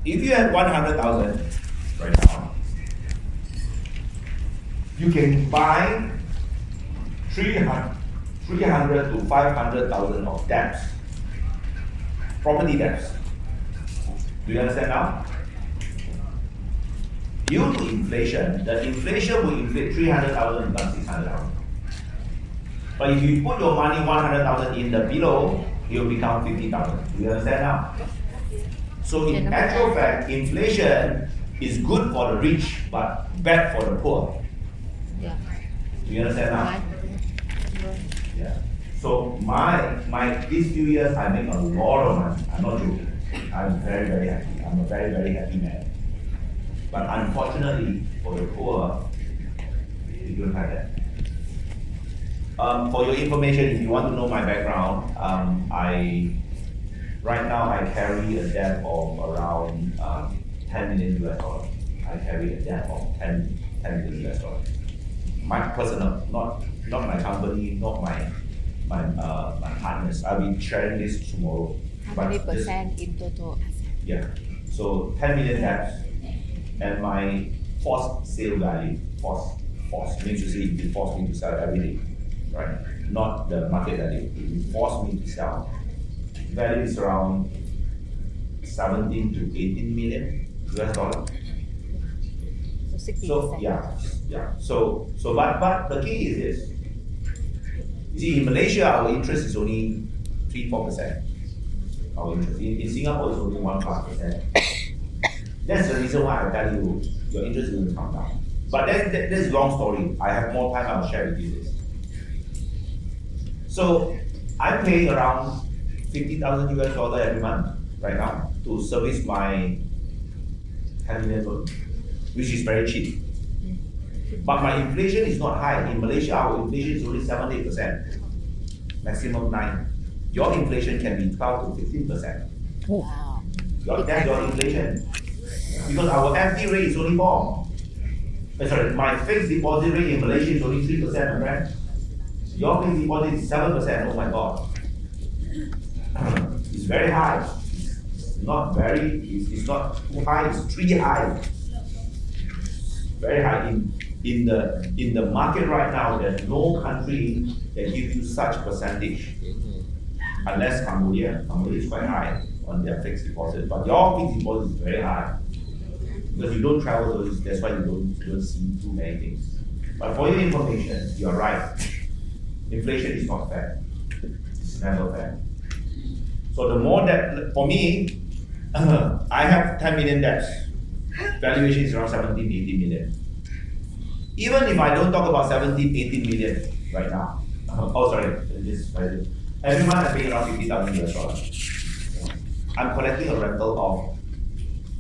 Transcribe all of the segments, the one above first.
if you have 100,000 right now, you can buy 300 to 500,000 of debts, property debts. Do you understand now? Due to inflation, the inflation will inflate 300,000 become 600,000. But if you put your money 100,000 in the below, it will become 50,000. Do you understand now? So in actual fact, inflation is good for the rich, but bad for the poor. Yeah. Do you understand now? Yeah. So these few years I make a lot of money. I'm not joking. I'm very, very happy. I'm a very, very happy man. But unfortunately for the poor, we don't have that. For your information, if you want to know my background, right now I carry a debt of around 10 million US dollars. I carry a debt of 10 million US dollars. My personal, not my company, not my partners. I'll be sharing this tomorrow. How many percent in total? Yeah. So 10 million debts, and my forced sale value, forced means to say you force me to sell everything, right? Not the market value. You force me to sell. Value is around 17 to 18 million US dollars. So 60%. So yeah. So but the key is this. You see, in Malaysia, our interest is only 3-4%. Our interest in Singapore is only 1+%. That's the reason why I tell you your interest will come down. But that's a long story. I have more time. I'll share with you this. So I'm paying around 50,000 US dollars every month right now to service my 10 million loan, which is very cheap. But my inflation is not high. In Malaysia, our inflation is only 7-8%, maximum 9%. Your inflation can be 12 to 15%. Wow. That's your inflation. Because our FD rate is only 4%. My fixed deposit rate in Malaysia is only 3%, my friend. Your fixed deposit is 7%. Oh my God. It's very high. It's not too high, it's 3 high. Very high. In the market right now, there's no country that gives you such percentage. Unless Cambodia. Cambodia is quite high on their fixed deposit. But your fixed deposit is very high. Because you don't travel, so that's why you don't see too many things. But for your information, you're right. Inflation is not fair. It's never fair. So the more that, for me, I have 10 million debts. Valuation is around 17, 18 million. Even if I don't talk about 17, 18 million right now. Every month I pay around 50,000 US dollars. I'm collecting a rental of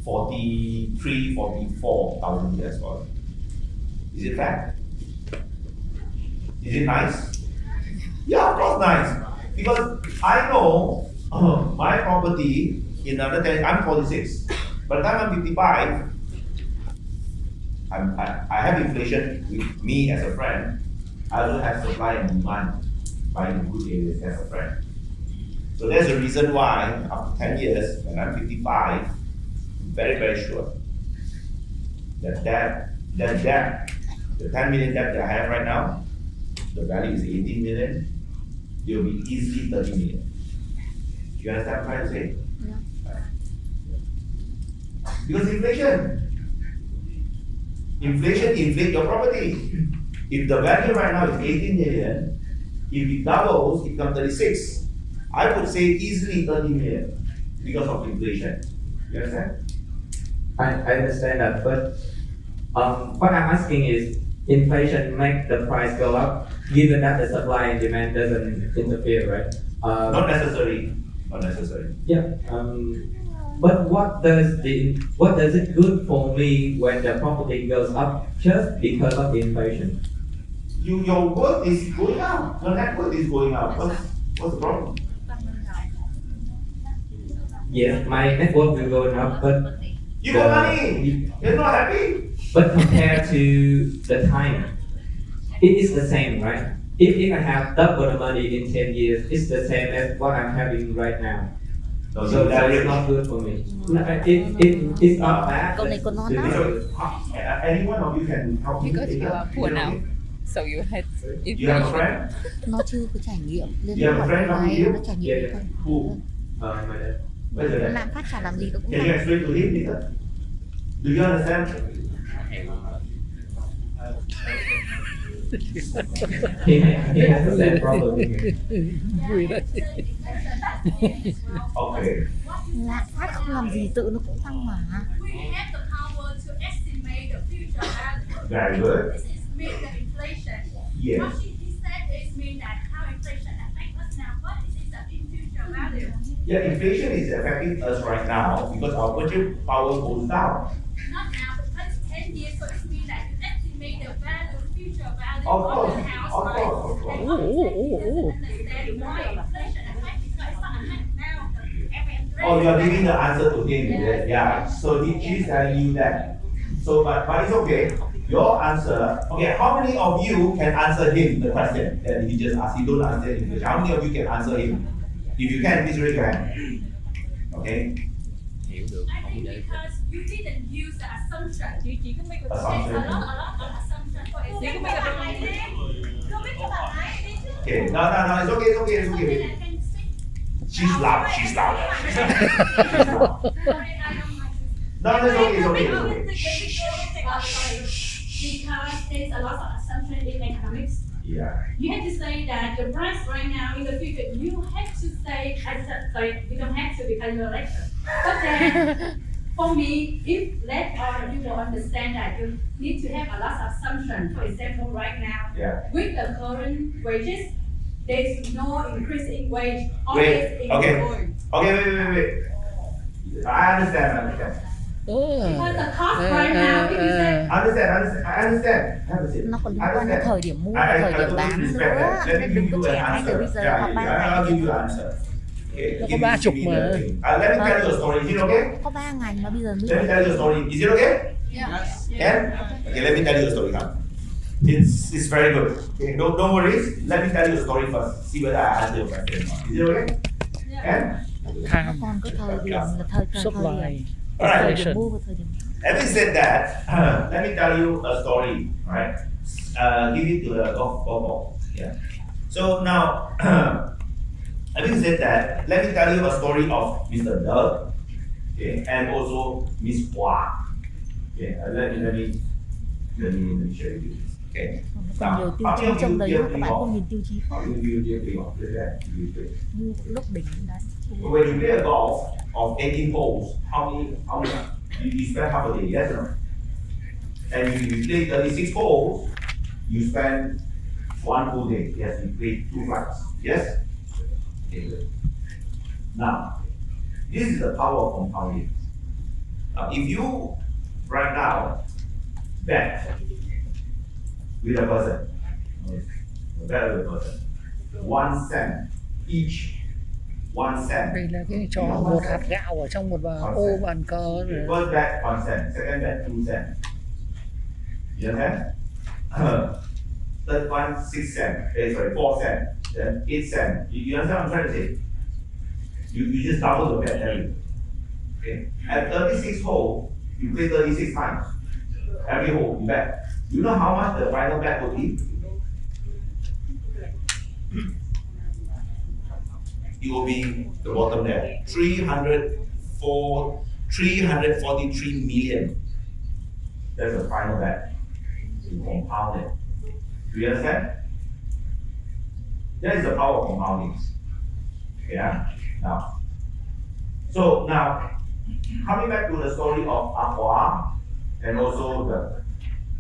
43, 44,000 US dollars. Is it fair? Is it nice? Yeah, of course nice. Because I know my property in another 10, I'm 46. By the time I'm 55, I have inflation with me as a friend. I also have supply and demand buying in good areas as a friend. So that's the reason why after 10 years, when I'm 55, I'm very, very sure that the 10 million debt that I have right now, the value is 18 million, it will be easily 30 million. Do you understand what I'm trying to say? Yeah. Because inflation inflates your property. If the value right now is 18 million, if it doubles, it becomes 36. I would say easily 30 million because of inflation. You understand? I understand that, but what I'm asking is, inflation make the price go up, given that the supply and demand doesn't interfere, right? Not necessary. Not necessary. Yeah. But what does it good for me when the property goes up just because of inflation? Your worth is going up. Your net worth is going up. What's the problem? Yes, my net worth will go up, but you got money. You're not happy. But compared to the time, it is the same, right? If I have double the money in 10 years, it's the same as what I'm having right now. No, So the that is average. not good for me. No, it's not bad. Câu này có ngon lắm. Any one of you can help me. Because you are poor Is it now, okay? so you had You have a friend? Nó chưa có trải nghiệm nên You nó have a hỏi friend này from nó trải nghiệm hay không. Who? My dad. Where's your dad? Làm phát chả làm gì đâu cũng Can you làm. explain to him, Peter? Do you understand? He has the same problem with me. Vui đấy. Okay. Lạm phát không làm gì tự nó cũng tăng mà. We have the power to estimate the future value. Very good. This is mean the inflation. Yes. What he said is mean that how inflation affects us now. What is the in future value? Yeah, inflation is affecting us right now because our purchasing power goes down. Not now, but it's 10 years, so it means that you estimate the value, future value Of of course, the house, of right? course, of course. And what he said, he doesn't understand why inflation affects because it's not affecting now. Oh, you are giving the answer to him. Yeah. So she's telling you that. So, but it's okay. Your answer. Okay, how many of you can answer him the question that he just asked? He don't answer English. How many of you can answer him? If you can, please raise your hand. Okay. I think because you didn't use the assumption. There's Assumption. a lot of assumption. For example, Okay. No. It's okay. It's okay. It's okay. She's loud. She's loud. She's loud. No, it's okay. It's okay. It's okay. Because there's a lot of assumption in economics. Yeah. You have to say that the price right now in the future, you have to say, sorry, you don't have to because you're a lecturer. But then, for me, if let all you will understand that you need to have a lot of assumption. For example, right now, Yeah. with the current wages, there's no increase in wage. Wait, Always in okay. wage. Okay. Wait. I understand. Because the cost right now, if you say, I understand. Have a seat. Nó còn liên I quan đến understand. thời điểm mua và thời điểm bán nữa. Nên đừng có trẻ ngay từ bây giờ hoặc ba I'll ngày. give you an answer. Okay, Nó có give 30 me mà. the thing. Let me tell you a story. Is it okay? Có 3 ngày mà bây giờ mới. Let me tell you a story. Is it okay? Yeah? Okay, let me tell you a story now. It's very good. Okay, don't worry. Let me tell you a story first. See whether I answer your question or not. Is it okay? Yeah? Tham, Còn có thời điểm là thời điểm. supply, Thời điểm inflation. mua và thời điểm. Having said that, let me tell you a story, right? Give it to the golf ball. Yeah. So now, having said that, let me tell you a story of Mr. Doug, okay, and also Miss Hua. Okay, let me share with you this. Okay. Còn nhiều tiêu chí trong đấy mà các bạn không nhìn tiêu chí khác. Như lúc đỉnh đấy. When you play a golf of 18 holes, how many you spend half a day, yes or no? And you play 36 holes, you spend one full day. Yes, you play 2 flights. Yes? Okay, good. Now, this is the power of compounding. Now, if you right now bet with a person, bet with a person, 1 cent each. 1 cent. Đây là cái trò một hạt gạo ở trong một ô bàn cờ rồi. First bet 1 cent, second bet 2 cent. You understand? Third one 6 cent, sorry 4 cent, then 8 cent. You understand what I'm trying to say? You just double the bet every. Okay. At 36 hole, you play 36 times. Every hole you bet. You know how much the final bet will be? It will be the bottom there. 343 million. That's the final bet. You compound it. Do you understand? That is the power of compounding. Yeah. Now. So now, coming back to the story of Aqua and also the.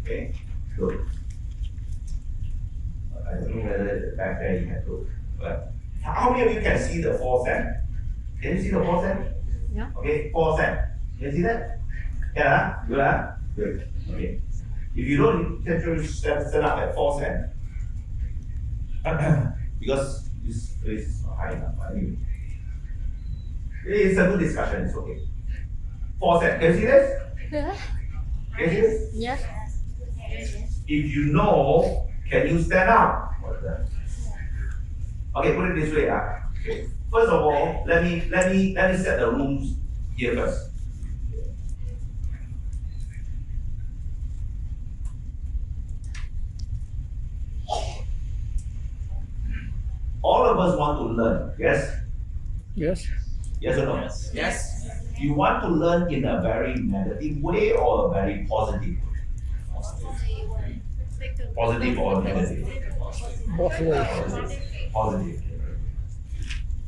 Okay. Good. I don't know whether back there you have to. But how many of you can see the 4 cent? Can you see the 4 cent? Yeah. Okay, 4 cent. Can you see that? Yeah, good, huh? Good. Okay. If you don't, you can set up at 4 cent. Because this place is not high enough. Anyway. It's a good discussion, it's okay. 4 cent. Can you see this? Yeah. Can you see this? Yes. If you know, can you stand up? What's that? Okay, put it this way. Okay. First of all, let me set the rules here first. All of us want to learn, yes? Yes. Yes or no? Yes. You want to learn in a very negative way or a very positive way? Positive or negative? Both ways. Positive.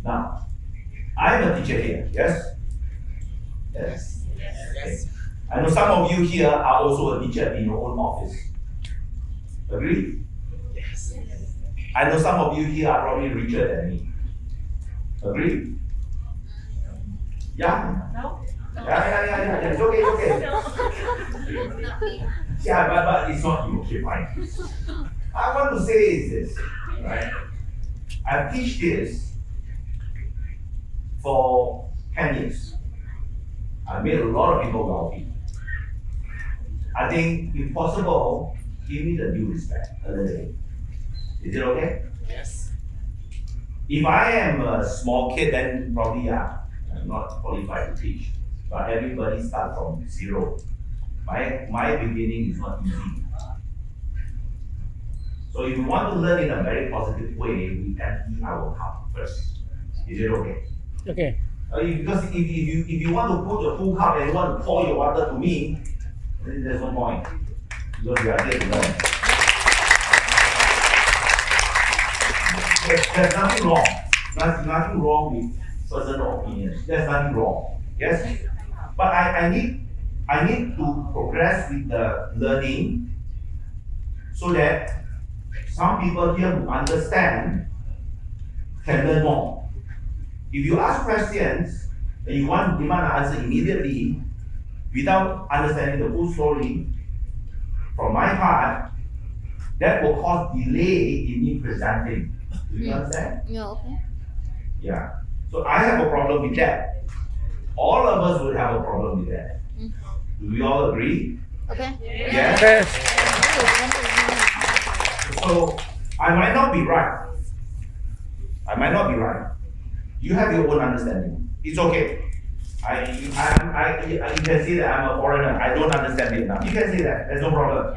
Now, I'm a teacher here, yes? Yes. Yes. I know some of you here are also a teacher in your own office. Agree? Yes. I know some of you here are probably richer than me. Agree? Yeah? No. Yeah. It's okay. Yeah, but it's not you. Okay, fine. I want to say is this, right? I teach this for 10 years. I made a lot of people wealthy. I think if possible, give me the due respect a little bit. Is it okay? Yes. If I am a small kid, then probably yeah, I'm not qualified to teach. But everybody starts from zero. My beginning is not easy. So if you want to learn in a very positive way, we empty our cup first. Is it okay? Okay. Because if you want to put your full cup and you want to pour your water to me, then there's no point. Because we are there to learn. There's nothing wrong. There's nothing wrong with personal opinions. There's nothing wrong. Yes? But I need to progress with the learning so that some people here who understand can learn more. If you ask questions and you want demand an answer immediately without understanding the full story, from my part, that will cause delay in me presenting. Do you understand? Yeah, okay. Yeah. So I have a problem with that. All of us would have a problem with that. Do we all agree? Okay. Yes. Yes. So I might not be right. You have your own understanding. It's okay. You can say that I'm a foreigner. I don't understand Vietnam. You can say that. There's no problem.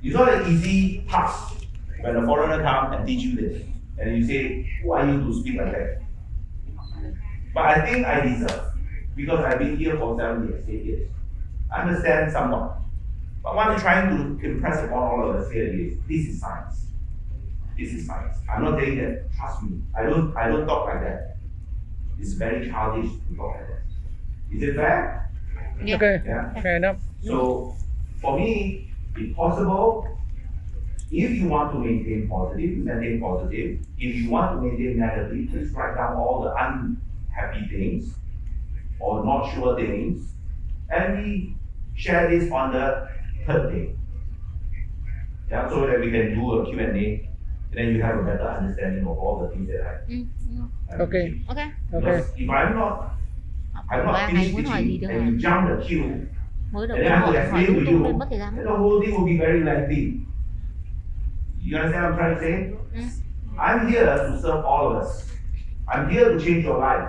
It's not an easy task when a foreigner comes and teach you this, and you say, "Who are you to speak like that?" But I think I deserve, because I've been here for 7 years, 8 years. I understand somewhat. But what I'm trying to impress upon all of us here is, this is science. This is science. I'm not saying that, trust me, I don't talk like that. It's very childish to talk like that. Is it fair? Yeah. Okay. Yeah. Fair enough. So, for me, if possible, if you want to maintain positive, maintain positive. If you want to maintain negative, please write down all the unhappy things or not sure things, and we share this on the third day. Yeah, so that we can do a Q&A, and then you have a better understanding of all the things that I Okay. Okay. Because if I'm not finished teaching and you jump the queue, Mới đầu and tiên then I hỏi will explain to lung tung nên mất thời you, gian. then the whole thing will be very lengthy. You understand what I'm trying to say? I'm here to serve all of us. I'm here to change your life.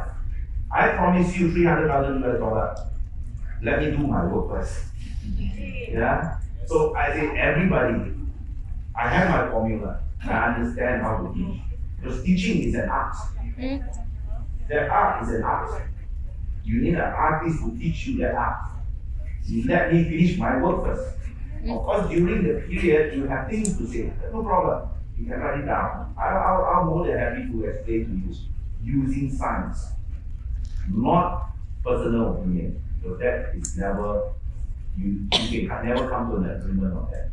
I promise you $300,000. Let me do my work first. Yeah? So I say, everybody, I have my formula. I understand how to teach. Because teaching is an art. That art is an art. You need an artist to teach you that art. You let me finish my work first. Of course, during the period, you have things to say. No problem. You can write it down. I'm more than happy to explain to you using science, not personal opinion. So that is never, you can never come to an agreement on that.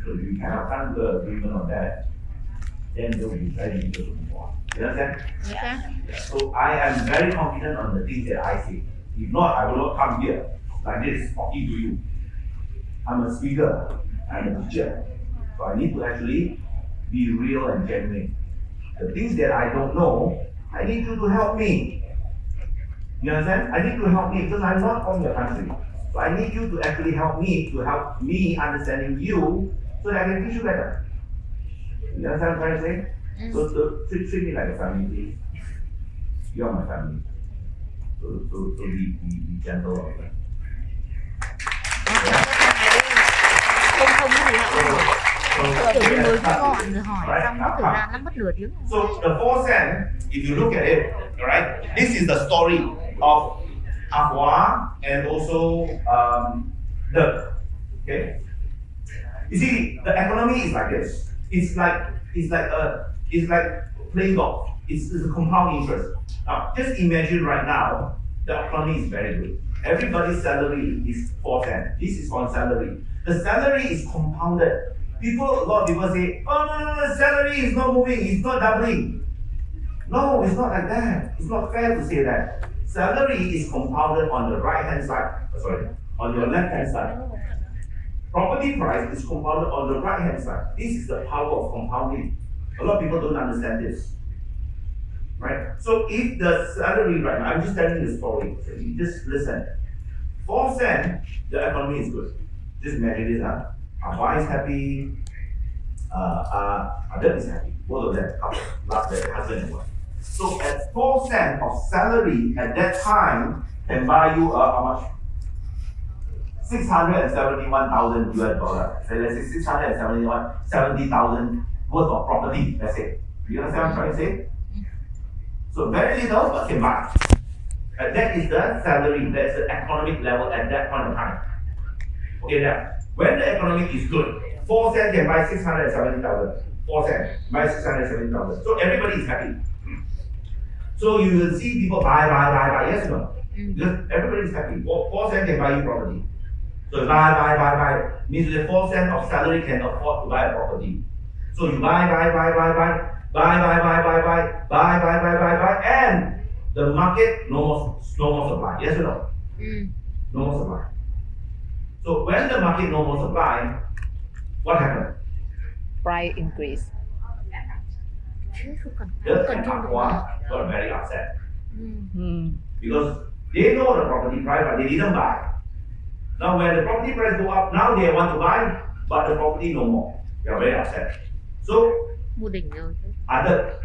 So if you cannot come to an agreement on that, then it will be very difficult to move on. You understand? Okay. So I am very confident on the things that I say. If not, I will not come here like this talking to you. I'm a speaker, I'm a teacher. So I need to actually be real and genuine. The things that I don't know, I need you to help me. You understand? I need you to help me because I'm not from your country. So I need you to actually help me understanding you so that I can teach you better. You understand what I'm trying to say? So treat me like a family, please. You are my family. So be gentle about that. Không không cái gì hết. Kiểu như mới có gọi người hỏi xong nó thử ra nó mất nửa tiếng. So the 4 cent, if you look at it, alright, this is the story of Aqua and also Dirk. Okay. You see, the economy is like this. It's like playing golf. It's a compound interest. Now, just imagine right now, the economy is very good. Everybody's salary is 4 cents. This is on salary. The salary is compounded. A lot of people say, oh no, salary is not moving, it's not doubling. No, it's not like that. It's not fair to say that. Salary is compounded on the right hand side. On your left hand side. Property price is compounded on the right hand side. This is the power of compounding. A lot of people don't understand this. Right? So if the salary right now, I'm just telling you the story. So you just listen. 4 cents, the economy is good. Just imagine this, huh? Our is happy, Adrian is happy. Both of them, couple, husband and wife. So at 4 cents of salary at that time can buy you how much? 671,000 US dollars. So let's say 70,000 worth of property. That's it. You understand what I'm trying to say? So very little, but can buy. And that is the salary. That's the economic level at that point of time. Okay, now when the economy is good, 4 cents can buy 670,000. 4 cents buy 670,000. So everybody is happy. So you will see people buy. Yes or no? Because everybody is happy. 4 cents can buy you property. So buy. Means the 4 cents of salary can afford to buy a property. So you buy, and the market no more supply. Yes or no? No more supply. So when the market no more supply, what happened? Price increase. Dirk and Aqua got very upset. Because they know the property price, but they didn't buy. Now when the property price go up, now they want to buy, but the property no more. They are very upset. So other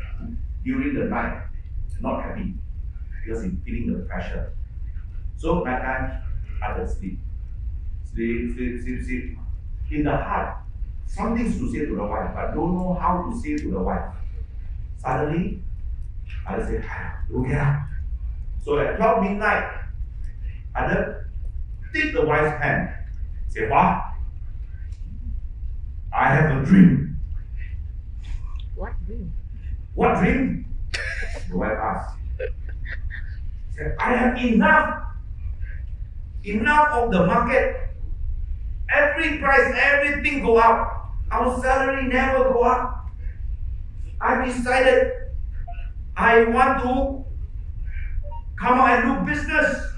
during the night, not happy because he's feeling the pressure. So night time, other sleep. In the heart, something to say to the wife, but don't know how to say to the wife. Suddenly, I say, you get up. So at 12 midnight, other take the wife's hand. Say, what? I have a dream. What dream? What dream? The wife asked. Say, I have enough of the market. Every price, everything go up. Our salary never go up. I decided I want to come out and do business.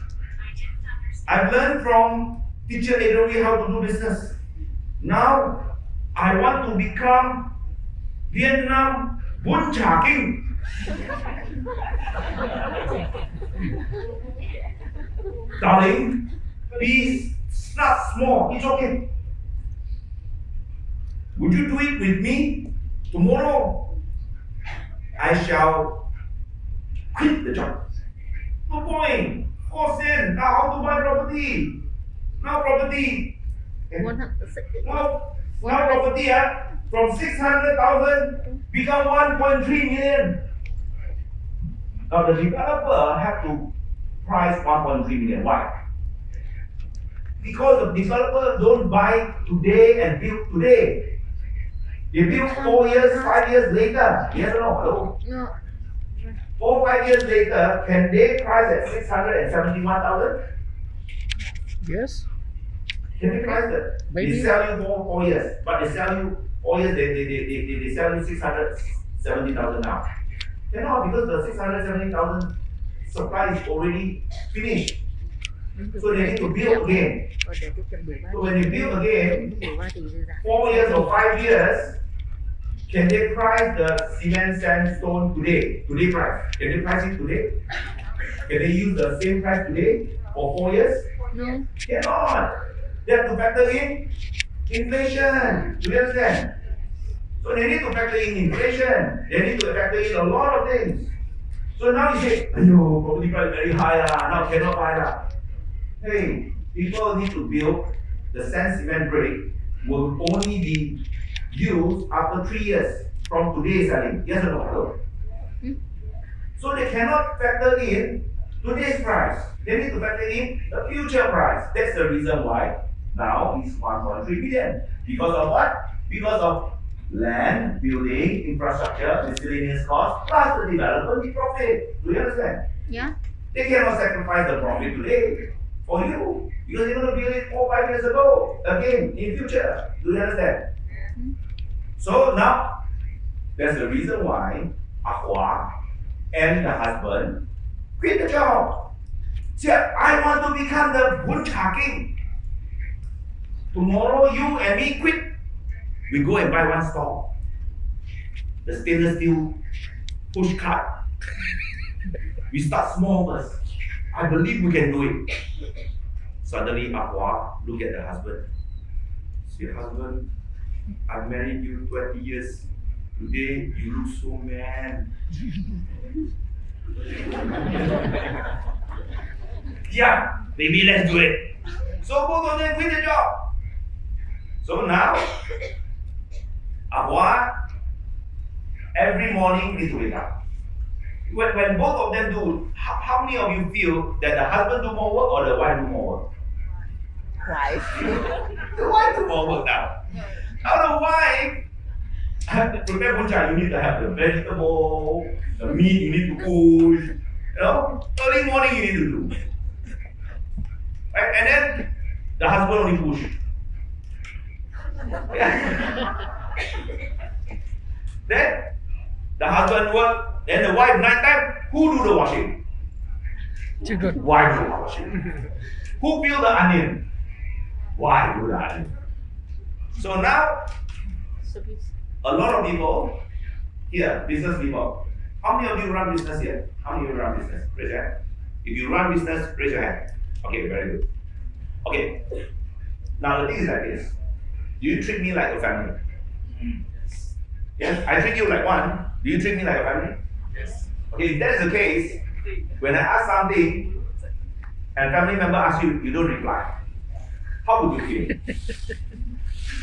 I've learned from teacher Adrian how to do business. Now I want to become Vietnam Bun Cha King. Darling, please start small. It's okay. Would you do it with me tomorrow? I shall quit the job. No point. 4 cents. Now how to buy property? Now property. Now property from 600,000 become 1.3 million. Now the developer have to price 1.3 million. Why? Because the developer don't buy today and build today. They build 4 years, 5 years later. Yes or no? Hello? No. 4, 5 years later, can they price at 671,000? Yes. Can they price it? Maybe. They sell you for 4 years, but they sell you 4 years. They sell you 670,000 now. Cannot, because the 670,000 supply is already finished. So they need to build again. So when you build again, 4 years or 5 years, can they price the cement sandstone today? Today price. Can they price it today? Can they use the same price today for 4 years? No. Cannot. They have to factor in inflation. Do you understand? So they need to factor in inflation. They need to factor in a lot of things. So now you say, "Ayo, property price very high lah, now cannot buy lah." Hey, people need to build the sand cement brick will only be used after 3 years from today's selling. Yes or no? Hello? So they cannot factor in today's price. They need to factor in the future price. That's the reason why now it's 1.3 billion. Because of what? Because of land, building, infrastructure, miscellaneous costs, plus the development with profit. Do you understand? Yeah. They cannot sacrifice the profit today for you. Because they're going to build it 4 or 5 years ago. Again, in future. Do you understand? So now, that's the reason why Ahua and the husband quit the job. Said, "I want to become the Bun Cha King. Tomorrow you and me quit. We go and buy one store. The stainless steel push cart. We start small first. I believe we can do it." Suddenly Ahua look at the husband. Say, "Husband, I married you 20 years. Today you look so man." Yeah, baby, let's do it. So both of them quit the job. So now, Ahua, every morning need to wake up. When both of them do, how many of you feel that the husband do more work or the wife do more work? Wife. The wife do more work now. Now the wife, to prepare buncha, you need to have the vegetable, the meat you need to push. You know, early morning you need to do. Right? And then the husband only push. Then the husband work, then the wife night time, who do the washing? Children. Wife do the washing. Who peel the onion? Wife do the onion. So now, a lot of people here, business people. How many of you run business here? How many of you run business? Raise your hand. If you run business, raise your hand. Okay, very good. Okay. Now the thing is like this. Do you treat me like a family? Yes? I treat you like one. Do you treat me like a family? Yes. Okay, if that's the case, when I ask something and family member asks you, you don't reply. How would you feel?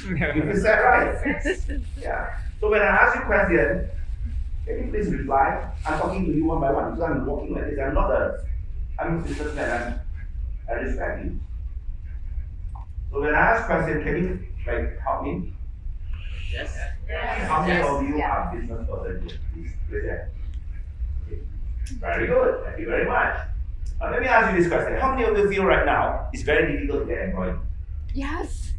You feel sad, right? Yeah. So when I ask you a question, can you please reply? I'm talking to you one by one. Because I'm walking like this. I'm a businessman. I respect you. So when I ask question, can you help me? Yes. How many of you are business person here? Please raise your hand. Okay. Very good. Thank you very much. Now let me ask you this question. How many of you feel right now it's very difficult to get employed? Yes.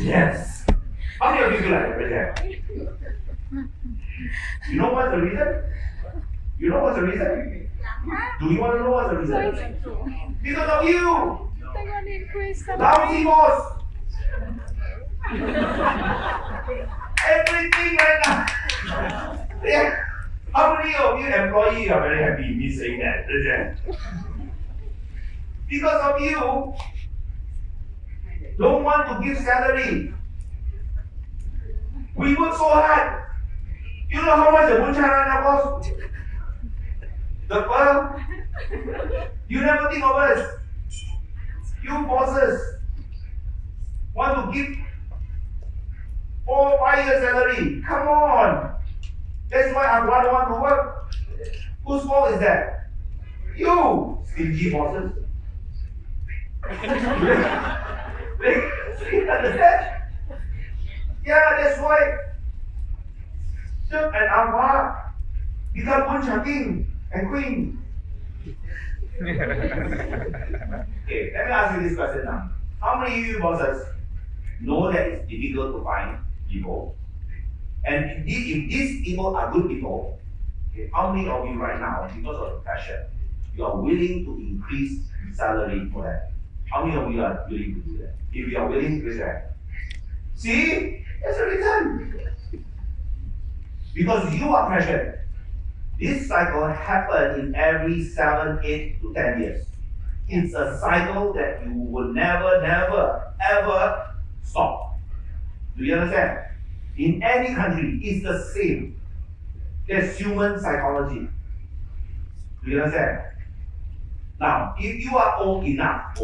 Yes. How many of you feel like that? Raise your hand. You know what's the reason? You know what's the reason? Do you want to know what's the reason? Because of you! Lousy boss! Everything right now! Yeah. How many of you employees are very happy me saying that? Raise your hand. Because of you, don't want to give salary. We work so hard. You know how much the buncha right now costs? The firm? You never think of us. You bosses want to give 4 or 5 years salary. Come on. That's why I don't want to work. Whose fault is that? You, stingy bosses. You understand? Yeah, that's why Suk and Ahua become Buncha King and Queen. Okay, let me ask you this question now. How many of you bosses know that it's difficult to find people? And if these people are good people, okay, how many of you right now, because of the passion, you are willing to increase salary for that? How many of you are willing to do that? If you are willing to do that, see, that's the reason. Because you are pressured. This cycle happens in every 7, 8 to 10 years. It's a cycle that you will never, ever stop. Do you understand? In any country, it's the same. There's human psychology. Do you understand? Now, if you are old enough,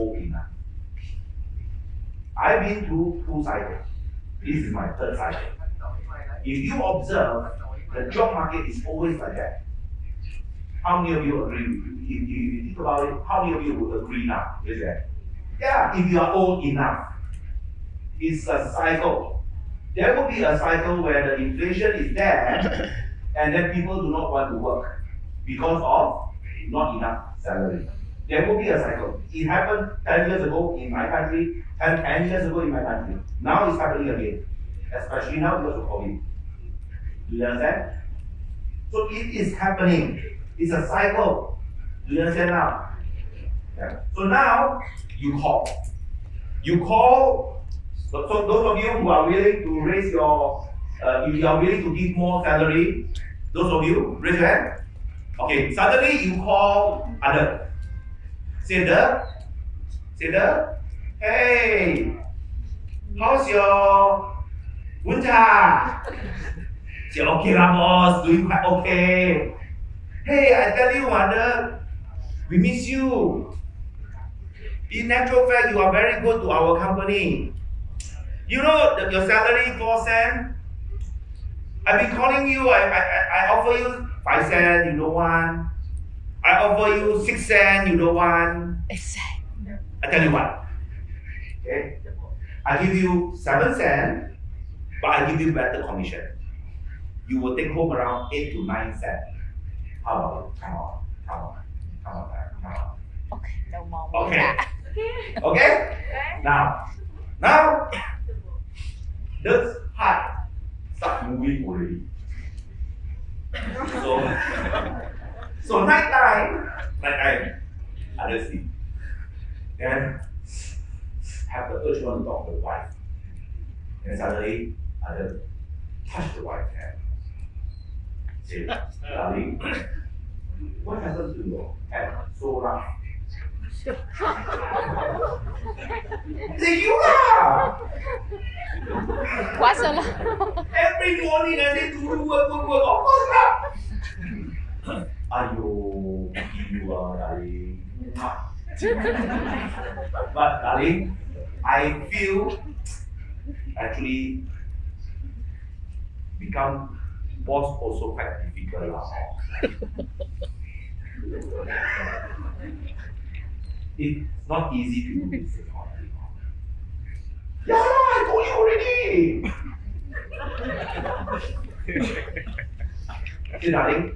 I've been through 2 cycles. This is my 3rd cycle. If you observe, the job market is always like that. How many of you agree? If you think about it, how many of you would agree now? Is that? Yeah, if you are old enough, it's a cycle. There will be a cycle where the inflation is there, and then people do not want to work because of not enough salary. There will be a cycle. It happened 10 years ago in my country, 10 years ago in my country. Now it's happening again, especially now because of COVID. Do you understand? So it is happening. It's a cycle. Do you understand now? Yeah. So now you call. You call. So those of you who are willing to raise your, if you are willing to give more salary, those of you raise your hand. Okay. Suddenly you call other. Say the. Hey, how's your winter? Say okay lah boss, doing quite okay. Hey, I tell you, mother, we miss you. In natural fact, you are very good to our company. You know your salary 4 cents. I've been calling you. I offer you 5 cents. You don't want. I offer you 6 cents. You don't want. I tell you what. Okay, I give you 7 cents, but I give you better commission. You will take home around 8 to 9 cents. How about it? Come on. Ok, đầu mò Okay. Okay? Now, this heart start moving already. So night time, I just sleep. Then have the urge want to talk to the wife. And suddenly, I just touch the wife's hand. Say, darling, what happened to your hand so rough? Say, you are! Quá sợ lắm. Every morning I need to do work, of course not. Ayo, you are darling. But darling, I feel actually become boss also quite difficult lah. It's not easy to do this. Yeah, I told you already. See, darling,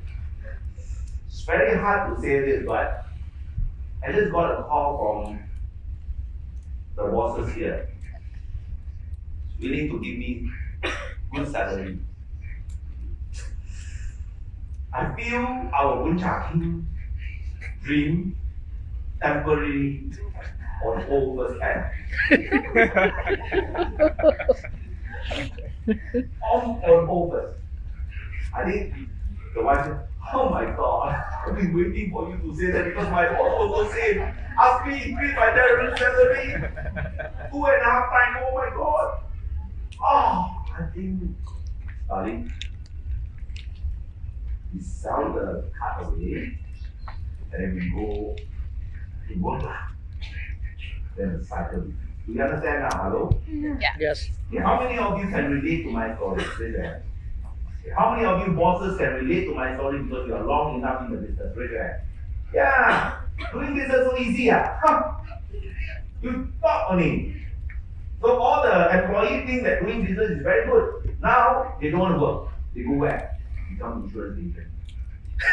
it's very hard to say this, but I just got a call from the bosses here, willing to give me good salary. I feel our Bunchaking dream temporarily on hold first hand. on hold first. I think the wife said, oh my God, I've been waiting for you to say that because my boss also said, ask me increase my direct salary 2.5 times. Oh my God. Oh, I think, darling, we sell the car away and then we go to work. Then the cycle. Do you understand now? Hello? Yeah. Yes. Yeah, how many of you can relate to my story? Raise your hand. How many of you bosses can relate to my story because you are long enough in the business? Raise your hand. Yeah, doing business so easy. Huh? You talk only. So all the employees think that doing business is very good. Now they don't want to work. They go where? Become insurance agent.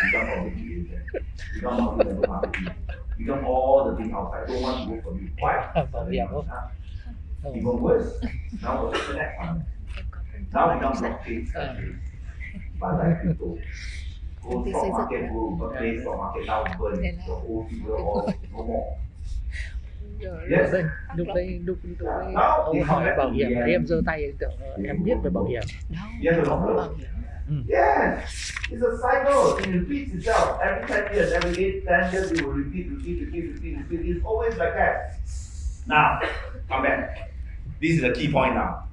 Become property agent. Become multi-level marketing. Become all the things outside. Don't want to work for you. Why? Even worse. Now what's the next one? Now become blockchain specialist. But like crypto. Go stock market, go play stock market, now burn the whole figure all no more. Yes. Lúc đấy ông hỏi bảo hiểm thì em giơ tay tưởng em biết về bảo hiểm. Yes, it's a cycle. It repeats itself every 10 years, every 10 years. You will repeat. It's always like that. Now, come back. This is the key point now.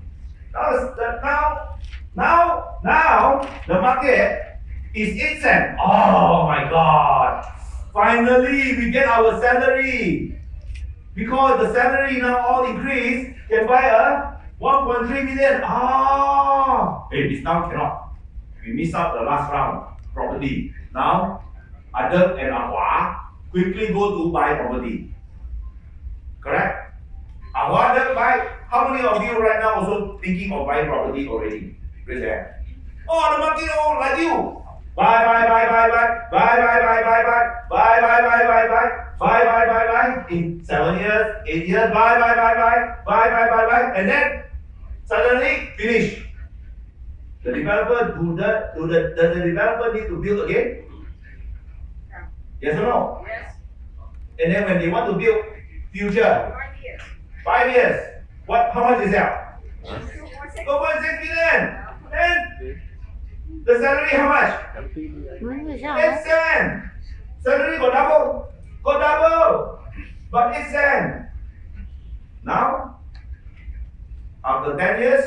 Now, the market is 8 cents. Oh my God! Finally, we get our salary. Because the salary now all increased, can buy a 1.3 million. Hey, this now cannot. We missed out the last round property. Now, Adam and Ahua quickly go to buy property. Correct? Ahua buy. How many of you right now also thinking of buying property already? Raise your hand. Oh, the market all like you. Buy. In 7 years, 8 years, buy. And then suddenly finish. The developer does the developer need to build again? Yes or no? Yes. And then when they want to build future, 5 years. How much is that? 2.6 million. And the salary how much? 8 cents. Salary got double. But 8 cents. Now, after 10 years,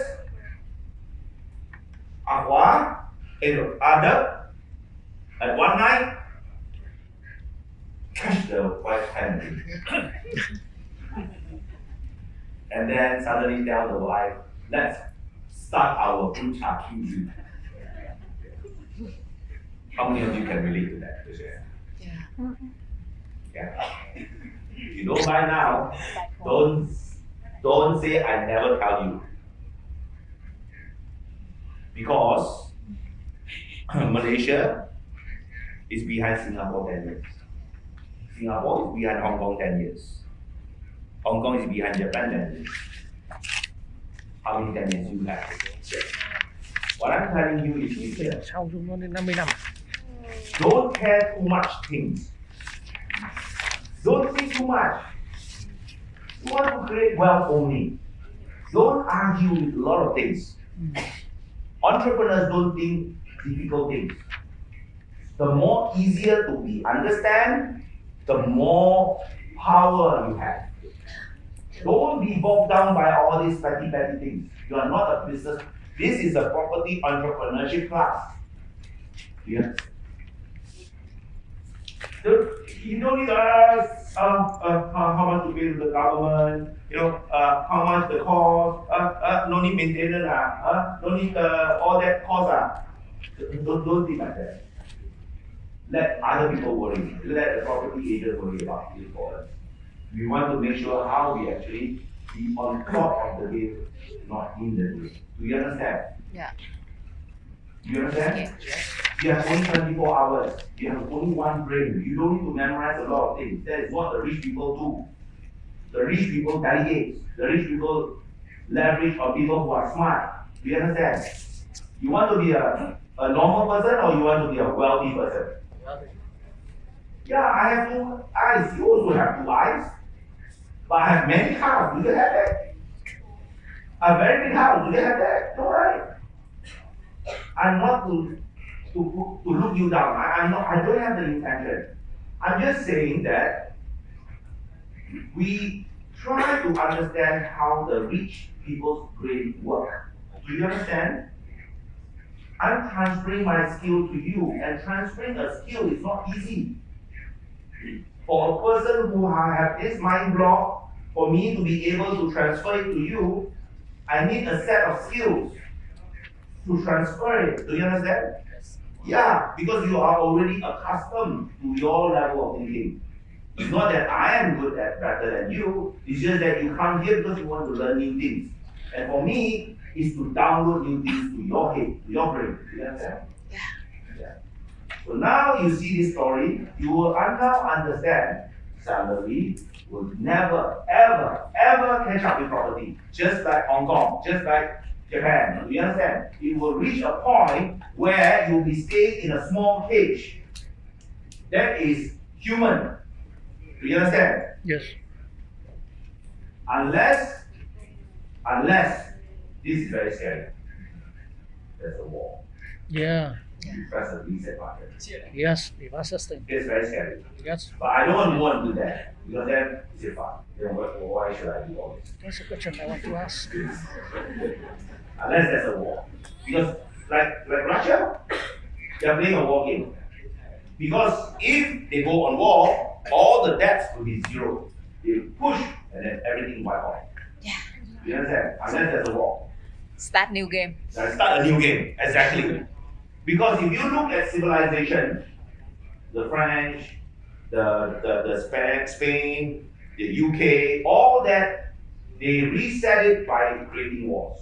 Ahua and Adam at one night catch the wife hand. And then suddenly tell the wife, let's start our HCMC. How many of you can relate to that? Yeah. If you don't buy now, don't say I never tell you. Because Malaysia is behind Singapore 10 years. Singapore is behind Hong Kong 10 years. Hong Kong is behind Japan 10 years. How many 10 years you have? What I'm telling you is this. Sau chúng nó đến 50 năm. Don't care too much things. Don't think too much. You want to create wealth only. Don't argue with a lot of things. Entrepreneurs don't think difficult things. The more easier to be understand, the more power you have. Don't be bogged down by all these petty things. You are not a business. This is a property entrepreneurship class. Yeah. You don't need to ask how much to pay to the government, how much the cost, no need maintenance, no need all that cost. Don't think like that. Let other people worry. Let the property agent worry about it for us. We want to make sure how we actually be on top of the game, not in the game. Do you understand? Yeah. You understand? Yeah. You have only 24 hours. You have only one brain. You don't need to memorize a lot of things. That is what the rich people do. The rich people delegate. The rich people leverage on people who are smart. Do you understand? You want to be a normal person or you want to be a wealthy person? Yeah, I have 2 eyes. You also have 2 eyes. But I have many cars. Do you have that? A very big house. Do you have that? No, right? I'm not to look you down. I don't have the intention. I'm just saying that we try to understand how the rich people's brain work. Do you understand? I'm transferring my skill to you, and transferring a skill is not easy. For a person who have this mind block, for me to be able to transfer it to you, I need a set of skills to transfer it. Do you understand? Yeah, because you are already accustomed to your level of thinking. It's not that I am good at better than you, it's just that you come here because you want to learn new things. And for me, is to download new things to your head, to your brain. Do you understand? Yeah. So now you see this story, you will now understand salary will never, ever catch up with property. Just like Hong Kong, just like Japan. Do you understand? It will reach a point where you'll be staying in a small cage. That is human. Do you understand? Yes. Unless, this is very scary. There's a war. Yeah. You press the reset button. Yes. The fast system. It's very scary. Yes. But I don't want to do that. Because then it's fun. Then why should I do all this? That's a question I want to ask. Unless there's a war. Because like Russia, they're playing a war game. Because if they go on war, all the debts will be zero. They push and then everything wipe off. Yeah. You understand? Unless there's a war. Start new game. Start a new game, exactly. Because if you look at civilization, the French, the Spain, the UK, all that, they reset it by creating wars.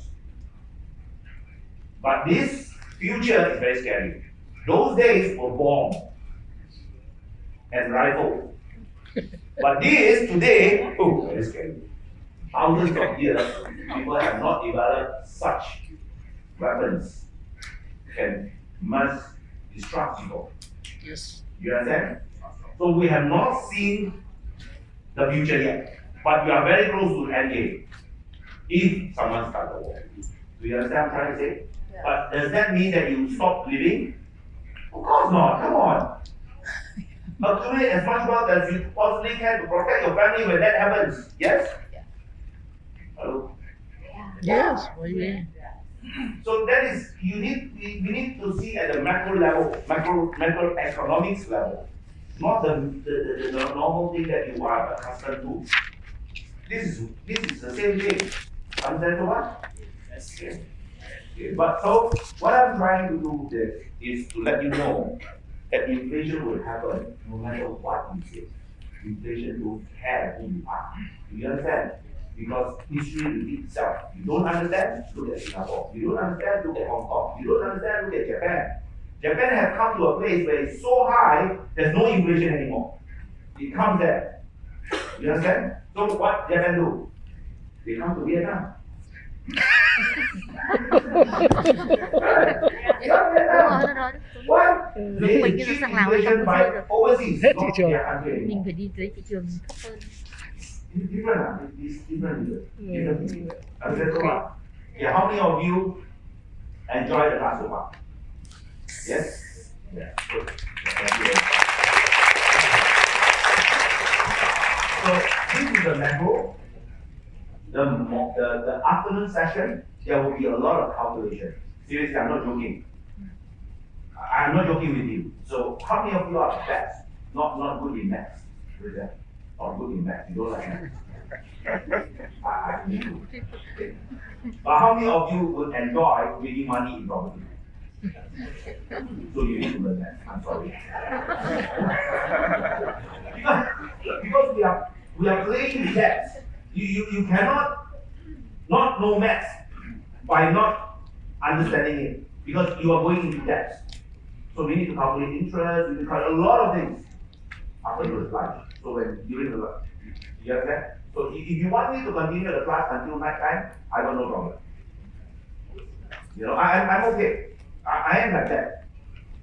But this future is very scary. Those days were bomb and rifle. But this today, oh, very scary. Thousands of years, people have not developed such weapons and mass destruct people. Yes. You understand? So we have not seen the future yet, but we are very close to end game. If someone starts the war, do you understand what I'm trying to say? Yeah. But does that mean that you stop living? Of course not. Come on. Accumulate as much wealth as you possibly can to protect your family when that happens. Yes? Yeah. Hello? Yes. What do you mean? So that is, we need to see at the macro level, macroeconomics level, not the normal thing that you are accustomed to. This is the same thing. Understand what? Yes. Okay. But so what I'm trying to do is to let you know that inflation will happen no matter what you say. Inflation don't care who you are. Do you understand? Because history repeats itself. You don't understand, look at Singapore. You don't understand, look at Hong Kong. You don't understand, look at Japan. Japan has come to a place where it's so high, there's no inflation anymore. It comes there. You understand? So what Japan do? They come to Vietnam. What? They achieve inflation by overseas, Hết thị not trường. their country Mình anymore. phải đi lấy thị trường thấp hơn. It's different. It's different. Understand what? Yeah, how many of you enjoy the class so far? Yes? Yeah, good. Thank you. So this is the macro. The afternoon session, there will be a lot of calculation. Seriously, I'm not joking. I'm not joking with you. So how many of you are best? Not good in maths? Not good in maths. You don't like maths. I need to. But how many of you would enjoy making money in property? So you need to learn that. I'm sorry. because we are playing with that. You cannot not know maths by not understanding it because you are going into depth. So we need to calculate interest, we need to calculate a lot of things after your lunch. So when during the lunch, you understand? So if you want me to continue the class until night time, I got no problem. You know, I'm okay. I am like that.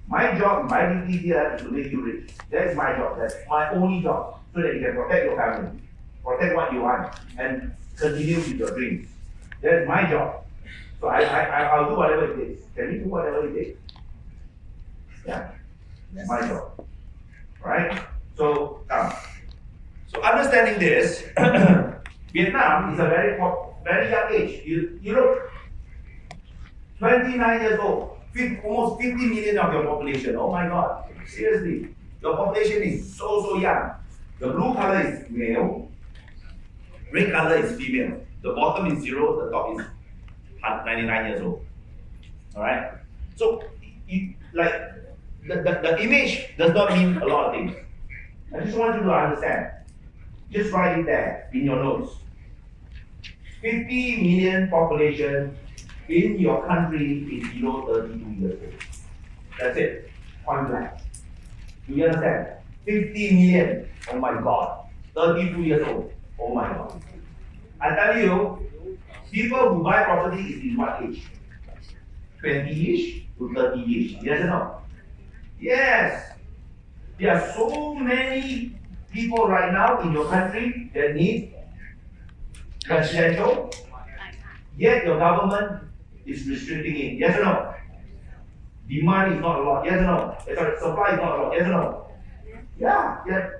My job, my duty here is to make you rich. That is my job. That's my only job. So that you can protect your family, protect what you want, and continue with your dreams. That is my job. So I'll do whatever it takes. Can you do whatever it takes? Yeah, that's my job. Right? So understanding this, Vietnam is a very young age. You look, 29 years old, almost 50 million of your population. Oh my God, seriously, your population is so young. The blue color is male, red color is female. The bottom is 0, the top is 99 years old. All right. So, the image does not mean a lot of things. I just want you to understand. Just write it there in your notes. 50 million population in your country is below 32 years old. That's it. Point blank. Do you understand? 50 million. Oh my God. 32 years old. Oh my God. I tell you, people who buy property is in what age? 20-ish to 30-ish. Yes or no? Yes. There are so many people right now in your country that need residential, yet your government is restricting it. Yes or no? Demand is not a lot. Yes or no? Sorry, supply is not a lot. Yes or no? Yeah.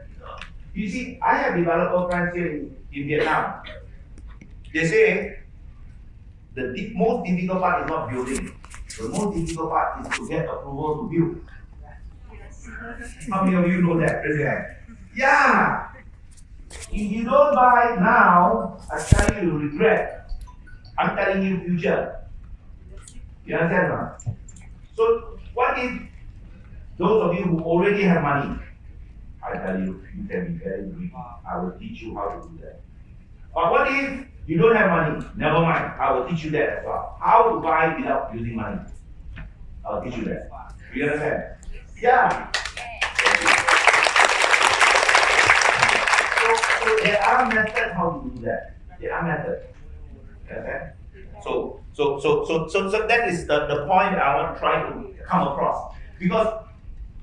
You see, I have developer friends here in Vietnam. They say the most difficult part is not building. The most difficult part is to get approval to build. How many of you know that? Raise your hand. Yeah. If you don't buy now, I tell you regret. I'm telling you future. You understand, right? So what if those of you who already have money, I tell you, you can be very greedy. I will teach you how to do that. But what if you don't have money? Never mind. I will teach you that as well. How to buy without using money. I'll teach you that. You understand? Yeah. So there are methods how to do that. There are methods. Okay? So that is the point that I want to try to come across. Because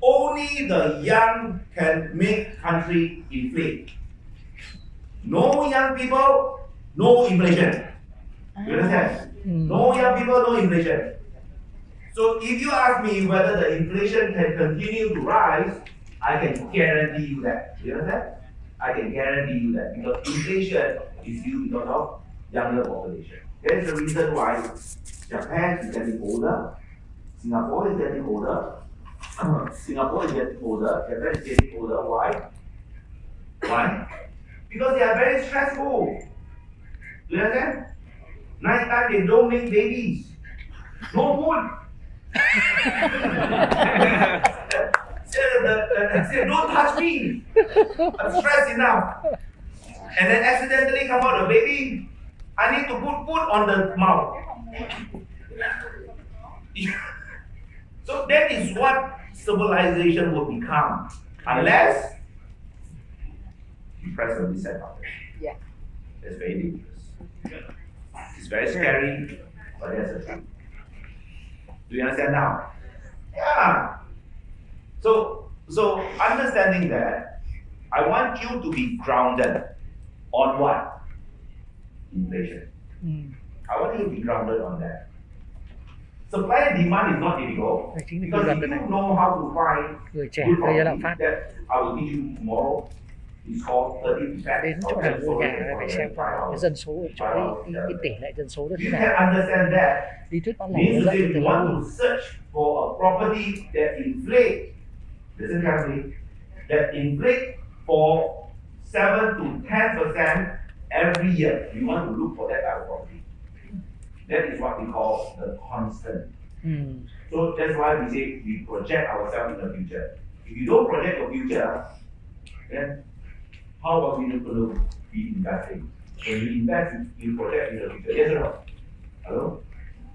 only the young can make country inflate. No young people, no inflation. You understand? No young people, no inflation. So if you ask me whether the inflation can continue to rise, I can guarantee you that. You understand? I can guarantee you that because inflation is due because of younger population. That is the reason why Japan is getting older, Singapore is getting older, Singapore is getting older, Japan is getting older. Why? Why? Because they are very stressful. Do you understand? Night time they don't make babies. No food. Say, don't touch me. I'm stressed enough. And then accidentally come out a baby. I need to put food on the mouth. So that is what civilization will become. Unless you press the reset button. Yeah. That's very dangerous. It's very scary, but that's the truth. Do you understand now? Yeah. So understanding that, I want you to be grounded on what? Inflation. I want you to be grounded on that. Supply and demand is not difficult. Because if you know how to find Người trẻ good gây ra lạm property, phát. that I will teach you tomorrow. It's called 30 Đến effects chỗ of nào mua nhà portfolio phải xem cái dân số ở chỗ cái tỷ lệ dân số đó thế You nào. can understand that. Lý thuyết bán lẻ Means nó that dẫn từ you lâu want rồi. to search for a property that inflate. Listen carefully. That inflate for 7 to 10% every year. You want to look for that type of property. That is what we call the constant. So that's why we say we project ourselves in the future. If you don't project your future, then how are we going to be investing? When you invest, you project in the future. Yes or no? Hello?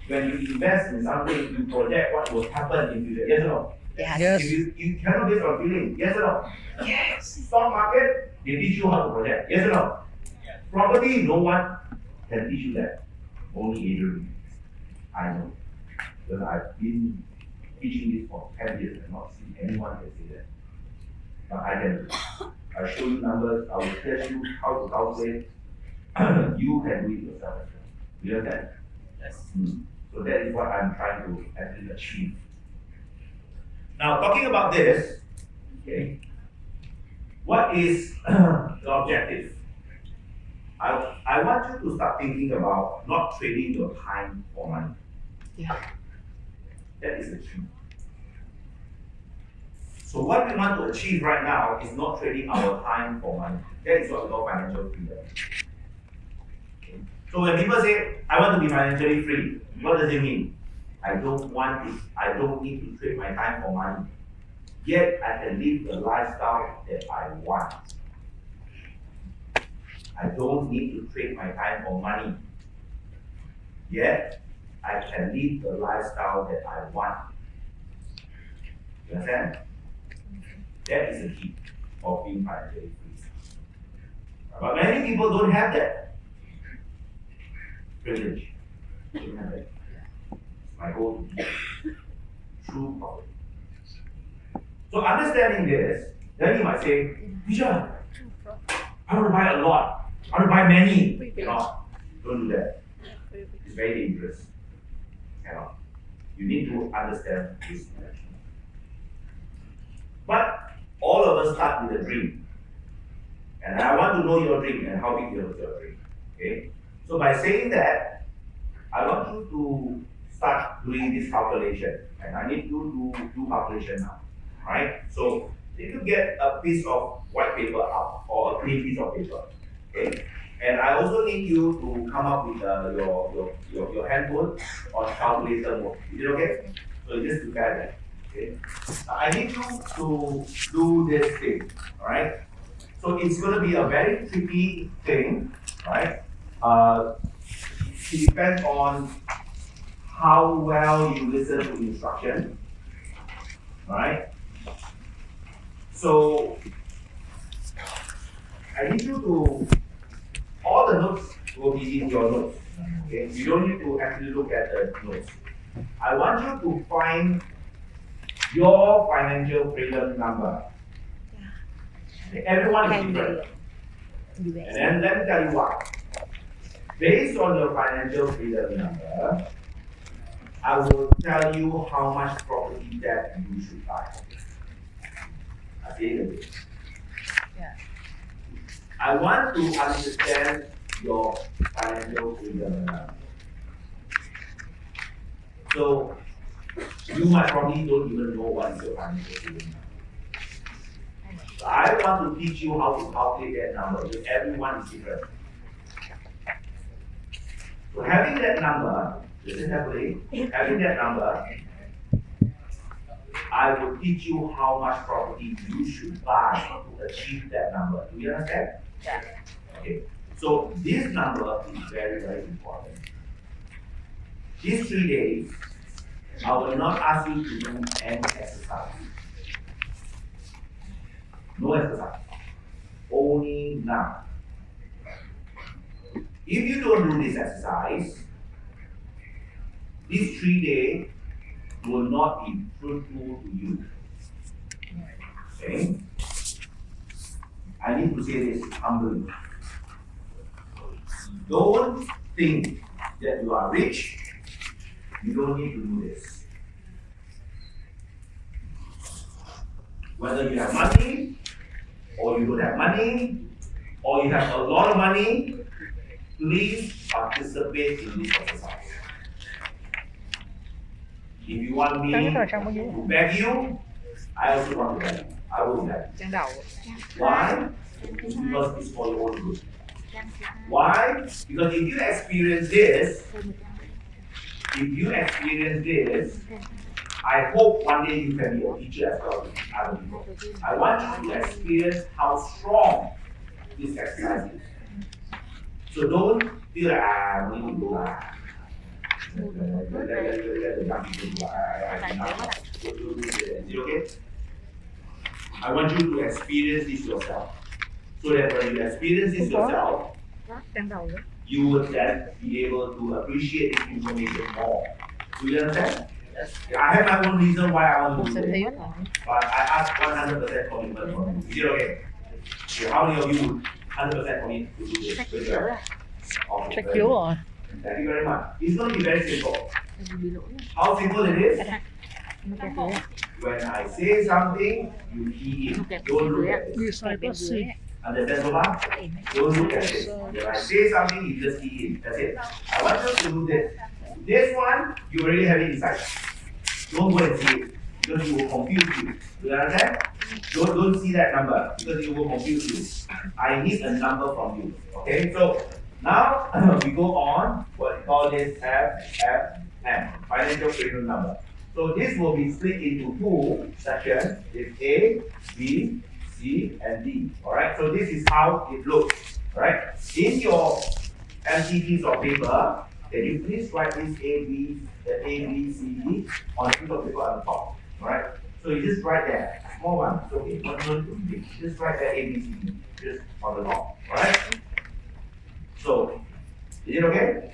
When you invest in something, you project what will happen in the future. Yes or no? Yes. If you cannot based on feeling. Yes or no? Yes. Stock market, they teach you how to project. Yes or no? Property, no one can teach you that. Only Adrian. I know. Because I've been teaching this for 10 years and not seen anyone can say that. But I can. I'll show you numbers. I will tell you how to calculate. You can do it yourself. Do you understand? Yes. So that is what I'm trying to actually achieve. Now, talking about this, okay, what is the objective? I want you to start thinking about not trading your time for money. Yeah. That is the key. So what we want to achieve right now is not trading our time for money. That is what we call financial freedom. Okay. So when people say, I want to be financially free, what does it mean? I don't need to trade my time for money. Yet I can live the lifestyle that I want. I don't need to trade my time for money. Yet I can live the lifestyle that I want. You understand? That is the key of being financially free. But many people don't have that privilege. They don't have that. It's my goal to be true poverty. So understanding this, then you might say, Teacher, I want to buy a lot. I want to buy many. Cannot. Don't do that. It's very dangerous. Cannot. You need to understand this direction. But all of us start with a dream. And I want to know your dream and how big is your dream. Okay? So by saying that, I want you to start doing this calculation. And I need you to do calculation now. right? So you could get a piece of white paper out or a clean piece of paper, okay? And I also need you to come up with your handphone or calculator mode. Is it okay? So just prepare that. Okay. I need you to do this thing. All right. So it's going to be a very tricky thing, right? It depends on how well you listen to instruction. All right. So I need you to. All the notes will be in your notes. Okay? You don't need to actually look at the notes. I want you to find your financial freedom number. Okay? Everyone is different. And then let me tell you why. Based on your financial freedom number, I will tell you how much property that you should buy. I say it again. I want to understand your financial freedom. So, you might probably don't even know what is your financial freedom. So I want to teach you how to calculate that number because everyone is different. So having that number, listen carefully, having that number, I will teach you how much property you should buy to achieve that number. Do you understand? Yeah. Okay. So this number is very, very important. These 3 days, I will not ask you to do any exercise. No exercise. Only now. If you don't do this exercise, these 3 days will not be fruitful to you. Okay? I need to say this humbly. Don't think that you are rich. You don't need to do this. Whether you have money, or you don't have money, or you have a lot of money, please participate in this exercise. If you want me to beg you, I also want to beg you. I will beg you. Why? Because it's for your own good. Why? Because if you experience this, I hope one day you can be a teacher as well. I want you to experience how strong this exercise is. So don't feel like, I need to do that. Is it okay? I want you to experience this yourself. So that when you experience this yourself, you will then be able to appreciate this information more. Do you understand? Yes. I have my own reason why I want to do this. But I ask 100% commitment from you. Is it okay? Okay, how many of you would 100% commit to do this? Okay, thank you very much. It's going to be very simple. How simple it is? When I say something, you key in. Don't look at it. Understand so far? Don't look at it. When I say something, you just key in. That's it. I want you to do this. This one, you already have it inside. Don't go and see it because it will confuse you. Do you understand? Don't see that number because it will confuse you. I need a number from you. Okay, so now we go on what we call this FFM, financial freedom number. So this will be split into 2 sections. It's A, B, C, and D. Alright, so this is how it looks. Alright, in your empty piece of paper, can you please write this A, B, C, D on a piece of paper on the top. Alright, so you just write that. Small one, it's okay. Don't big. Just write that A, B, C, D, just on the top. Alright? So, is it okay?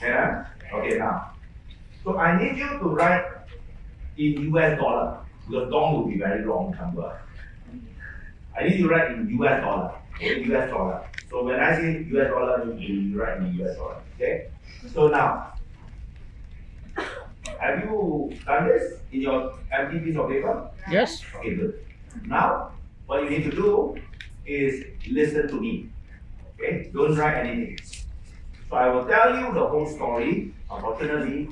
Yeah? Okay, now. So I need you to write in US dollar, because dong will be very long number. I need you to write in US dollar. Okay, US dollar. So when I say US dollar, you write in US dollar. Okay? So now, have you done this in your empty piece of paper? Yes. Okay, good. Now, what you need to do is listen to me. Okay? Don't write anything. So I will tell you the whole story. Unfortunately,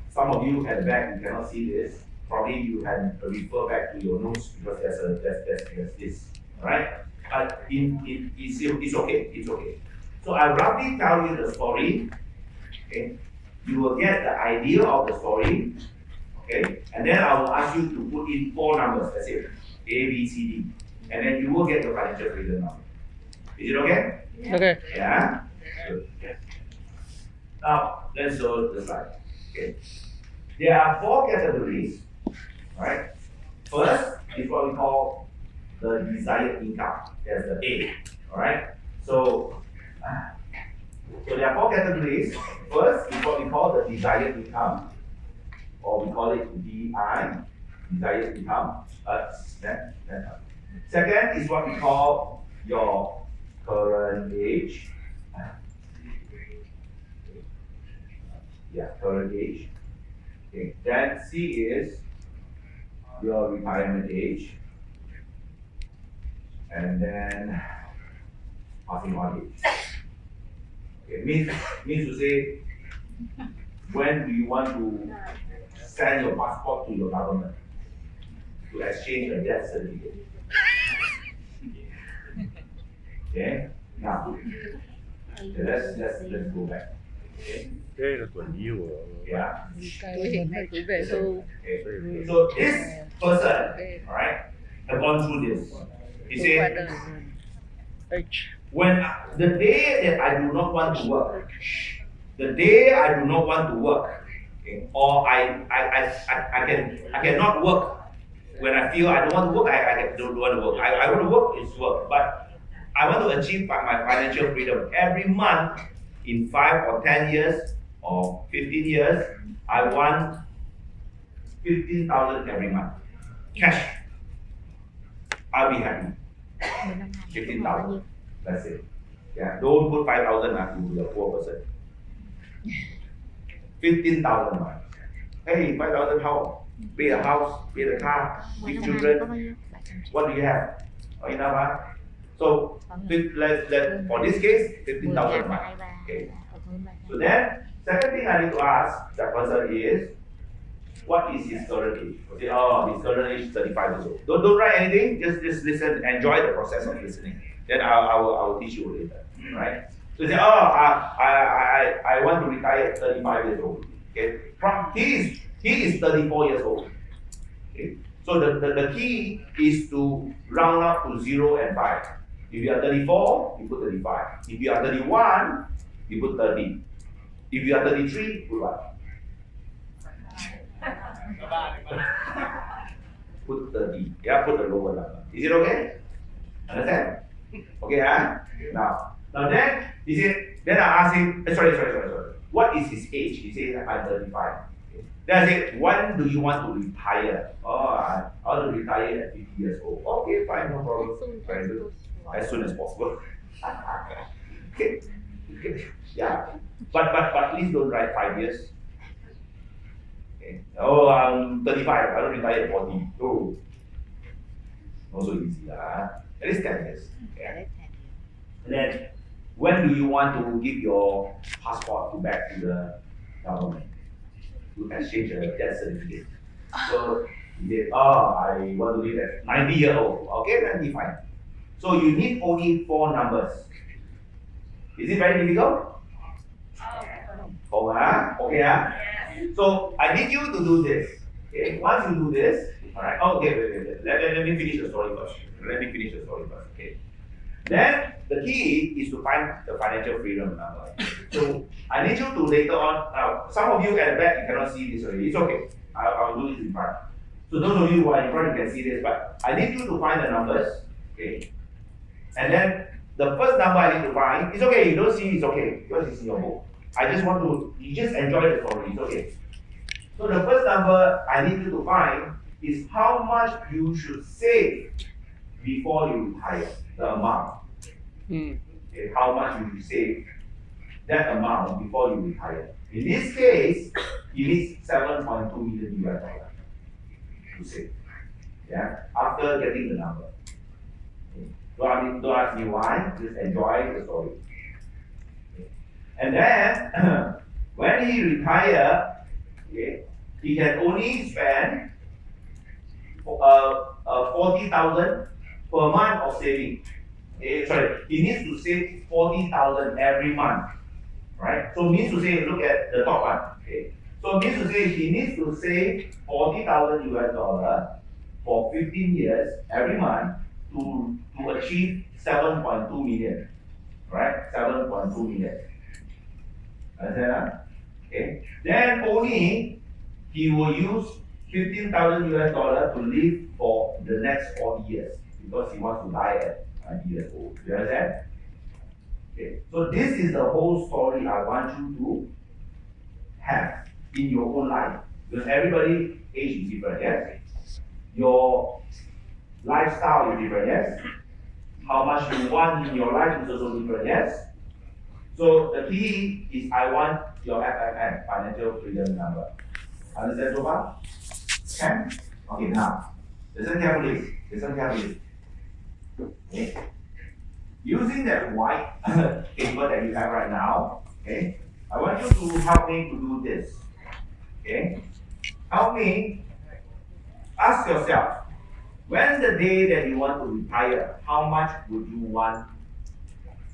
some of you at the back, you cannot see this. probably you can refer back to your notes because there's this, all right? But it's okay, it's okay. So I roughly tell you the story, okay? You will get the idea of the story, okay? And then I will ask you to put in 4 numbers, that's it, A, B, C, D. And then you will get the financial freedom number. Is it okay? Okay. Yeah? Good. Yeah. Now, let's go to the slide. Okay. There are 4 categories, right? First is what we call the desired income. That's the A, all right? So there are 4 categories. First is what we call the desired income, or we call it DI, desired income. Second is what we call your current age. Yeah, current age. Okay. Then C is your retirement age. And then passing on age. Okay. Means to say, when do you want to send your passport to your government to exchange a death certificate? Okay. Now, let's go back. Okay. Đây là tuổi hưu của Yeah. Tuổi hiện hay tuổi về hưu. Okay. So this person, all right, have gone through this. He Tuổi qua said, đời. H. when the day that I do not want to work, the day I do not want to work, okay, or I cannot work when I feel I don't want to work, I don't want to work. I want to work is work, but I want to achieve my financial freedom. Every month, in 5 or 10 years or 15 years, I want 15,000 every month. Cash. I'll be happy. 15,000. That's it. Yeah, don't put 5,000 to the poor person. 15,000 month. Hey, 5,000 how? Pay a house, pay the car, big children. What do you have? Oh, enough, huh? So, for this case, 15,000 month. Okay. So then, second thing I need to ask that person is, what is his current age? Okay, oh, his current age is 35 years old. Don't write anything, just listen, enjoy the process of listening. Then I will teach you later, right? So say, oh, I want to retire at 35 years old. Okay, he is 34 years old. Okay, so the key is to round up to 0 and 5. If you are 34, you put 35. If you are 31, you put 30. If you are 33, put what? Put 30. Yeah, put the lower number. Is it okay? Understand? Okay, huh? Now then, he said, then I asked him, sorry. What is his age? He said, I'm 35. Okay. Then I said, when do you want to retire? Oh, I want to retire at 50 years old. Okay, fine, no problem. Very good. As soon as possible. Okay. Yeah. But please don't write 5 years. Okay. Oh, I'm 35. I don't retire at 40. Oh. Not so easy. At least 10 years. Okay. And then, when do you want to give your passport back to the government to exchange a death certificate? So he said, oh, I want to live at 90 years old. Okay, then be fine. So you need only 4 numbers. Is it very difficult? Oh, huh? Okay, huh? So I need you to do this. Okay, once you do this, all right. Oh, okay, wait. Let me finish the story first. Okay. Then the key is to find the financial freedom number. So I need you to later on. Now, some of you at the back you cannot see this already. It's okay. I'll do it in front. So those of you who are in front, you can see this. But I need you to find the numbers. Okay. And then the first number I need to find, it's okay, you don't see it's okay, because it's in your book. I just want to, you just enjoy the story, it's okay. So the first number I need you to find is how much you should save before you retire, the amount. Okay, how much you should save that amount before you retire. In this case, you need 7.2 million US dollars to save. Yeah, after getting the number. Okay. Don't ask me why, just enjoy the story. Okay. And then, when he retires, okay, he can only spend 40,000 per month of saving. Sorry, he needs to save 40,000 every month, right? So means to say, look at the top one. Okay. So means to say he needs to save 40,000 US dollar for 15 years every month to achieve 7.2 million, right? 7.2 million. Understand? Okay. Then only he will use 15,000 US dollar to live for the next 40 years because he wants to die at 90 years old. You understand? Okay. So this is the whole story I want you to have in your own life. Because everybody age is different, yes? Your lifestyle is different, yes? How much you want in your life is also different, yes? So the key is I want your FFN, financial freedom number. Understand so far? Okay? Okay, now, listen carefully. Listen carefully. Okay? Using that white paper that you have right now, okay? I want you to help me to do this. Okay? Help me ask yourself, when the day that you want to retire, how much would you want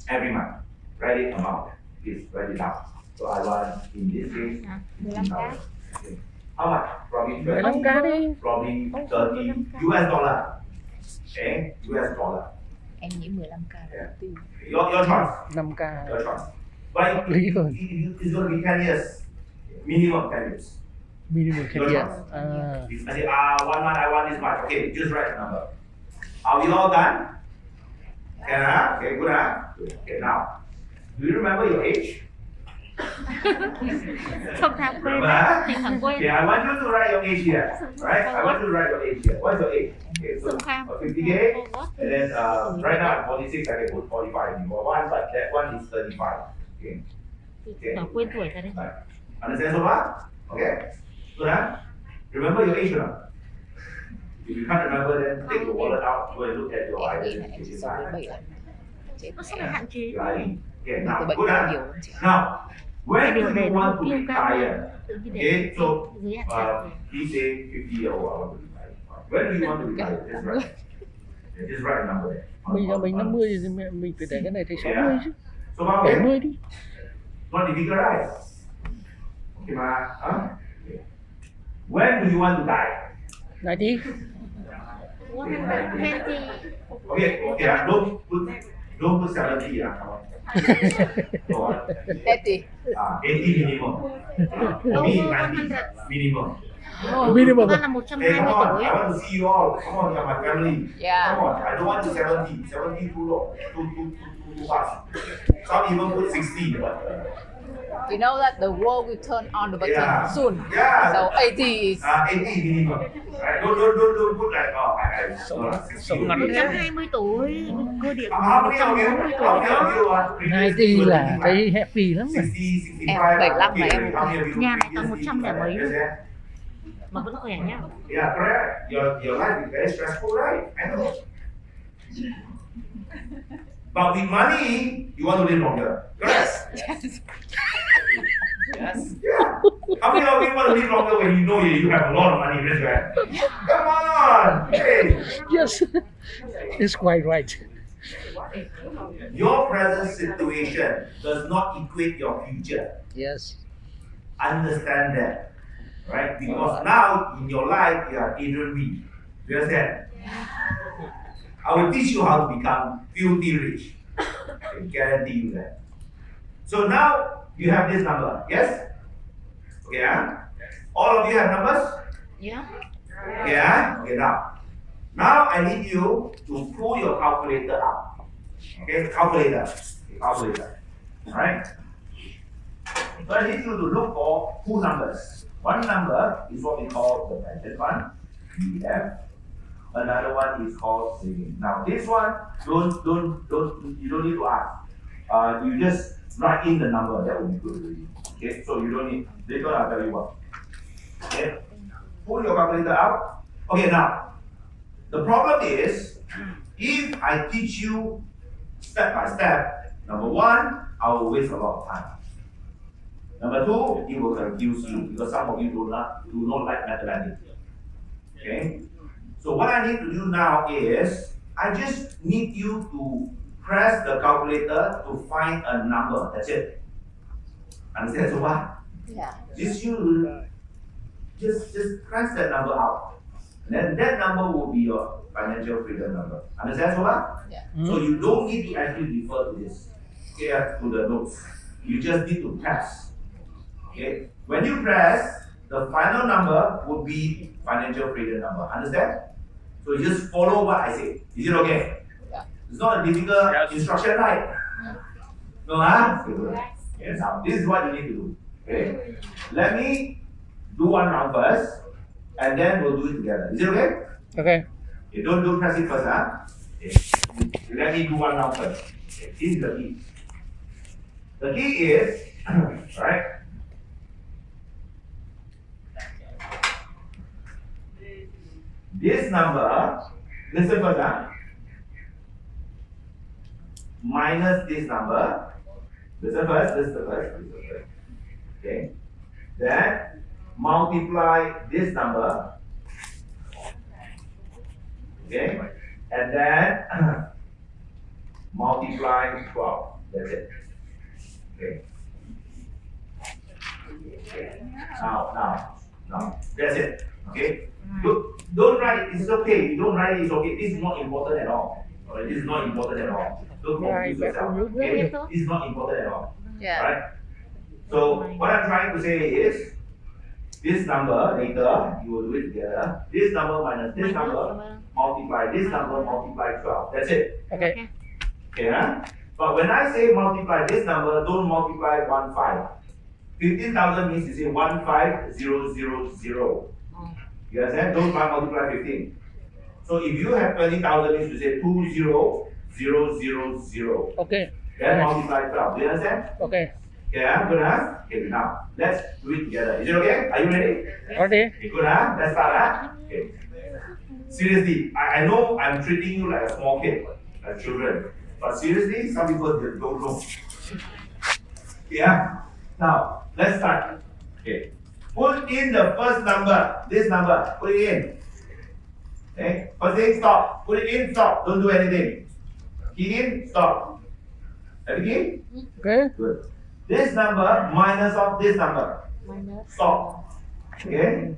every month? Write it amount. Please write it down. So I want in this case 15,000. Okay. How much? Probably 30, probably 30 US dollar. Okay? US dollar. Em nghĩ 15k. Yeah. Your choice. 5k. Your choice. But it's going to be 10 years. Minimum 10 years. Minimum 10 years. If I say, 1 month I want this much. Okay, just write the number. Are we all done? Can I? Okay, good. Okay, now. Do you remember your age? Không tham quên. Thì thằng quên. Okay, I want you to write your age here. Right? I want you to write your age here. What's your age? Okay, so 58. And then right now I'm 46, I can put 45 in your one, but that one is 35. Okay. Okay. Quên tuổi ra đấy. Understand so far? Okay. Good, huh? Remember your age or not? If you can't remember, then take your wallet out, go and look at your identity card. Có sao lại hạn chế? Okay, now, good, huh? Now, when do you want to retire? Okay, so he say 50 years old, I want to retire. When do you want to retire? Just write. Just write a number there. Bây giờ mình 50 thì mình phải để cái này thành 60 chứ. So how 70 đi. Not difficult, right? Okay, ma. When do you want to die? 90. 120. Okay, don't put 70, come on. Go on. 80. 80 minimum. For me, 90 minimum. Minimum. Con là 120 Hey, come on, tuổi. I want to see you all. Come on, you're my family. Yeah. Come on, I don't want to 70. 70 too low, too fast. Some even put 60. You know that the world will turn on the button soon. Yeah. So 80 is 80 minimum. Right? Don't put like Sống ngắn thế. 120 tuổi. Cơ địa How many of 140 you? How many tuổi. of you are? 90 là thấy happy lắm rồi. 60, 65. Em 75 mà em Nhà này tầm 100 lẻ mấy luôn. Mà vẫn khỏe nhá. Yeah, correct. Your life is very stressful, right? I know. But with money, you want to live longer. Correct? yes. Yeah. How many of you want to live longer when you know you have a lot of money in this hand? Come on! Hey! Yes. It's quite right. Your present situation does not equate your future. Yes. Understand that. Right? Because now in your life you are Adrian Reed. You understand? I will teach you how to become filthy rich. I guarantee you that. So now you have this number, yes? Okay, huh? All of you have numbers? Yeah. Okay, huh? Okay, now I need you to pull your calculator out. Okay, calculator. Alright? So I need you to look for two numbers. One number is what we call the pension fund, BF. Another one is called saving. Now this one, you don't need to ask. You just write in the number. That will be good already. Okay, so you don't need. Later I'll tell you what. Okay, pull your calculator out. Okay, now the problem is if I teach you step by step. Number one, I will waste a lot of time. Number two, it will confuse you because some of you do not like mathematics. Okay. So what I need to do now is, I just need you to press the calculator to find a number. That's it. Understand so far? Yeah. Just you just press that number out. And then that number will be your financial freedom number. Understand so far? Yeah. So you don't need to actually refer to this. Okay, to the notes. You just need to press. Okay. When you press, the final number would be financial freedom number. Understand? So you just follow what I say. Is it okay? Yeah. It's not a difficult instruction, right? No, huh? Yes. Now, this is what you need to do. Okay. Let me do one round first, and then we'll do it together. Is it okay? Okay. Okay, don't press it first, huh? Okay. Let me do one round first. Okay. This is the key. The key is, right? This number, listen first, huh? Minus this number. Listen first, this is the first. Okay. Then multiply this number. Okay. And then multiply 12. That's it. Okay. Now. That's it. Okay. Don't write it. It's okay. You don't write it. It's okay. This is not important at all. Alright. This is not important at all. Don't confuse yourself. Okay. This is not important at all. Yeah. Right? So what I'm trying to say is, this number later you will do it together. This number minus this number multiply this number multiply 12. That's it. Okay. Okay, huh? But when I say multiply this number, don't multiply 15. 15,000 means you say 15000. You understand? Don't multiply 15. So if you have 20,000 means you say 20000. Okay. Then multiply 12. Do you understand? Okay. Yeah, good huh? Okay, now let's do it together. Is it okay? Are you ready? Ready? Okay, good huh? Let's start huh? Okay. Seriously, I know I'm treating you like a small kid, like children. But seriously, some people don't know. Yeah. Now let's start. Okay. Put in the first number. This number. Put it in. Okay. First thing, stop. Put it in. Stop. Don't do anything. Key in. Stop. Everything? Okay. Good. This number minus of this number. Stop. Okay?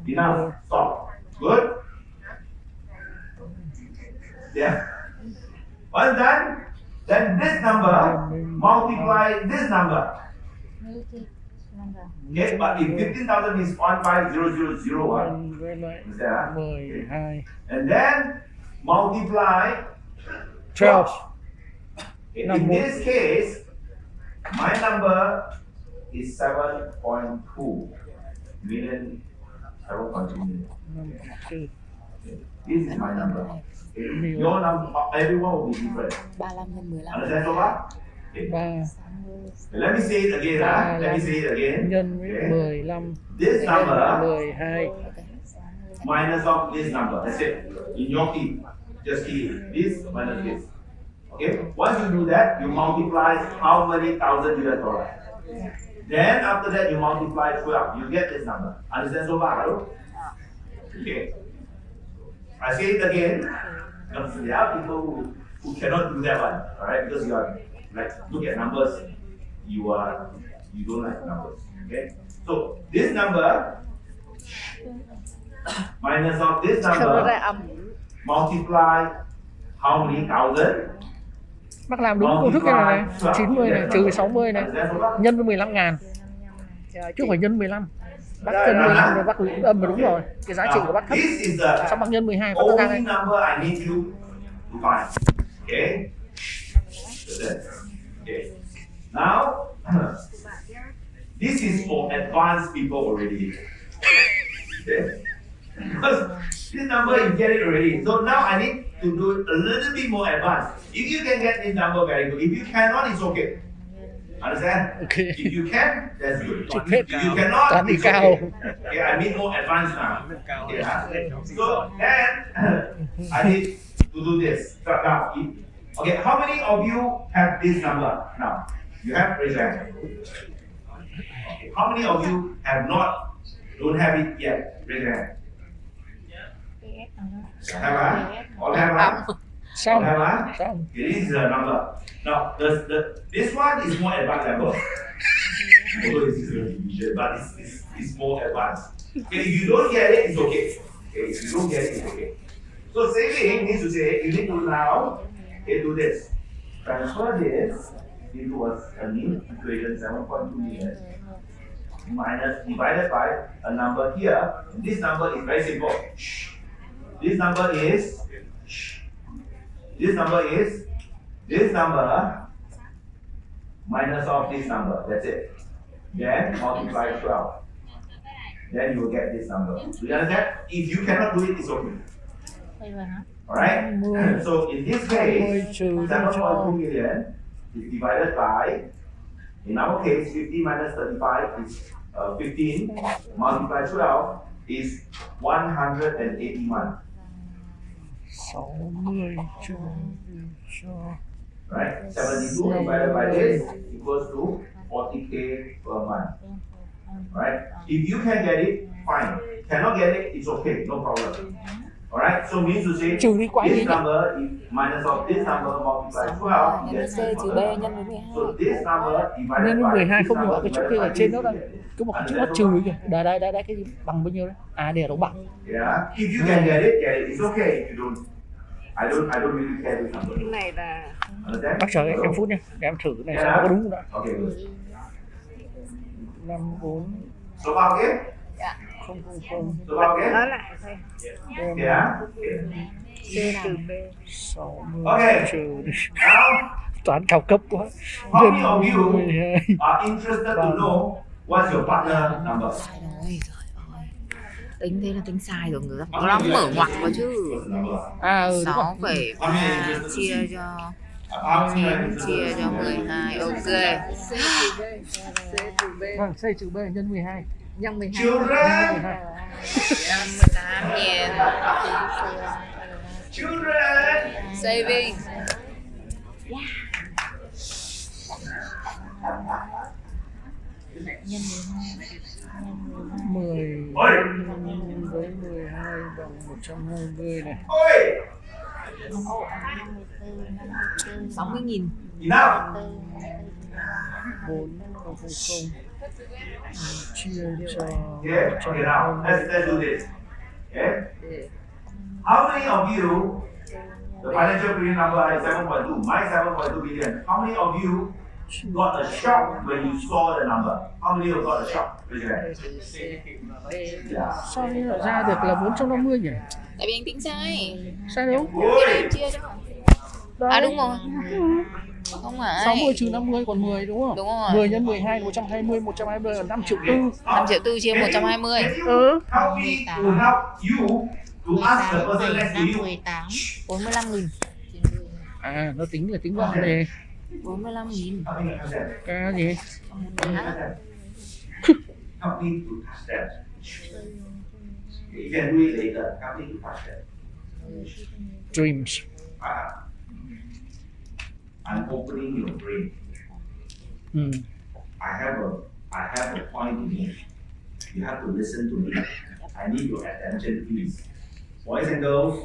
Enough. Stop. Good? Yeah. Once done, then this number multiply this number. Okay, but if 15,000 is 150,001. Is that? 12. And then multiply 12. In this case, my number is 7.2 million. 7.2 million. This is my number. Okay. Your number, everyone will be different. 35 nhân 15. Understand so far? Okay. 3 Let me say it again. Let me say it again. nhân với 15 This number 12. minus of this number. That's it. In your key, just key this minus this. Okay. Once you do that, you multiply how many thousand US dollars. Then after that, you multiply 12. You get this number. Understand so far? Right? Okay. I say it again. There are people who cannot do that one. All right, because you are like look at numbers. You don't like numbers. Okay. So this number minus of this number multiply how many thousand? Bác làm đúng công thức cái này này, 90 này, trừ 60 này, nhân với 15.000. Chứ không phải nhân 15. Bác cân 15 rồi bác âm là đúng rồi. Cái giá trị của bác thấp. Xong bác nhân 12 bác tăng đây. Okay. Okay. Now, this is for advanced people already. Okay. Because this number you get it already. So now I need to do it a little bit more advanced. If you can get this number, very good. If you cannot, it's okay. Understand? Okay. If you can, that's good. Chụp If hết you cannot, toán đi it's cao. okay. Okay, I mean more advanced now. Okay, so then I need to do this. So now, okay, how many of you have this number now? You have? Raise your hand. Okay. How many of you have not, don't have it yet? Raise your hand. Have I? All have I? Xong. Have I? Xong. Okay, this is a number. Now, this one is more advanced level. Although this is a division, but it's more advanced. Okay, if you don't get it, it's okay. Okay, if you don't get it, it's okay. So saving means to say you need to now do this. Transfer this into a new equation 7.2 million minus divided by a number here. This number is very simple. This number is this number minus of this number. That's it. Then multiply 12. Then you will get this number. Do you understand? If you cannot do it, it's okay. Alright? So in this case, 7.2 million is divided by, in our case, 50 minus 35 is 15, multiply 12 is 181. 60 trừ cho Right? 72 divided by this equals to 40k per month. Right? If you can get it, fine. Cannot get it, it's okay, no problem. Alright, so means to say trừ đi quay đi this nhé. number is minus of this number multiplied 12 Nhân gets C trừ B nhân với 12. so this number divided Nhân với by 12 this không nhưng mà cái number chỗ kia ở divided trên by đó this đây. you get it. Có một cái chữ nó trừ kìa. Đây cái gì bằng bao nhiêu đấy? À để đâu bằng. Yeah, if you can get it, it's okay. If you don't, I don't really care this number. Cái này là Understand? Bác chờ em phút nhé. Để em thử cái này xem nó có đúng không đã. Okay, good. 54 So far okay? 000 So far okay? nói lại thôi. Yeah. Okay. C trừ B. 60 Okay. trừ đi. Now, Toán cao cấp quá. how many of you 12. are interested to know what's your partner number? Sai rồi, trời ơi. Tính thế là tính sai rồi, người ta có lắm mở ngoặc vào chứ. What's the number? À đúng rồi. 6,3 chia cho 12, ok. Vâng, C trừ B nhân 12. Nhân 12. Children, 18 nghìn. children. Saving. Nhân 10 Ôi, với 12 bằng 120 này. ôi, 60 nghìn. enough. 4000 chia cho Okay, okay. Now let's do this. Okay. How many of you, the financial period number is 7.2, my 7.2 billion. How many of you got a shock when you saw the number? How many of you got a shock? Raise your hand. Yeah. sao như lại ra được là 450 nhỉ? Tại vì anh tính sai. Sai đúng? Cái này Ôi, em chia cho. Đấy. À đúng rồi. Không phải. 60 trừ 50 còn 10 đúng không? Đúng rồi. 10 nhân 12 là 120, 120 là 5 triệu tư. 5 triệu tư chia 120. Can you Ừ. help me to help you to ask the person next to you? 18 45 nghìn. À, nó tính là tính gọn này. 45 nghìn. Help me touch that. Cái gì? Help me touch that. Help me to touch that. You can do it later. Help me to touch that. Dreams. I'm opening your brain. Ừ. I have a point to make. You have to listen to me. I need your attention, please. Boys and girls,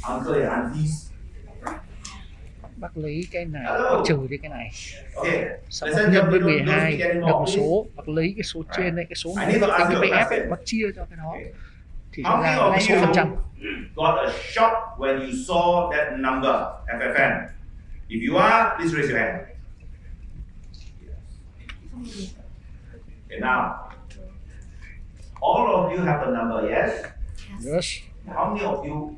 uncle and aunties. Bác lấy cái này, Hello. bác trừ đi cái này. Okay. Sau Listen, bác nhân với don't 12 speak được anymore, một please. số, bác lấy cái số trên này, cái số I này need to bác ask tính you cái a PF question. bác chia cho cái đó. Okay. Thì How ra many là of số phần trăm. you got a shock when you saw that number, FFN? If you are, please raise your hand. Okay, now, all of you have the number, yes? Yes. How many of you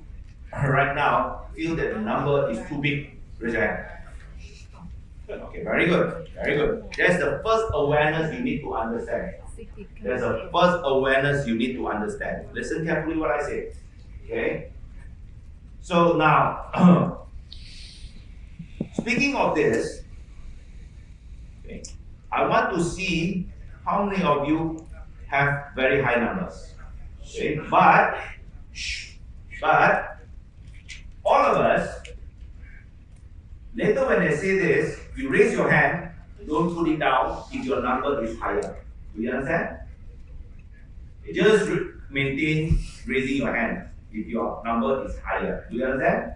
right now feel that the number is too big? Raise your hand. Okay, very good, very good. That's the first awareness you need to understand. There's a first awareness you need to understand. Listen carefully what I say. Okay? So now, speaking of this, okay, I want to see how many of you have very high numbers. Okay? But all of us, later when they say this, you raise your hand, don't put it down if your number is higher. Do you understand? Just maintain raising your hand if your number is higher. Do you understand?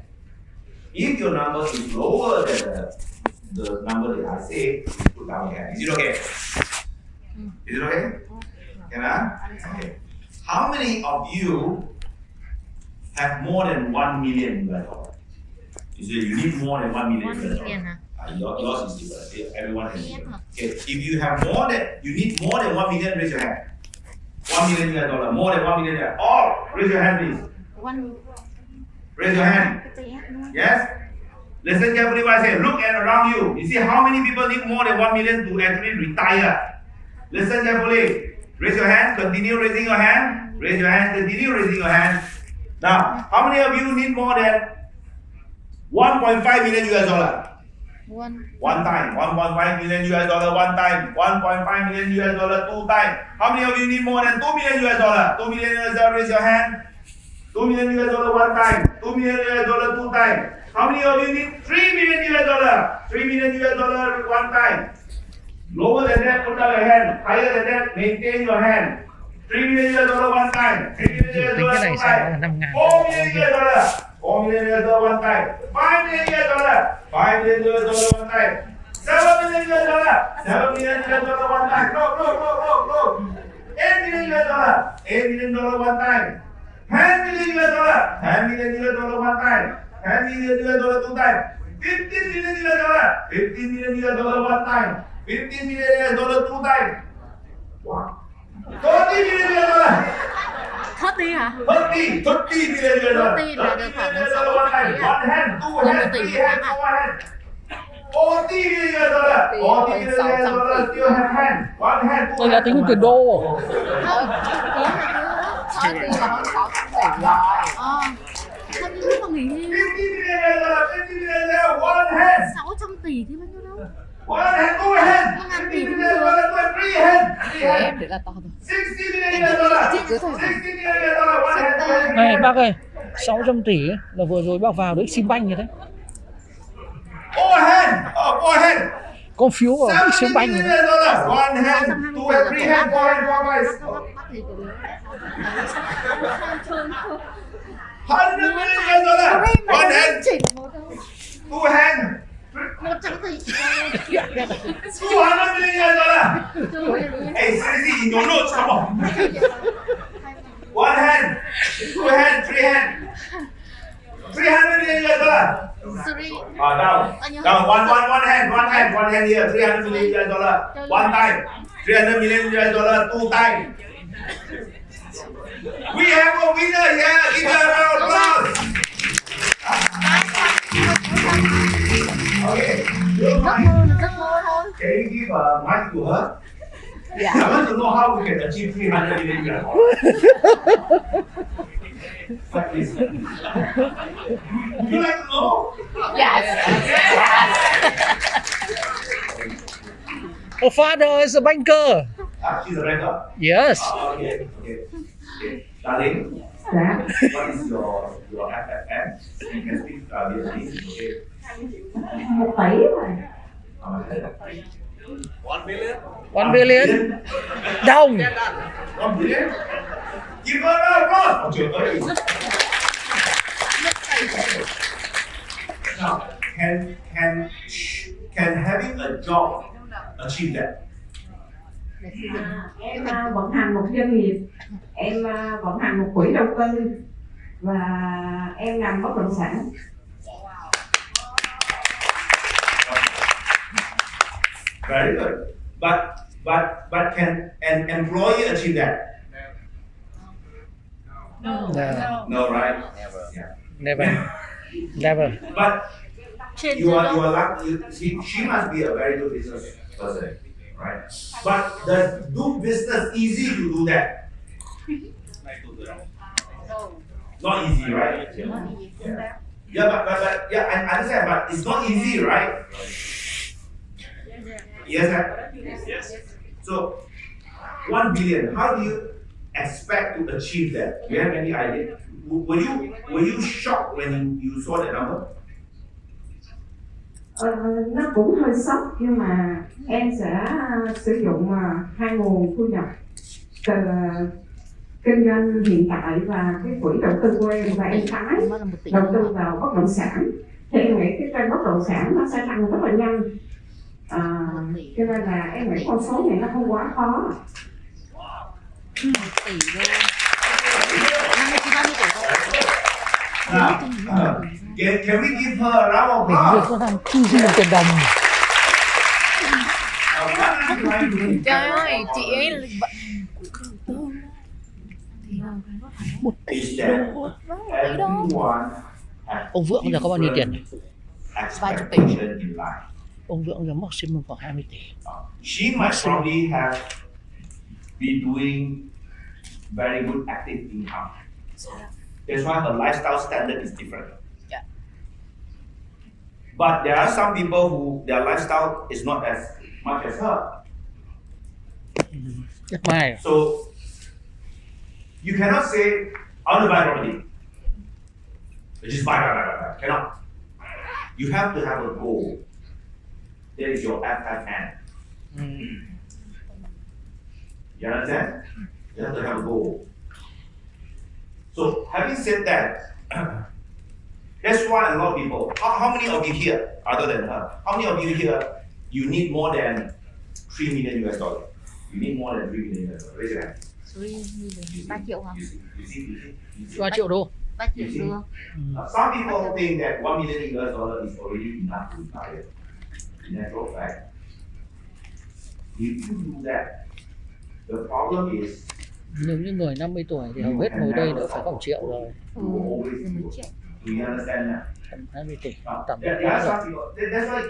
If your number is lower than the number that I say, put down your hand. Is it okay? Is it okay? Okay. How many of you have more than 1 million US dollars? You say you need more than 1 million US dollars. Yours is different. Everyone is different. Okay. If you have you need more than 1 million, raise your hand. 1 million US dollar, more than 1 million US. All, raise your hand, please. Raise your hand. Yes? Listen carefully what I say. Look at around you. You see how many people need more than 1 million to actually retire? Listen carefully. Raise your hand. Continue raising your hand. Raise your hand. Continue raising your hand. Now, how many of you need more than 1.5 million US dollar? One time. 1.5 million US dollar one time. 1.5 million US dollar two times. How many of you need more than 2 million US dollar? 2 million US dollar, raise your hand. 2 million US dollar one time. 2 million US dollar two times. How many of you need 3 million US dollar? 3 million US dollar one time. Lower than that, put down your hand. Higher than that, maintain your hand. 3 million US dollar one time. 3 million US dollar two times. 4 million US dollar. 4 million US dollar one time. 5 million US dollar. 5 million US dollar one time. 7 million US dollar. 7 million US dollar one time. Look. 8 million US dollar. 8 million dollar one time. 10 million US dollar. 10 million US dollar one time. 10 million US dollar two times. 15 million US dollar. 15 million US dollar one time. 15 million US dollar two times. Wow. 30 million US dollar. 30 hả? 30 million US dollar. 30 là được khoảng 6 one hand, one hand, two hand, three hand, four hand. 40 million US dollar. 40 million US dollar. Still have hand. One hand, two Đây là hand. tính tiền đô. Thôi thì là hơn 600 tỷ rồi. Sao như lúc mà nghỉ 50 million US dollar. 50 million US dollar. One hand. 600 tỷ thì bao nhiêu đâu? One hand, two hand. 50 million US dollar. Three hand. Em để là to rồi. 60 million US dollar. 60 million US dollar. One hand, two hand. Này bác ơi, 600 tỷ ấy, là vừa rồi bác vào được Eximbank như thế. Four hand. Four hand. Có phiếu vào Eximbank như thế. One hand, two hand, three hand, four hand, four guys. 100 million US dollar. One hand, two hand. 100 tỷ. 200 million US dollar. Hey, seriously, in your notes, come on. One hand, two hand, three hand. 300 million US dollar. Down. One hand here. 300 million US dollar. One time. 300 million US dollar. Two time. We have a winner here. Give her a round of applause. Okay. Giấc mơ thôi. Can you give a mic to her? Yeah. I want to know how we can achieve 300 million US dollar. Like this. You like to know? Yes. Her father is a banker. She's a banker. Yes. Okay. Darling, what is your FFM? You can speak Vietnamese. Okay. 1 tỷ rồi. 1 billion. Đồng. 1 billion. Give her a applause. Now, can having a job achieve that? Em vận hành một doanh nghiệp, em vận hành một quỹ đầu tư và em làm bất động sản. Very good. But can an employee achieve that? No. No, right? Never. But you are lucky. She must be a very good business person, right? But do business easy to do that? Not easy, right? Yeah, but yeah, I understand, but it's not easy, right? Yes. So 1 billion. How do you expect to achieve that? Do you have any idea? Were you shocked when you saw that number? Nó cũng hơi sốc nhưng mà em sẽ sử dụng hai nguồn thu nhập kinh doanh hiện tại và cái quỹ đầu tư của em và em Thái Nó là 1 tỷ đầu tư vào bất động sản, thì em nghĩ cái kênh bất động sản nó sẽ tăng rất là nhanh. Cho nên là em nghĩ con số này nó không quá khó. 1 tỷ đô. Năm nay chị bao nhiêu tuổi rồi? Now, can we give her a round of Mình việc applause? có làm chi xin được tiền đồng. Trời ơi, chị ấy là Is that everyone has Ông Vượng bây giờ có bao nhiêu tiền? expectation in life. Ông Vượng giờ maximum khoảng 20 tỷ. She might probably have been doing very good active income. That's why her lifestyle standard is different. Yeah. But there are some people who their lifestyle is not as much as her. Rất may. So you cannot say, I want to buy property. Just buy. Cannot. You have to have a goal. That is your FFN. You understand? You have to have a goal. So having said that, that's why a lot of people, how many of you here, other than her, how many of you here, you need more than 3 million US dollars? You need more than 3 million US dollars. Raise your hand. 3 triệu hả? You see? 3 triệu đô. 3 triệu đô. Some people think that 1 million US dollars is already enough to retire. In actual fact, if you do that, the problem is Nếu như người 50 tuổi thì hầu hết ngồi đây nữa phải có 1 triệu rồi. you will always Rồi mấy do. triệu. Do you understand that? Tầm 20 tỷ. Now, Tầm there are some people, that's why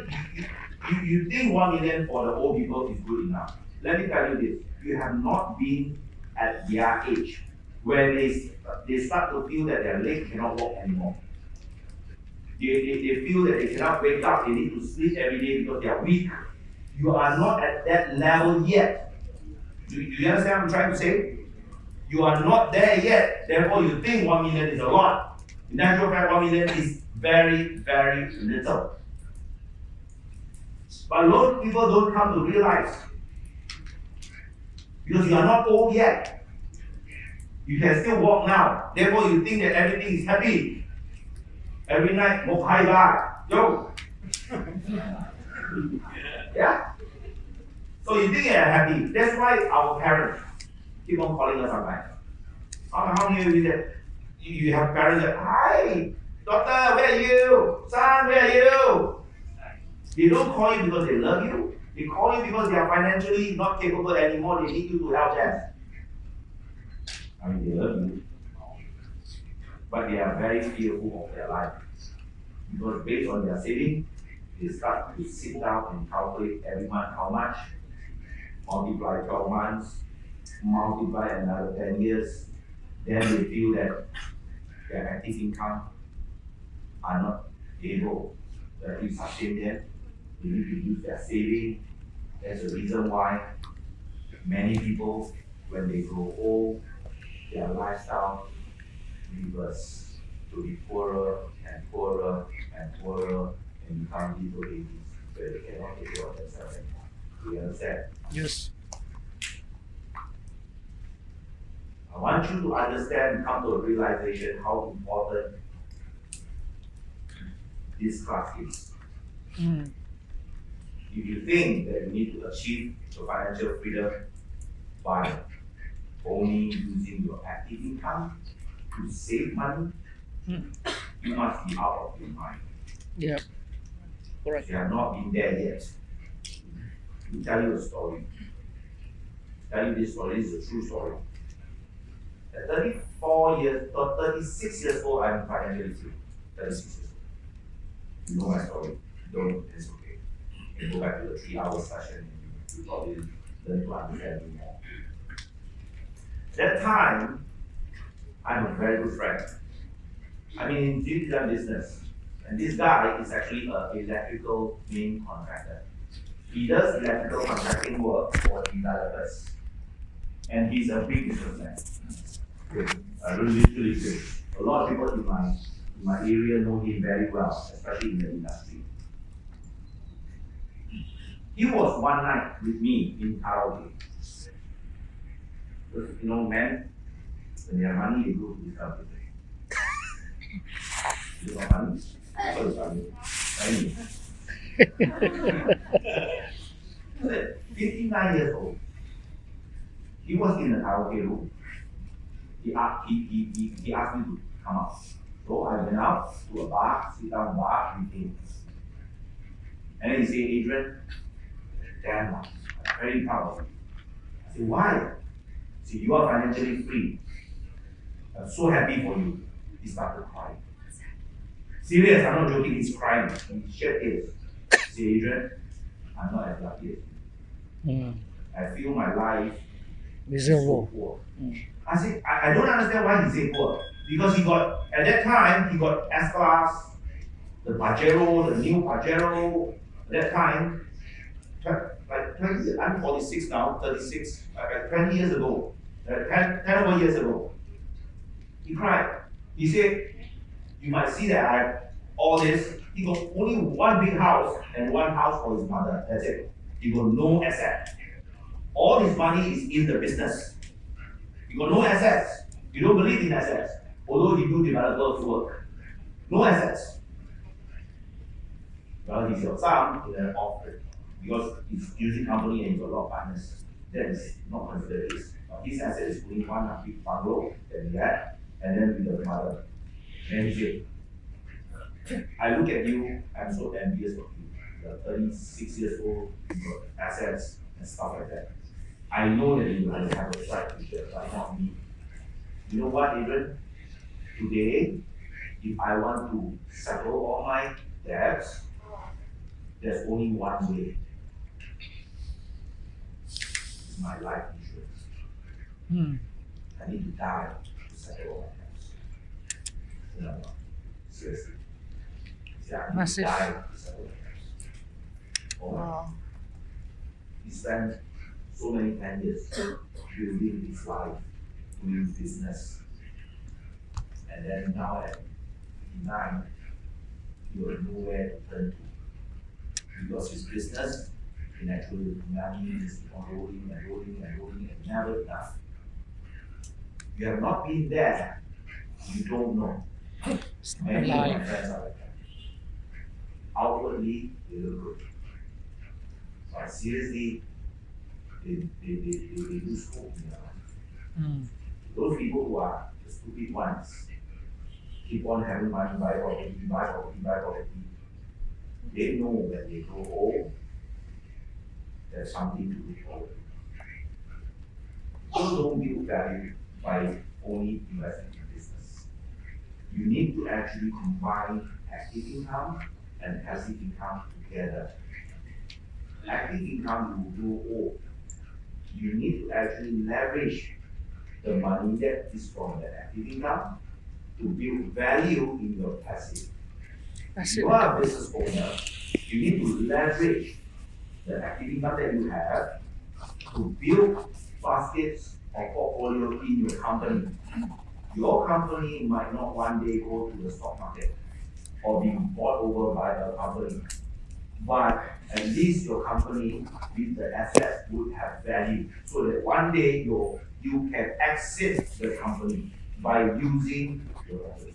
you think 1 million for the old people is good enough. Let me tell you this, you have not been at their age where they start to feel that their legs cannot walk anymore. They feel that they cannot wake up, they need to sleep every day because they are weak. You are not at that level yet. Do you understand what I'm trying to say? You are not there yet, therefore you think 1 million is a lot. In actual fact, 1 million is very, very little. But a lot of people don't come to realize because you are not old yet. You can still walk now. Therefore, you think that everything is happy. Every night, một hai ba, yo. Yeah. So you think you're happy. That's why our parents keep on calling us sometimes. How many of you that you have parents that, hi, doctor, where are you? Son, where are you? They don't call you because they love you. They call you because they are financially not capable anymore. They need you to help them. I mean, they love you, but they are very fearful of their life because based on their saving, they start to sit down and calculate every month how much, multiply 12 months, multiply another 10 years, then they feel that their active income are not able to actually sustain them. They need to use their saving. That's the reason why many people, when they grow old, their lifestyle reverse to be poorer and poorer and poorer and become little babies where they cannot take care of themselves anymore. Do you understand? Yes. I want you to understand and come to a realization how important this class is. If you think that you need to achieve your financial freedom by only using your active income to save money, you must be out of your mind. Yeah. Correct. You have not been there yet. Let me tell you a story. Tell you this story, this is a true story. At 34 years, or 36 years old, I'm financially free. 36 years old. You know my story. Don't, it's okay. You can go back to the 3-hour session and you probably learn to understand me more. That time, I'm a very good friend. I'm in design business. And this guy is actually an electrical main contractor. He does electrical contracting work for developers. And he's a big businessman. Good. Really good. A lot of people in my area know him very well, especially in the industry. He was one night with me in karaoke. Because, you know, men When they have money, they go to this kind of business. You got money? So it's money. 59 years old. He was in an karaoke room. He asked me to come out. So I went out to a bar, sit down bar with him. And then he said, Adrian, damn, I'm very proud of you. I said, why? He said, you are financially free. I'm so happy for you. He started crying. Serious, I'm not joking, he's crying. He shed tears. He said, Adrian, I'm not as lucky as you. I feel my life is so poor. I said, I don't understand why he said poor. Because he got, at that time, he got S-Class, the Pajero, the new Pajero. At that time, like 20, I'm 46 now, 36, like 20 years ago, 10 over years ago. He cried. He said, you might see that I have all this. He got only one big house and one house for his mother. That's it. He got no asset. All his money is in the business. He got no assets. You don't believe in assets, although he do developers work. No assets. Well, he's your son in an office because he's using company and he's got a lot of partners. That is not considered his. His asset is only one big bungalow that he had, and then with the mother. And he said, I look at you, I'm so envious of you. You're 36 years old, you've got assets and stuff like that. I know that you have a bright future, but not me. You know what, Adrian? Today, if I want to settle all my debts, there's only one way. It's my life insurance. I need to die to settle all my debts. You know, seriously. See, I need to die to settle my debts. Oh, wow. He spent so many 10 years building his life, doing business. And then now at 59, he was nowhere to turn to. Because his business, he actually money is rolling and rolling and rolling and never enough. You have not been there, you don't know. Many of my friends are like that. Outwardly, they look good. But seriously, they lose hope in their life. Those people who are the stupid ones keep on having money, buy property. They know when they grow old, there's something to look forward to. So don't build value by only investing in business. You need to actually combine active income and passive income together. Active income will grow old. You need to actually leverage the money that is from the active income to build value in your passive. If you are a business owner, you need to leverage the active income that you have to build baskets or portfolio in your company. Your company might not one day go to the stock market or be bought over by a company, but at least your company with the assets would have value so that one day you can exit the company by using your assets.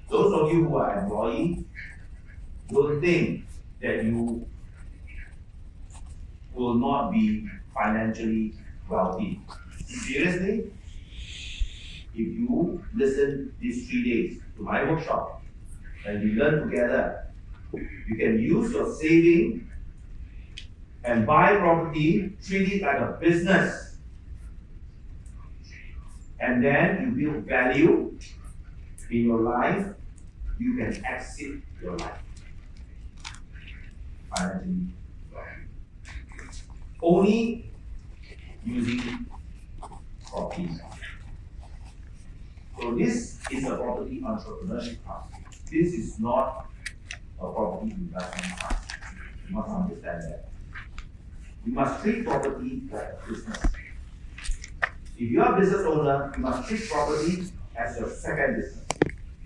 Those of you who are employees, don't think that you will not be financially wealthy. Seriously, if you listen these 3 days to my workshop and we learn together, you can use your saving and buy property, treat it like a business, and then you build value in your life. You can exit your life financially only using property. So this is a property entrepreneurship class. This is not a property investment class. You must understand that. You must treat property like a business. If you are a business owner, you must treat property as your second business.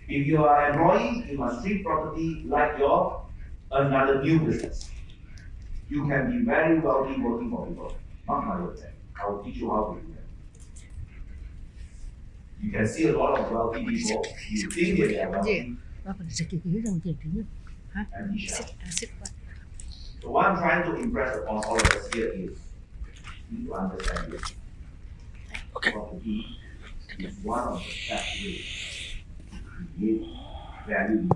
If you are an employee, you must treat property like your another new business. You can be very wealthy working for people. Not my word. I will teach you how to do that. You can see a lot of wealthy people. You think they are wealthy. And be shy. So what I'm trying to impress upon all of us here is you need to understand this. Property is one of the best ways to create value.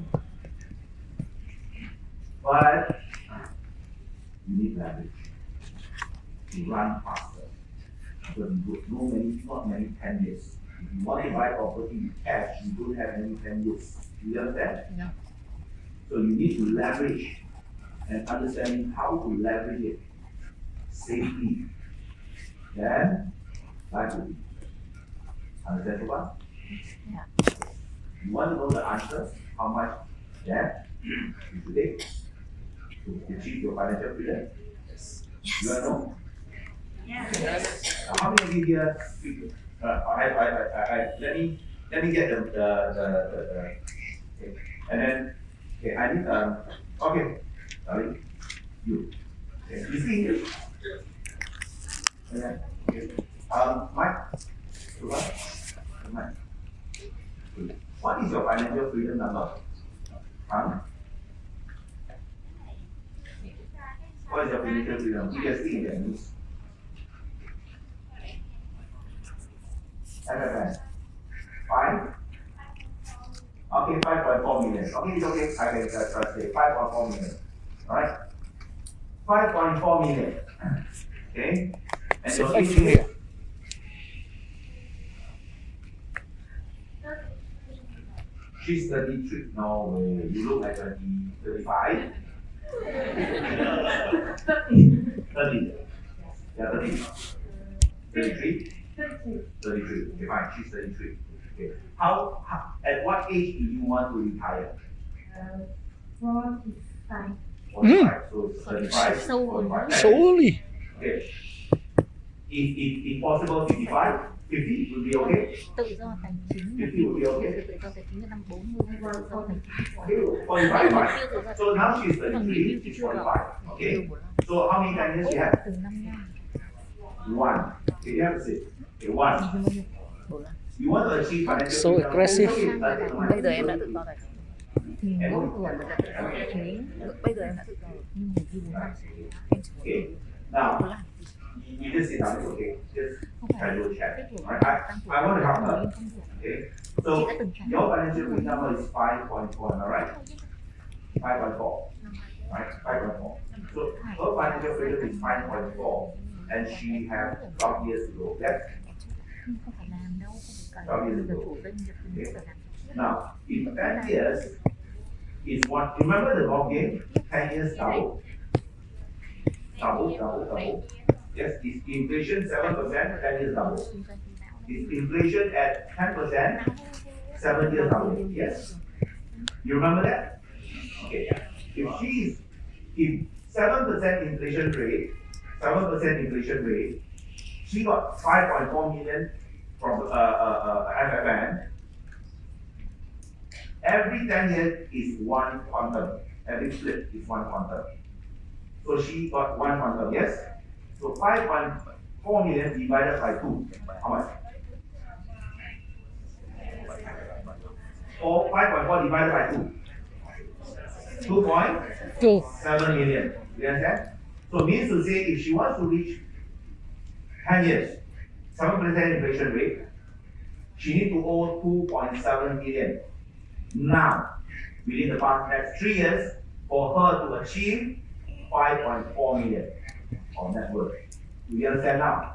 But you need leverage to run faster. Because not many 10 years. If you want to buy property with cash, you don't have any 10 years. You understand? Yeah. So you need to leverage and understanding how to leverage it safely. Then life will be. Understand what? Yeah. You want to know the answer? How much debt you should take to achieve your financial freedom? Yes. You want to know? Yes. How many of you here? Let me get the okay. And then okay, I need okay, sorry, you. Okay, you see here? And then okay. Mike, Mike. What is your financial freedom number? What is your financial freedom? You can see in the news. Five? Okay, 5.4 million. Okay, it's okay. I can just say 5.4 million. Alright? 5.4 million. Okay? And your age is? She's 33. No way. You look like 35. 30. Yeah, 30. 33? 33. Okay, fine. She's 33. Okay. At what age do you want to retire? 45. 45. So it's 35. Sâu rồi. 45. Slowly. Okay. If possible, 55, 50 would be okay. Tự do tài chính. 50 would be okay. Tự do tài chính năm 40, tự do tài chính. Okay, 45, fine. So now she's 33, she's 45. Okay. So how many 10 years you have? Từ 5 năm. One. Okay, you have to say. Okay, one. You want to achieve financial So freedom. aggressive. Bây giờ em đã tự do rồi. Thì mỗi người là tự do tài chính. Bây giờ em đã tự do rồi. Nhưng mà khi 4 năm Em chỉ muốn Okay. Now, you just sit down, it's okay. Just try to check. Alright, I want to help her. Okay. So your financial freedom number is 5.4, alright? 5.4. Right? 5.4. So her financial freedom is 5.4 and she has 12 years to go. Yes? không phải làm đâu, không Đó, phải ví cần dụ. chủ doanh nghiệp thì mới phải làm. Now, in 10 years, is what, remember the golf game? 10 years double. Double. Yes, is inflation 7%, 10 years double. Is inflation at 10%, 7 years double. Yes. You remember that? Okay. If 7% inflation rate, she got 5.4 million from FFN. Every 10 years is one quantum. Every flip is one quantum. So she got one quantum, yes? So 5.4 million divided by 2. How much? Or 5.4 divided by 2. 2.7 million. You understand? So means to say if she wants to reach 10 years, 7% inflation rate, she needs to owe 2.7 million. Now, within the past next 3 years, for her to achieve 5.4 million of net worth. Do you understand now?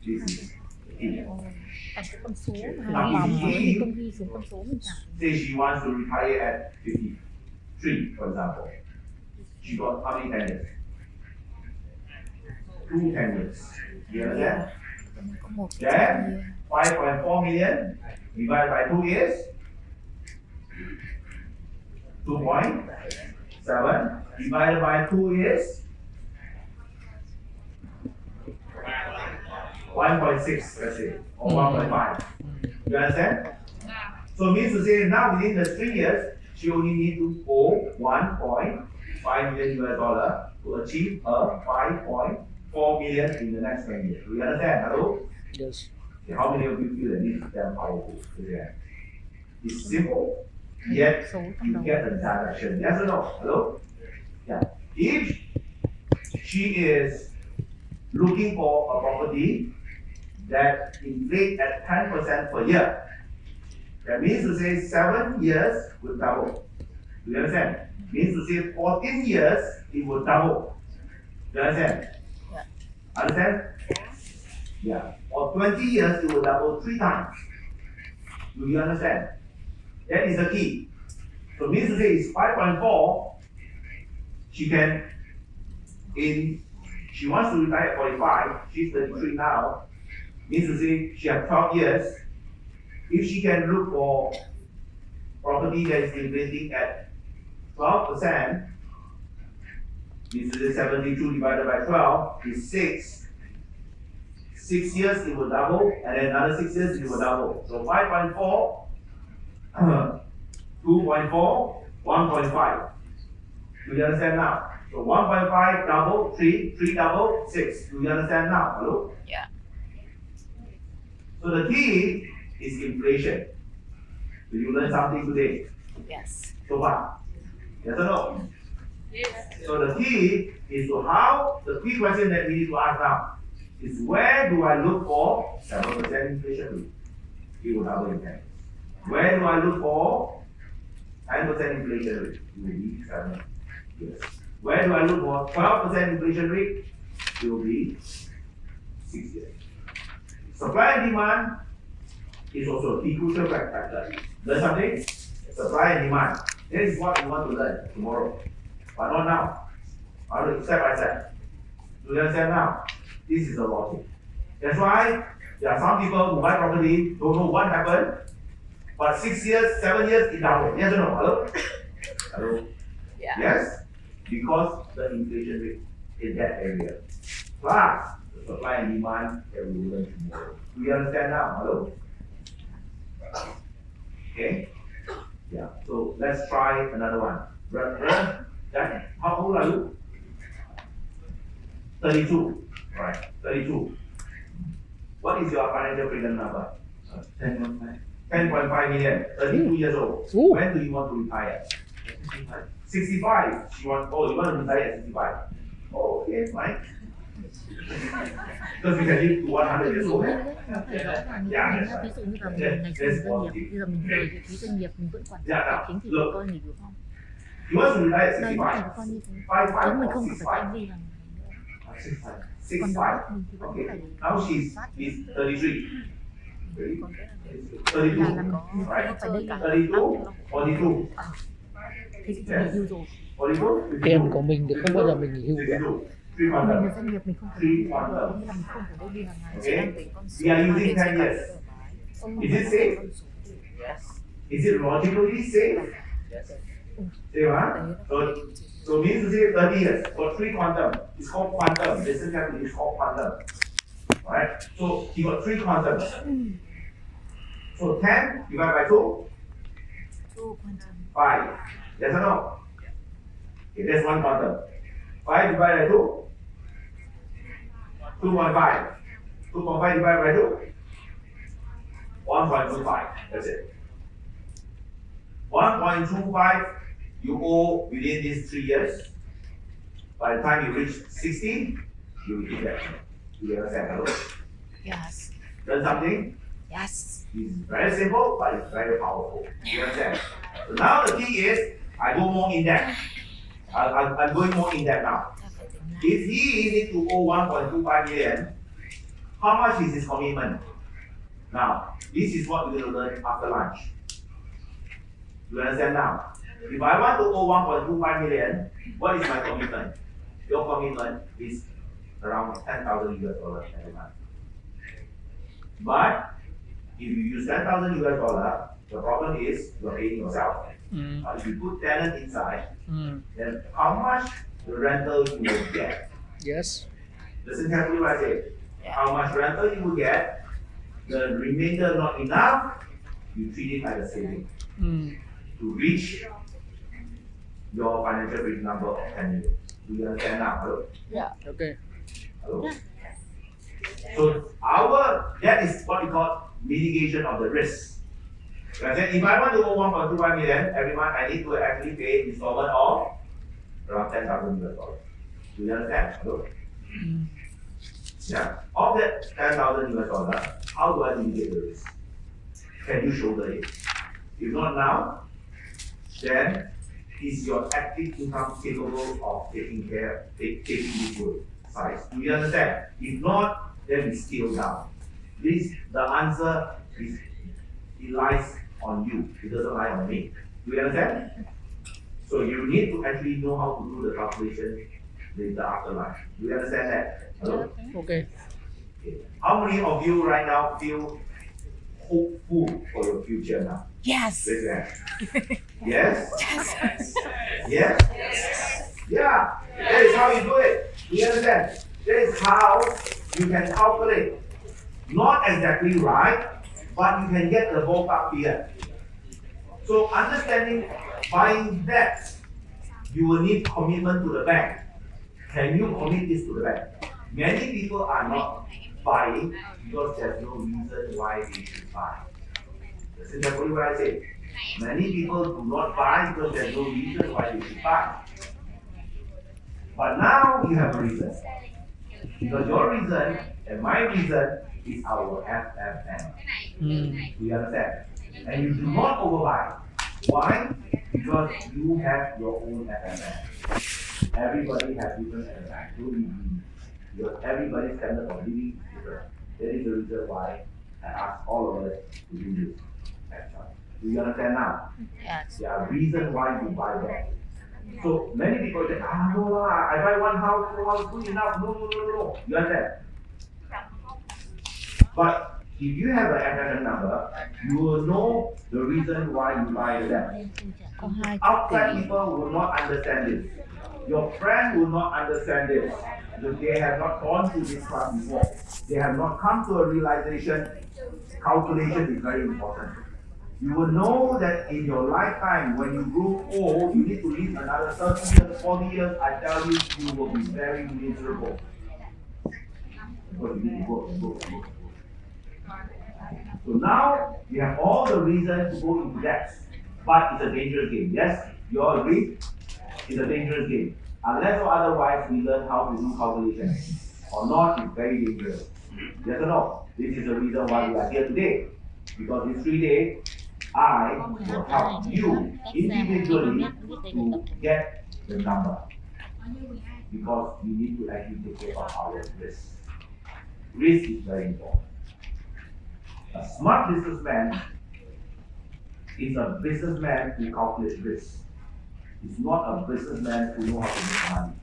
This is it. Cái con số mà Now, vòng if với công she ty xuống con số mình trả. say she wants to retire at 53, for example, she got how many 10 years? 2 10 years. You understand? Có một Then 5.4 million divided by 2 years 2.7 divided by 2 years 1.6, let's say, or 1.5. You understand? So it means to say now within the 3 years, she only need to owe 1.5 million US dollar to achieve a 5.4 million in the next 10 years. Do you understand? Hello? Yes. Okay, how many of you feel that this is damn powerful? It's simple, yet you get the direction. Yes or no? Hello? Yeah. If she is looking for a property that inflates at 10% per year, that means to say 7 years will double. Do you understand? Means to say 14 years it will double. Do you understand? Yeah. Understand? Yeah. Or 20 years it will double 3 times. Do you understand? That is the key. So means to say it's 5.4. She can, she wants to retire at 45. She's 33 now. Means to say she has 12 years. If she can look for property that is inflating at 12%, means to say 72 divided by 12 is 6. 6 years it will double, and then another 6 years it will double. So 5.4, 2.4, 1.5. Do you understand now? So 1.5 double, 3, 3 double, 6. Do you understand now? Hello? Yeah. So the key is inflation. Do you learn something today? Yes. So far? Yes or no? Yes. So the key is to how, the key question that we need to ask now is where do I look for 7% inflation rate? It will double in 10. Where do I look for 10% inflation rate? It will be 7 years. Where do I look for 12% inflation rate? It will be 6 years. Supply and demand is also a key crucial factor. Learn something? Supply and demand. This is what we want to learn tomorrow. But not now. I will step by step. Do you understand now? This is the logic. That's why there are some people who buy property, don't know what happened, but 6 years, 7 years, it doubled. Yes or no? Hello? Hello? Yeah. Yes? Because the inflation rate in that area. Plus, the supply and demand that we will learn tomorrow. Do you understand now? Hello? Okay? Yeah. So let's try another one. Jack, how old are you? 32. Right. 32. What is your financial freedom number? 10.5. 10.5 million. 32 years old. Ooh. When do you want to retire? 65. You want to retire at 65. Oh, okay, fine. Because we can live to 100 years old. Ví dụ như là mình ngày xưa doanh nghiệp, bây giờ mình rời vị trí doanh nghiệp, mình vẫn quản trị tài chính thì coi nghỉ được không? You want to retire at Đây 65. phải coi như thế. 55 Chứ mình or không phải 65. anh đi làm. 65. Còn đó mình thì vẫn Okay. phải Now she's 33. là 32. mình Right. phải đi làm. 32. 42. Thế thì nghỉ hưu rồi. 42. Tiền của mình thì không bao giờ mình nghỉ hưu được. 62. Mình 300. là doanh nghiệp mình không phải đi làm, có nghĩa là mình không phải đi hàng ngày. Okay. We are using 10 years. Is it safe? Is it logically safe? Safe, huh? So means to say 30 years for 3 quantum. It's called quantum. Listen carefully, it's called quantum. Alright? So he got 3 quantums. So 10 divided by 2? 5. Yes or no? Okay, that's 1 quantum. 5 divided by 2? 2.5. 2.5 divided by 2? 1.25. That's it. 1.25 you owe within these 3 years. By the time you reach 60, you will get that. You understand? Hello? Yes. Learn something? Yes. It's very simple, but it's very powerful. You understand? So now the key is, I go more in depth. I'm going more in depth now. If he needs to owe 1.25 million, how much is his commitment? Now, this is what we're going to learn after lunch. You understand now? If I want to owe 1.25 million, what is my commitment? Your commitment is around 10,000 US dollars every month. But if you use 10,000 US dollars, the problem is you're paying yourself. If you put tenant inside, then how much the rental you will get? Yes. Listen carefully what I say. How much rental you will get, the remainder not enough, you treat it like a saving to reach your financial freedom number of 10 million. Do you understand now? Hello? Yeah. Okay. Hello? So that is what we call mitigation of the risk. Like I said, if I want to go 1.25 million every month, I need to actually pay installment of around $10,000. Do you understand? Hello? Yeah. Of that $10,000, how do I mitigate the risk? Can you shoulder it? If not now, then is your active income capable of taking this good size? Do you understand? If not, then we scale down. The answer is, it lies on you. It doesn't lie on me. Do you understand? So you need to actually know how to do the calculation in the afterlife. Do you understand that? Hello? Okay. How many of you right now feel hopeful for your future now? Yes. Raise your hand. Yes? Yes? Yeah. That is how you do it. Do you understand? That is how you can calculate. Not exactly right, but you can get the ballpark figure. So understanding buying that, you will need commitment to the bank. Can you commit this to the bank? Many people are not buying because there's no reason why they should buy. That's exactly what I say. Many people do not buy because there's no reason why they should buy. But now you have a reason. Because your reason and my reason is our FFN. Do you understand? And you do not overbuy. Why? Because you have your own FFN. Everybody has different FFN. Everybody's standard of living is different. That is the reason why I ask all of us to do this exercise. Do you understand now? Yes. There are reasons why you buy that. So many people say, no lah, I buy one house, 2 houses, good enough. No. You understand? But if you have an FFN number, you will know the reason why you buy that. Outside people will not understand this. Your friend will not understand this. Because they have not gone through this class before. They have not come to a realization. Calculation is very important. You will know that in your lifetime, when you grow old, you need to live another 30 years, 40 years. I tell you, you will be very miserable. Because you need to work. So now, you have all the reasons to go into that. But it's a dangerous game. Yes? You all agree? It's a dangerous game. Unless or otherwise, we learn how to do calculation. Or not, it's very dangerous. Yes or no? This is the reason why we are here today. Because in 3 days, I will help you individually to get the number. Because we need to actually take care of our risk. Risk is very important. A smart businessman is a businessman who calculates risk. It's not a businessman who knows how to make money.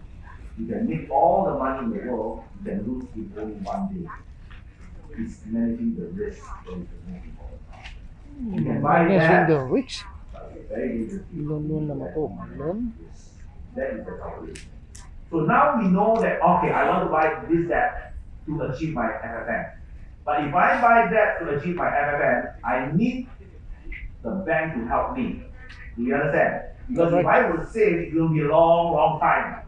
You can make all the money in the world, you can lose in only one day. It's managing the risk that is the most important part. You can buy that, the rich but it's very dangerous. luôn là một ổ lớn. That is the calculation. So now we know that, okay, I want to buy this, that to achieve my FFN. But if I buy that to achieve my FFN, I need the bank to help me. Do you understand? Because if I would save, it will be a long time.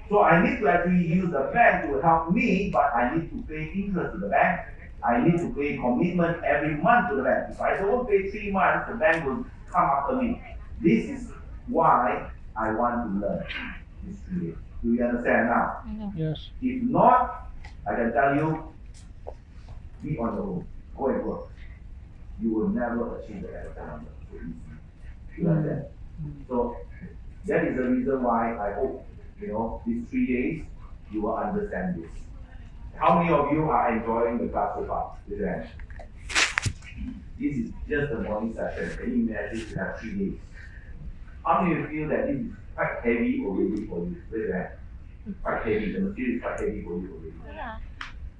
So I need to actually use the bank to help me, but I need to pay interest to the bank. I need to pay commitment every month to the bank. If I don't pay 3 months, the bank will come after me. This is why I want to learn this today. Do you understand now? Yes. If not, I can tell you, be on your own. Go and work. You will never achieve the FFN so easy. You understand? So that is the reason why I hope, these 3 days, you will understand this. How many of you are enjoying the class so far? This is just the morning session. Can you imagine you have 3 days? How many of you feel that this is quite heavy already for you? Raise your hand. Quite heavy. The material is quite heavy for you already.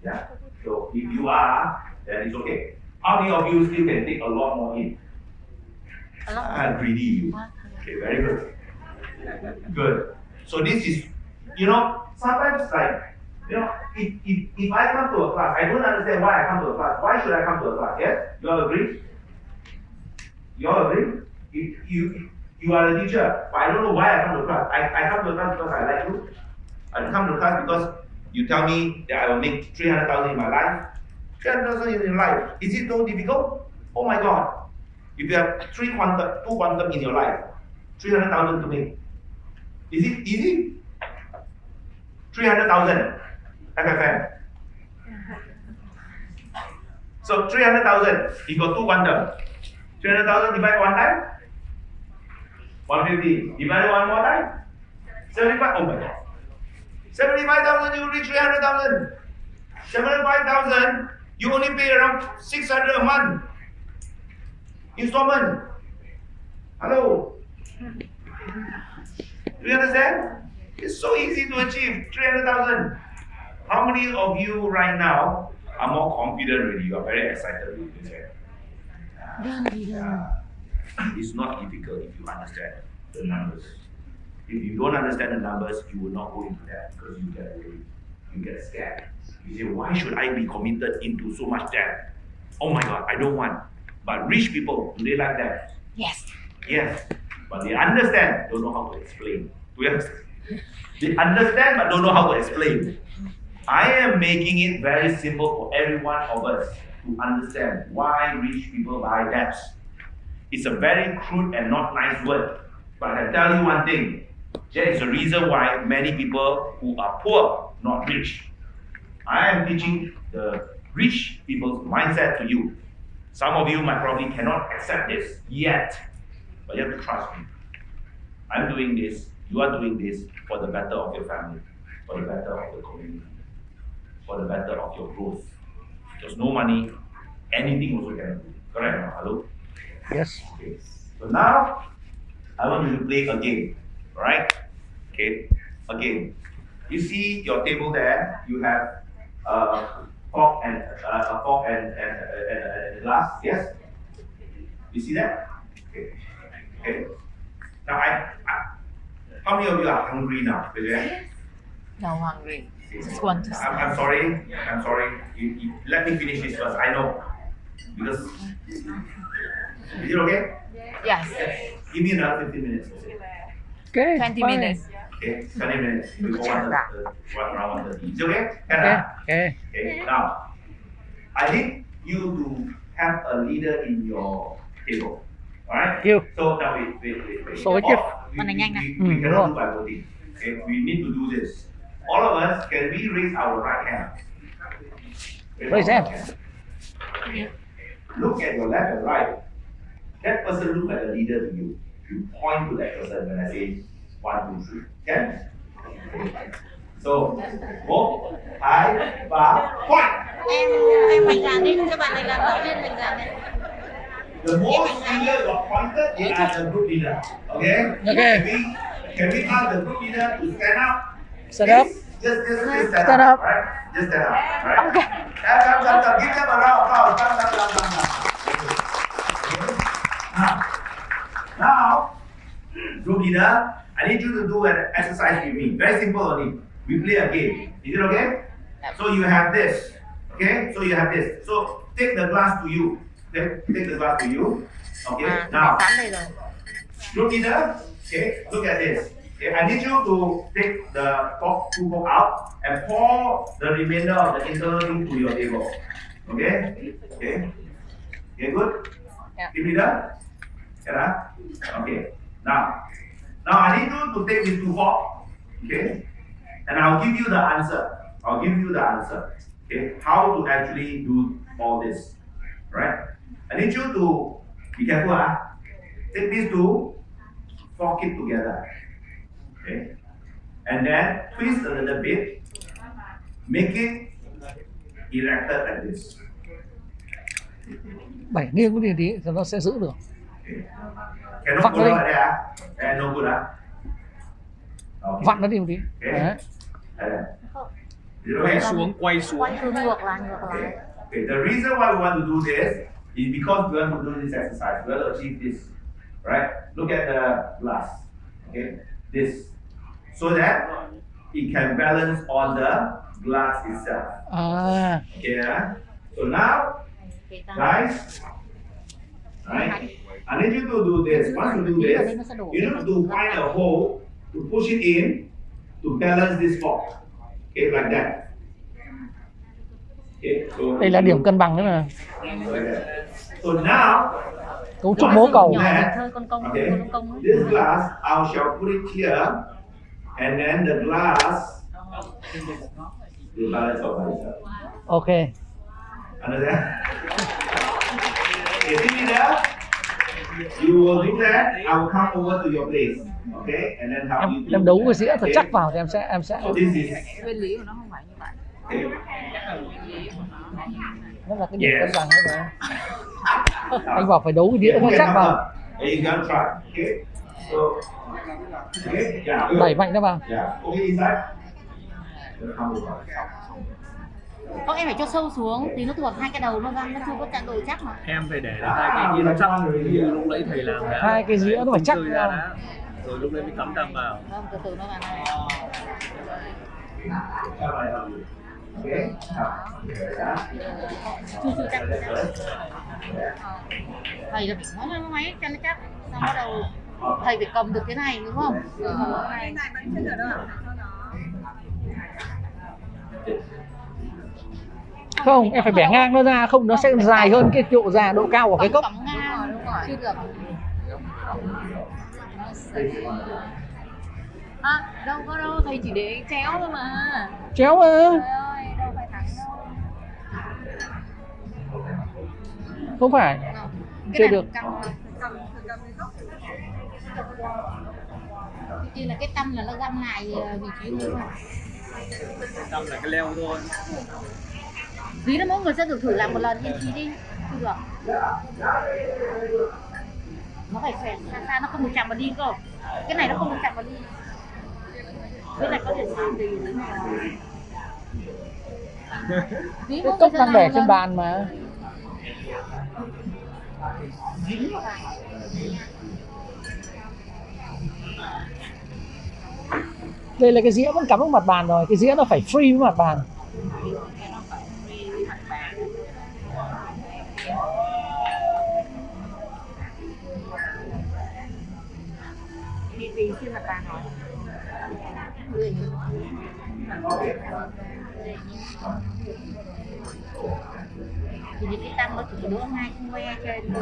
Yeah? So if you are, then it's okay. How many of you still can take a lot more in? Greedy you. Okay, very good. Good. So this is, sometimes like, if I come to a class, I don't understand why I come to a class. Why should I come to a class? Yes? You all agree? You all agree? If you are a teacher, but I don't know why I come to a class. I come to a class because I like you. I come to class because You tell me that I will make 300,000 in my life. 300,000 in your life. Is it so difficult? Oh my God. If you have two quantum in your life, 300,000 to make. Is it easy? 300,000 FFM. So 300,000 equal two quantum. 300,000 divided one time. 150 divided one more time. 75. Oh my God. 75,000 you reach 300,000. 75,000 you only pay around 600 a month. Installment. Hello. Do you understand? It's so easy to achieve 300,000. How many of you right now are more confident already? You are very excited with this. It's not difficult if you understand the numbers. If you don't understand the numbers, you will not go into that because you get worried. You get scared. You say, why should I be committed into so much debt? Oh my God, I don't want. But rich people, do they like that? Yes. Yes. But they understand, don't know how to explain. Do you understand? They understand but don't know how to explain. I am making it very simple for every one of us to understand why rich people buy debts. It's a very crude and not nice word. But I can tell you one thing. There is a reason why many people who are poor, not rich. I am teaching the rich people's mindset to you. Some of you might probably cannot accept this yet, but you have to trust me. I'm doing this, you are doing this for the better of your family, for the better of the community, for the better of your growth. There's no money, anything also can do. Correct? Hello? Yes. Okay. So now, I want you to play a game. Alright? Okay? A game. You see your table there, you have fork and glass, yes? You see that? Okay. Okay. Now how many of you are hungry now? No hungry. Just want to I'm sorry. You, let me finish this first. I know. Because is it okay? Yes. Give me another 15 minutes. Okay. 20 fine. minutes. Okay, 20 minutes. We go one round 130. Is it okay? Okay. Okay. Now, I need you to have a leader in your table. Alright? You. So now wait. So chứ. We cannot do by voting. Okay, we need to do this. All of us, can we raise our right hand? Raise hand. Okay. Look at your left and right. That person look like a leader to you. You point to that person when I say 1, 2, 3. Okay? So, 1, 2, 3, point. Em mình làm đi, cho bạn này làm đầu tiên mình làm đi. The more senior you are pointed, you are the group leader. Okay? Okay. Can we ask the group leader to stand up? Stand up. Just Stand up. Right? Just stand up. Right? Okay. Come. Give them a round of applause. Come. Now, group leader, I need you to do an exercise with me. Very simple only. We play a game. Is it okay? So you have this. Okay? So you have this. So take the glass to you. Okay? Take the glass to you. Okay? Now, group leader, okay, look at this. Okay, I need you to take the fork out and pour the remainder of the internal thing to your table. Okay? Okay? Okay, good? Yeah. Group leader? Yeah? Okay. Now I need you to take these 2 forks. Okay? And I'll give you the answer. Okay? How to actually do all this. Right? I need you to be careful. Take these 2, fork it together. Okay? And then twist a little bit. Make it erected like this. Bẻ nghiêng cái gì tí thì nó sẽ giữ được. Okay. Cannot go like that. No good. Okay. Vặn nó đi một tí. Okay. Đấy. Quay xuống. Quay ngược lại. Okay. The reason why we want to do this is because we want to do this exercise. We want to achieve this. Right? Look at the glass. Okay? This. So that it can balance on the glass itself. Okay. So now, guys, right? I need you to do this. Once you do this, you need to find a hole to push it in to balance this fork. Okay, like that. Okay, so Đây là điểm cân bằng đấy mà. So now, Cấu trúc mố cầu. okay, con công this glass I shall put it here, and then the glass will balance out by itself. Ok. Understand? Okay, see me there? You will do that. I will come over to your place. Okay, and then help you. Em đấu cái dĩa thật chắc vào thì em sẽ. So this is. Nguyên lý của nó không phải như vậy. Okay. Nó là cái điểm cân bằng đấy mà. Anh bảo phải đấu cái đĩa nó chắc vào. You can try. Okay. So. Okay. Yeah. Good. Đẩy mạnh nó vào. Yeah. Okay, inside. Come over. Không, em phải cho sâu xuống thì nó thuộc hai cái đầu nó văng, nó chưa có chặn độ chắc mà. Em phải để hai cái kia nó chắc như lúc nãy thầy làm đã. Hai cái dĩa nó phải chắc ra đã. Rồi lúc đấy mới cắm đầm vào. Vâng, từ từ nó vào này. Okay. Chưa chắc. Thầy là phải nói máy cho nó chắc. Xong bắt đầu thầy phải cầm được cái này đúng không? Cái này vẫn chưa được đâu ạ. Không, em phải bẻ ngang nó ra, không nó sẽ dài hơn cái độ cao của cái cốc. Cắm ngang, chưa được. À, đâu có đâu, thầy chỉ để chéo thôi mà. Chéo mà. Trời ơi, đâu phải thẳng đâu. Không phải. Chưa được. Như là cái tâm là nó găm lại vị trí luôn. Tâm là cái leo thôi. Tí nữa mỗi người sẽ thử làm một lần yên trí đi. Không được. Nó phải xòe xa nó không được chạm vào đi cơ. Cái này nó không được chạm vào đi. Cái này có thể làm gì nữa mà. Cái cốc đang để trên bàn mà. Đây là cái dĩa vẫn cắm vào mặt bàn rồi, cái dĩa nó phải free với mặt bàn. Vì trên mặt bàn rồi. Thì những cái tăng nó chỉ đỡ ngay không que trên.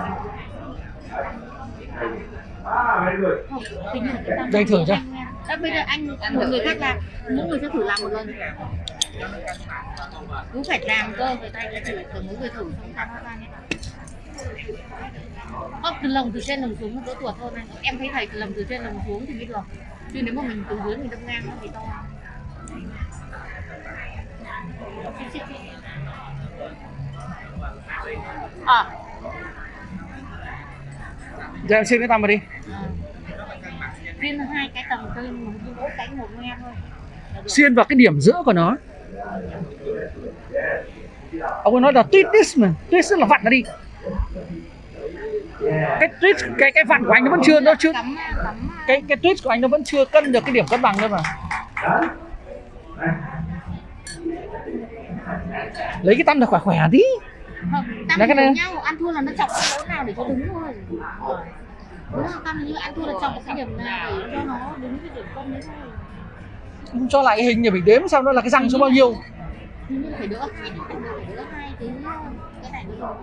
Very good. Không, hình như là cái tăng. Đây thử cho. Bây giờ anh một người khác làm, mỗi người sẽ thử làm một lần. Cũng phải làm cơ, người ta sẽ thử, mỗi người thử xong ta nó ra nhé. Không, từ lồng từ trên lồng xuống nó đỡ tuột hơn này. Em thấy thầy từ lồng từ trên lồng xuống thì mới được. Chứ nếu mà mình từ dưới mình đâm ngang nó thì to. À. Giờ em xin cái tăm vào đi. Xiên hai cái tầng cây, mỗi cánh một nghe thôi. Xiên vào cái điểm giữa của nó. Ông ấy nói là twist this mà, twist là vặn nó đi. Cái twist, cái vặn của anh nó vẫn chưa, cái twist của anh nó vẫn chưa cân được cái điểm cân bằng nữa mà. Lấy cái tăm là khỏe tí. Tăm cái này nhau, ăn thua là nó chọc cái lỗ nào để cho đứng thôi. Đúng không? Tăm như ăn thua là chọc cái điểm nào để cho nó đứng cái điểm cân đấy thôi. Không cho lại cái hình để mình đếm xem nó là cái răng số bao nhiêu. Nhưng phải đỡ hai cái này nữa.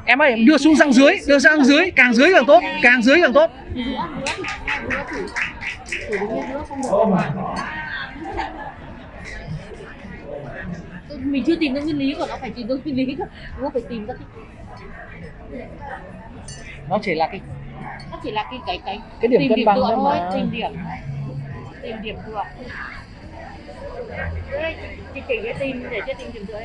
Em ơi, em đưa xuống răng dưới, càng dưới càng tốt, càng dưới càng tốt. Mình chưa tìm được nguyên lý của nó, phải tìm được nguyên lý của nó, phải tìm ra nó chỉ là cái điểm cân bằng thôi mà. mà. Tìm điểm được. Chị chỉ cái tìm để cho tìm điểm dưới.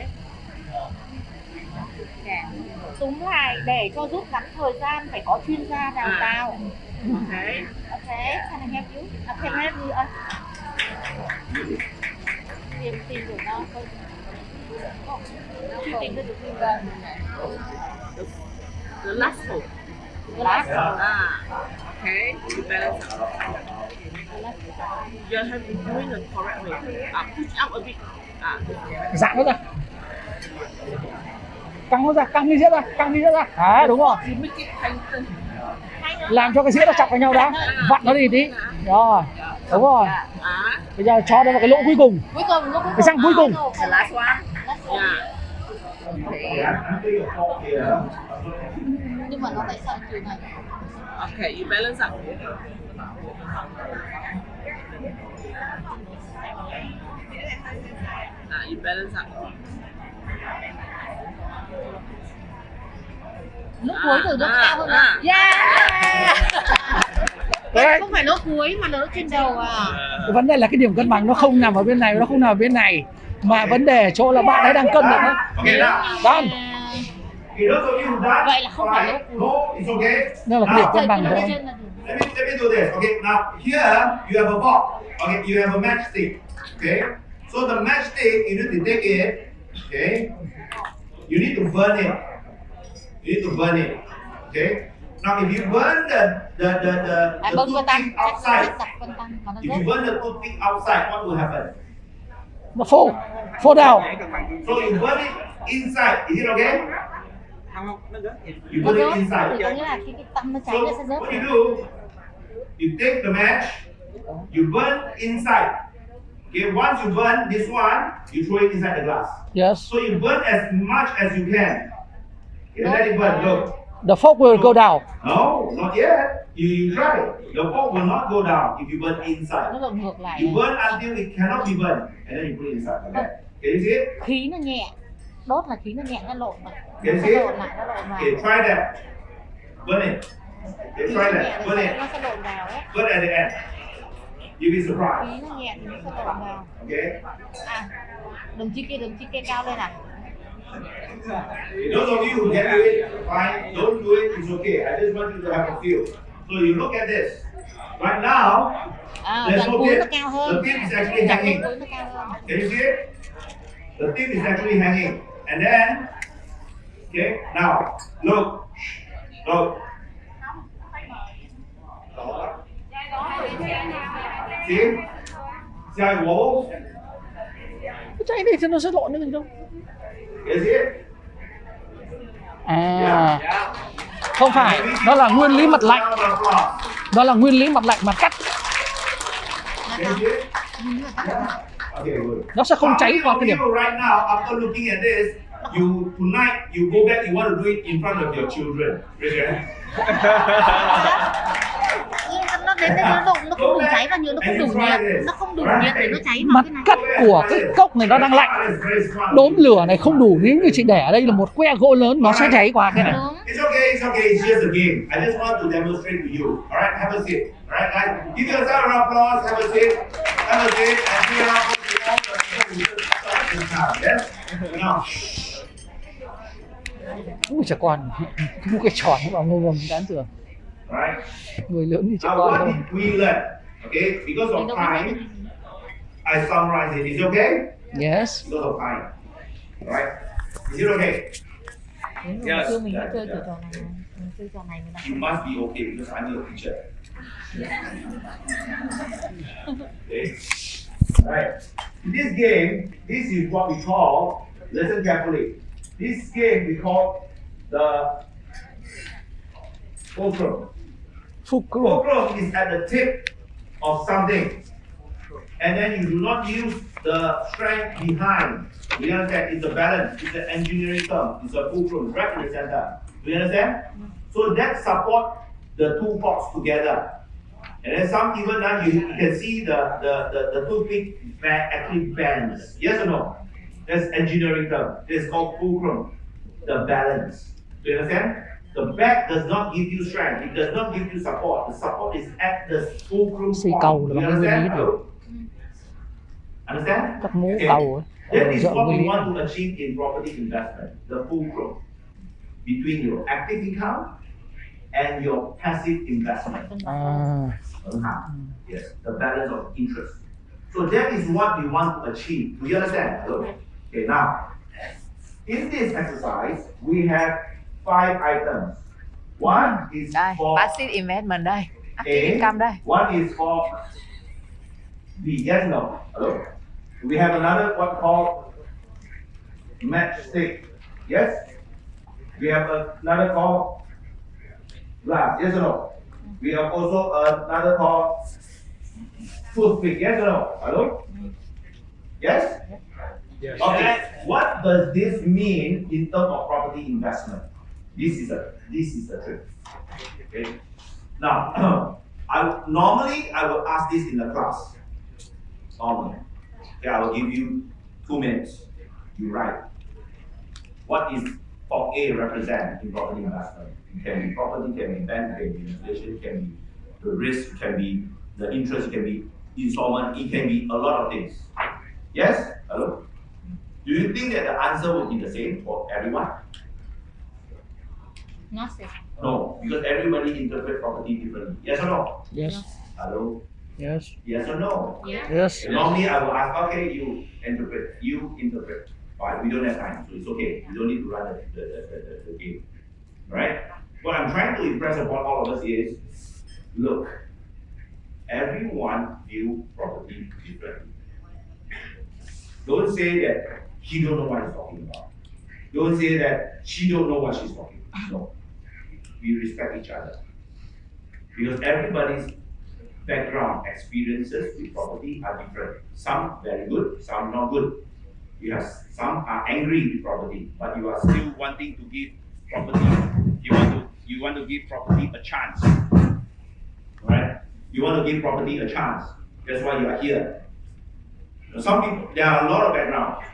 Đúng lại để cho rút ngắn thời gian phải có chuyên gia đào tạo. Okay. Can I help you? Can I help you? Tìm được nó không? Chưa tìm được nguyên vần. The last one. Okay. You balance out. You have been doing it correctly. Push up a bit. Giãn nó ra. Căng nó ra, căng cái dĩa ra. À đúng rồi. You make it tighten. Làm cho cái dĩa nó chọc vào nhau đã. Vặn nó đi tí. Rồi. Đúng rồi. Bây giờ cho nó vào cái lỗ cuối cùng. Cuối cùng lúc Cái răng cuối cùng. The last one. Nhưng mà nó tại sao kiểu này? Okay, you balance out. You balance out. Lúc cuối từ nó cao hơn. Yeah. Đấy. Không phải lỗ cuối mà lỗ trên đầu à. Cái vấn đề là cái điểm cân bằng nó không nằm ở bên này, nó không nằm ở bên này, mà vấn đề ở chỗ là bạn ấy đang cân được đó. Done. Vậy là không phải lỗ cuối. Nó là cái điểm cân bằng thôi. Let me do this. Okay, now here you have a box. Okay, you have a matchstick. Okay, so the matchstick you need to take it. Okay, you need to burn it. You need to burn it. Okay. Now if you burn the toothpick outside, if you burn the toothpick outside, what will happen? Nó fall down. So you burn it inside. Is it okay? You burn it inside. Có nghĩa là khi cái tăm nó cháy So nó sẽ rớt. what you do? You take the match, you burn inside. Okay, once you burn this one, you throw it inside the glass. Yes. So you burn as much as you can. Okay, let it burn. Look. The fork will go down. No, not yet. You try it. The fork will not go down if you burn inside. Nó lộn ngược lại. You burn until it cannot be burned, and then you put it inside. Okay. Can you see it? Khí nó nhẹ. Đốt là khí nó nhẹ, nó lộn mà. Can you Nó see sẽ it? lộn lại, nó lộn vào. Okay, try that. Burn it. Okay, Khí try nó that. nhẹ Burn it. nó sẽ lộn vào ấy. Burn at the end. You'll be surprised. Khí nó nhẹ thì nó sẽ lộn vào. Okay. À, đồng chí kia cao lên à? Those of you who can do it, fine. Don't do it, it's okay. I just want you to have a feel. So you look at this. Right now, À, there's đoạn no cuối nó tip. cao hơn. The tip is actually hanging. Đoạn cuối nó cao hơn. Can you see it? The tip is actually hanging. And then, okay, now, look. Look. See? See how it wobbles? Cái cháy đi thì nó sẽ lộn cái gì đâu. You see it? À, không phải, nó là nguyên lý mặt lạnh. Đó là nguyên lý mặt lạnh mà cắt. Can you see it? Okay, good. Nó sẽ không cháy qua cái điểm. Some of you right now, after looking at this, tonight you go back, you want to do it in front of your children. Raise your hand. Nó đến đây nó đụng, nó không đủ cháy và nhựa nó không đủ nhiệt. Nó không đủ nhiệt để nó cháy vào Mặt cái này. cắt của cái cốc này nó đang lạnh. Đốm lửa này không đủ, nếu như chị để ở đây là một que gỗ lớn nó sẽ cháy qua cái này. Đúng. It's okay, it's just a game. I just want to demonstrate to you. Alright, have a seat. Alright, guys, give yourself a round of applause, have a seat. Have a seat, and see how all the people will start this now, yes? Now, Ui trẻ con, một cái tròn vào ngồi ngầm dán tường. alright? Người lớn như trẻ Now, con what thôi. did we learn? Okay, because of time, I summarize it. Is it okay? Yes. Because of time. Alright? Is it okay? Hồi xưa mình đã chơi kiểu trò này, mình chơi trò này mình đã. You must be okay because I'm your teacher. Okay. Right. In this game, this is what we call, listen carefully. This game we call the fulcrum. Fulcrum. Fulcrum is at the tip of something. And then you do not use the strength behind. You understand? It's a balance. It's an engineering term. It's a fulcrum right in the center. Do you understand? So that support the two forks together. And then some even now you can see the toothpick actually bends. Yes or no? That's engineering term. It's called fulcrum. The balance. Do you understand? The back does not give you strength. It does not give you support. The support is at the fulcrum Xây point. cầu Do là you bằng nguyên lý understand? rồi. Understand? Các mố Okay. cầu ấy. That is Rộng what nguyên we lý. want to achieve in property investment. The fulcrum between your active income and your passive investment. À, Yes, the balance of interest. So that is what we want to achieve. Do you understand? Good. Okay, now, in this exercise, we have 5 items. One is Đây, for passive investment đây. Active A, income đây. one is for B. Yes, no. Hello. We have another one called matchstick. Yes. We have another called glass. Yes or no? We have also another called toothpick, yes or no? Hello? Yes? Yes. Okay. What does this mean in terms of property investment? This is the trick. Okay. Now, normally I will ask this in the class. Normally, okay, I will give you 2 minutes. You write. What is Form A represent in property investment? It can be property, can be bank, can be inflation, can be the risk, can be the interest, it can be installment, it can be a lot of things. Yes? Hello? Do you think that the answer will be the same for everyone? Not same. No, because everybody interprets property differently. Yes or no? Yes. Hello? Yes. Yes or no? Yes. Normally I will ask, okay, you interpret. But we don't have time, so it's okay. You don't need to run the game. Right? What I'm trying to impress upon all of us is, look, everyone view property differently. Don't say that he don't know what he's talking about. Don't say that she don't know what she's talking about. No. We respect each other. Because everybody's background experiences with property are different. Some very good, some not good. Yes, some are angry with property, but you are still wanting to give property. You want to give property a chance, right? You want to give property a chance. That's why you are here. Some people, there are a lot of background.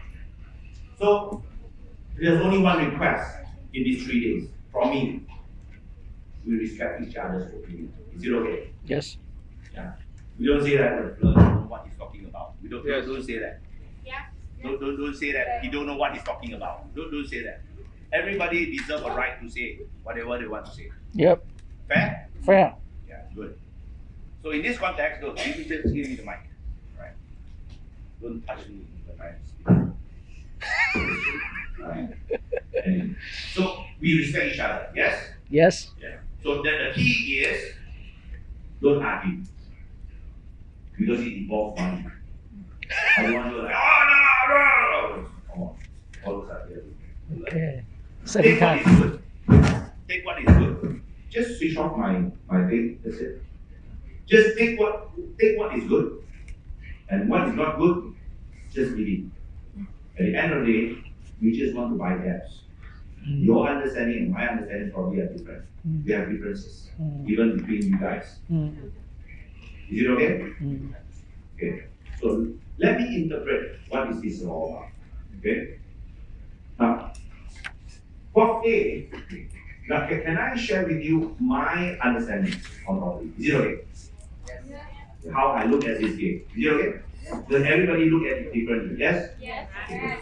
So there's only one request in these 3 days from me. We respect each other's opinion. Is it okay? Yes. Yeah. We don't say that we don't know what he's talking about. We don't say that. Yeah. Don't say that he don't know what he's talking about. Don't say that. Everybody deserves a right to say whatever they want to say. Yep. Fair? Fair. Yeah, good. So in this context, look, you just give me the mic. Right? Don't touch me when I speak. Right? And so we respect each other, yes? Yes. Yeah. So then the key is don't argue. Because it involves money. I don't want to like, oh no. Come on. All of that. Okay. Take what Second is good. Take what is good. Just switch off my thing. That's it. Just take what is good. And what is not good, just leave it. At the end of the day, we just want to buy debts. Your understanding and my understanding probably are different. We have differences, even between you guys. Is it okay? Okay. So let me interpret what is this all about. Okay. Now, for A, now can I share with you my understanding on property? Is it okay? Yes. How I look at this game. Is it okay? Does everybody look at it differently? Yes? Yes. Okay.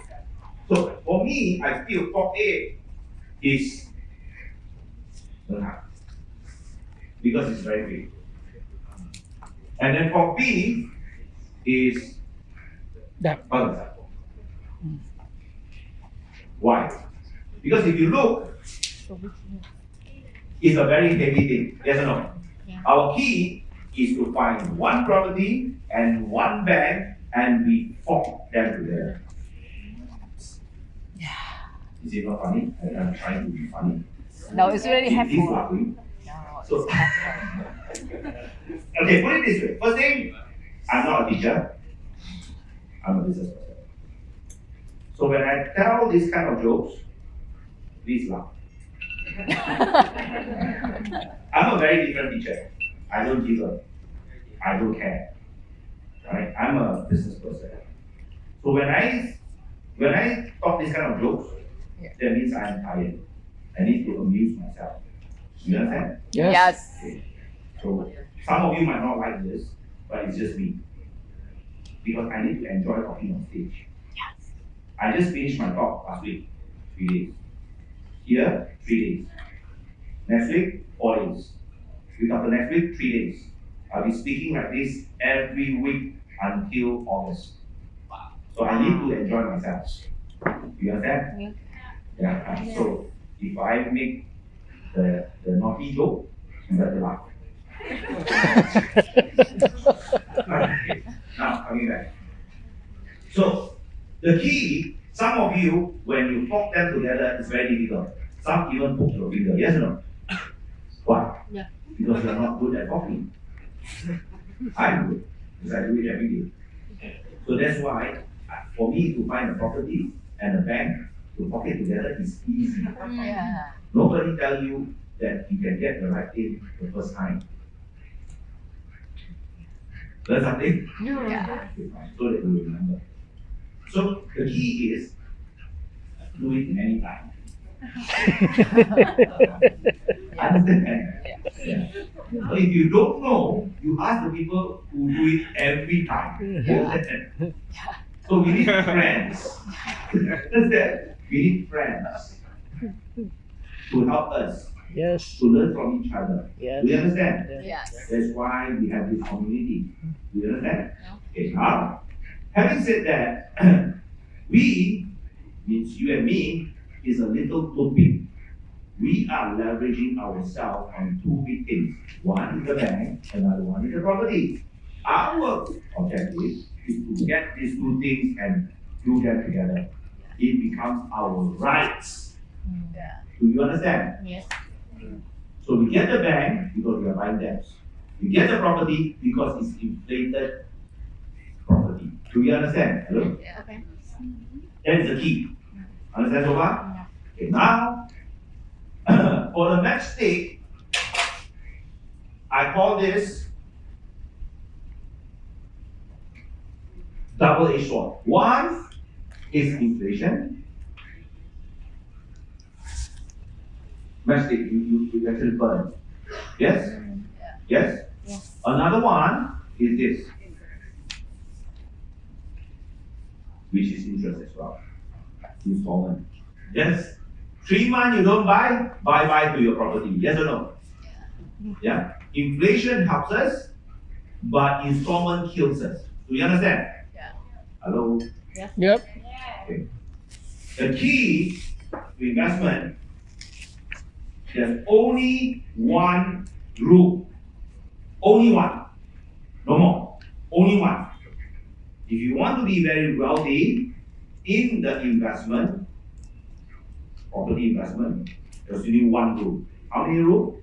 So for me, I feel for A is don't have. Because it's very big. And then for B is that. Why? Because if you look, it's a very heavy thing. Yes or no? Yeah. Our key is to find one property and one bank and we fork them together. Is it not funny? I'm trying to be funny. No, it's really He's helpful. laughing. No, So, okay, put it this way. First thing, I'm not a teacher. I'm a business person. So when I tell this kind of jokes, please laugh. I'm a very different teacher. I don't give up. I don't care. Right? I'm a business person. So when I talk this kind of jokes, that means I'm tired. I need to amuse myself. You understand? Yes. Okay. So some of you might not like this, but it's just me. Because I need to enjoy talking on stage. Yes. I just finished my talk last week, 3 days. Here, 3 days. Next week, 4 days. Week after next week, 3 days. I'll be speaking like this every week until August. So I need to enjoy myself. You understand? Yeah. So if I make the naughty joke, you better laugh. Okay. Now, coming back. So, the key, some of you, when you poke them together, it's very difficult. Some even poke your finger, yes or no? Why? Yeah. Because you're not good at poking. I'm good. because I do it every day. So that's why, for me to find a property and a bank to pocket together is easy. Yeah. Nobody tell you that you can get the right thing the first time. Learn something? Yeah. So that you remember. So the key is do it anytime. Understand? Yeah. So if you don't know, you ask the people who do it every time. So we need friends. Understand? We need friends to help us Yes. to learn from each other. Yes. Do you understand? Yes. That's why we have this community. Do you understand? Okay, now, having said that, we, means you and me, is a little topic. We are leveraging ourselves on two big things. One is the bank, another one is the property. Our objective is to get these two things and do them together. It becomes our rights. Yeah. Do you understand? Yes. So we get the bank because we are buying debts. We get the property because it's inflated property. Do you understand? Hello? Yeah. Okay. That is the key. Understand so far? Okay, now, for the matchstick, I call this double-edged sword. One is inflation. Matchstick, you actually burn. Yes? Yes? Yes. Another one is this, which is interest as well. Installment. Yes? 3 months you don't buy to your property. Yes or no? Yeah? Inflation helps us, but installment kills us. Do you understand? Yeah. Hello? Yep. Okay. The key to investment, there's only one rule. Only one. No more. Only one. If you want to be very wealthy in the investment, property investment, there's only one rule. How many rules?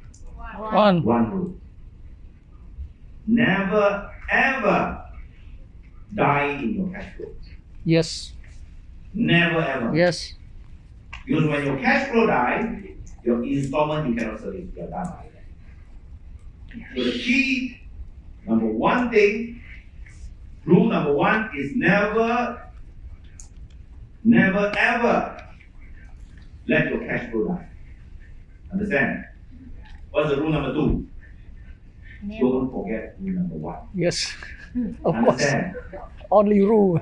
One. One rule. Never ever die in your cash flow. Yes. Never ever. Yes. Because when your cash flow dies, your installment you cannot service. You are done. So the key, number one thing, rule number one is never ever let your cash flow die. Understand? What's the rule number two? Don't forget rule number one. Yes. Of course. Understand? Only rule.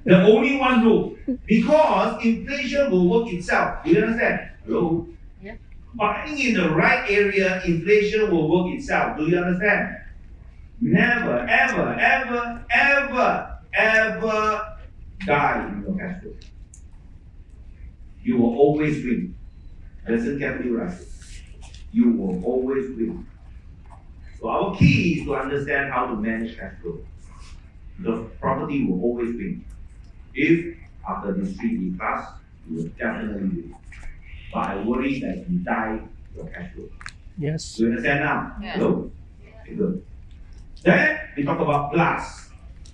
The only one rule. Because inflation will work itself. Do you understand? Hello? Yeah. Buying in the right area, inflation will work itself. Do you understand? Never, ever, ever, ever, ever die in your cash flow. You will always win. Listen carefully, right? You will always win. So our key is to understand how to manage cash flow. Because property will always win. If after this 3D class, you will definitely win. But I worry that you die your cash flow. Yes. Do you understand now? Yeah. Hello? Okay, good. Then we talk about glass.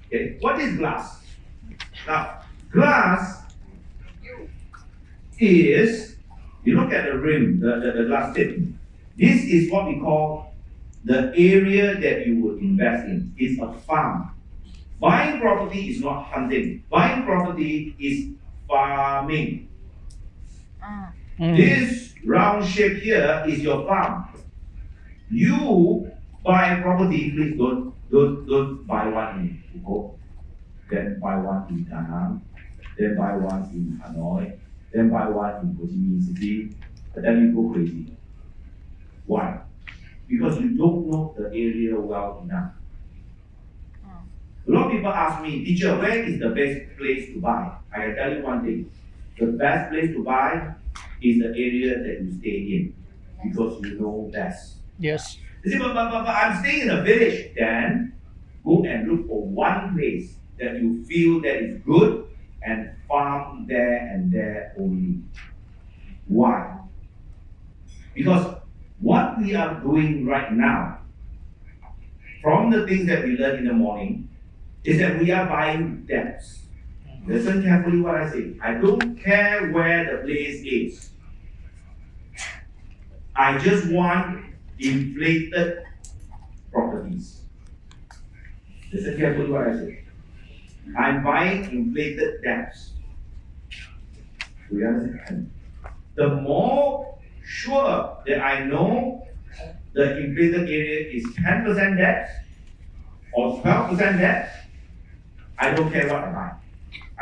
Okay, what is glass? Now, glass is, you look at the rim, the glass tip. This is what we call the area that you would invest in. It's a farm. Buying property is not hunting. Buying property is farming. This round shape here is your farm. You buy property, please don't buy one in Bangkok, then buy one in Da Nang, then buy one in Hanoi, then buy one in Ho Chi Minh City, and then you go crazy. Why? Because you don't know the area well enough. A lot of people ask me, teacher, where is the best place to buy? I can tell you one thing. The best place to buy is the area that you stay in, because you know best. Yes. You say, but I'm staying in a village. Then go and look for one place that you feel that is good and farm there and there only. Why? Because what we are doing right now, from the things that we learn in the morning, is that we are buying debts. Listen carefully what I say. I don't care where the place is. I just want inflated properties. Listen carefully what I say. I'm buying inflated debts. Do you understand? The more sure that I know the inflated area is 10% debt or 12% debt, I don't care what I buy.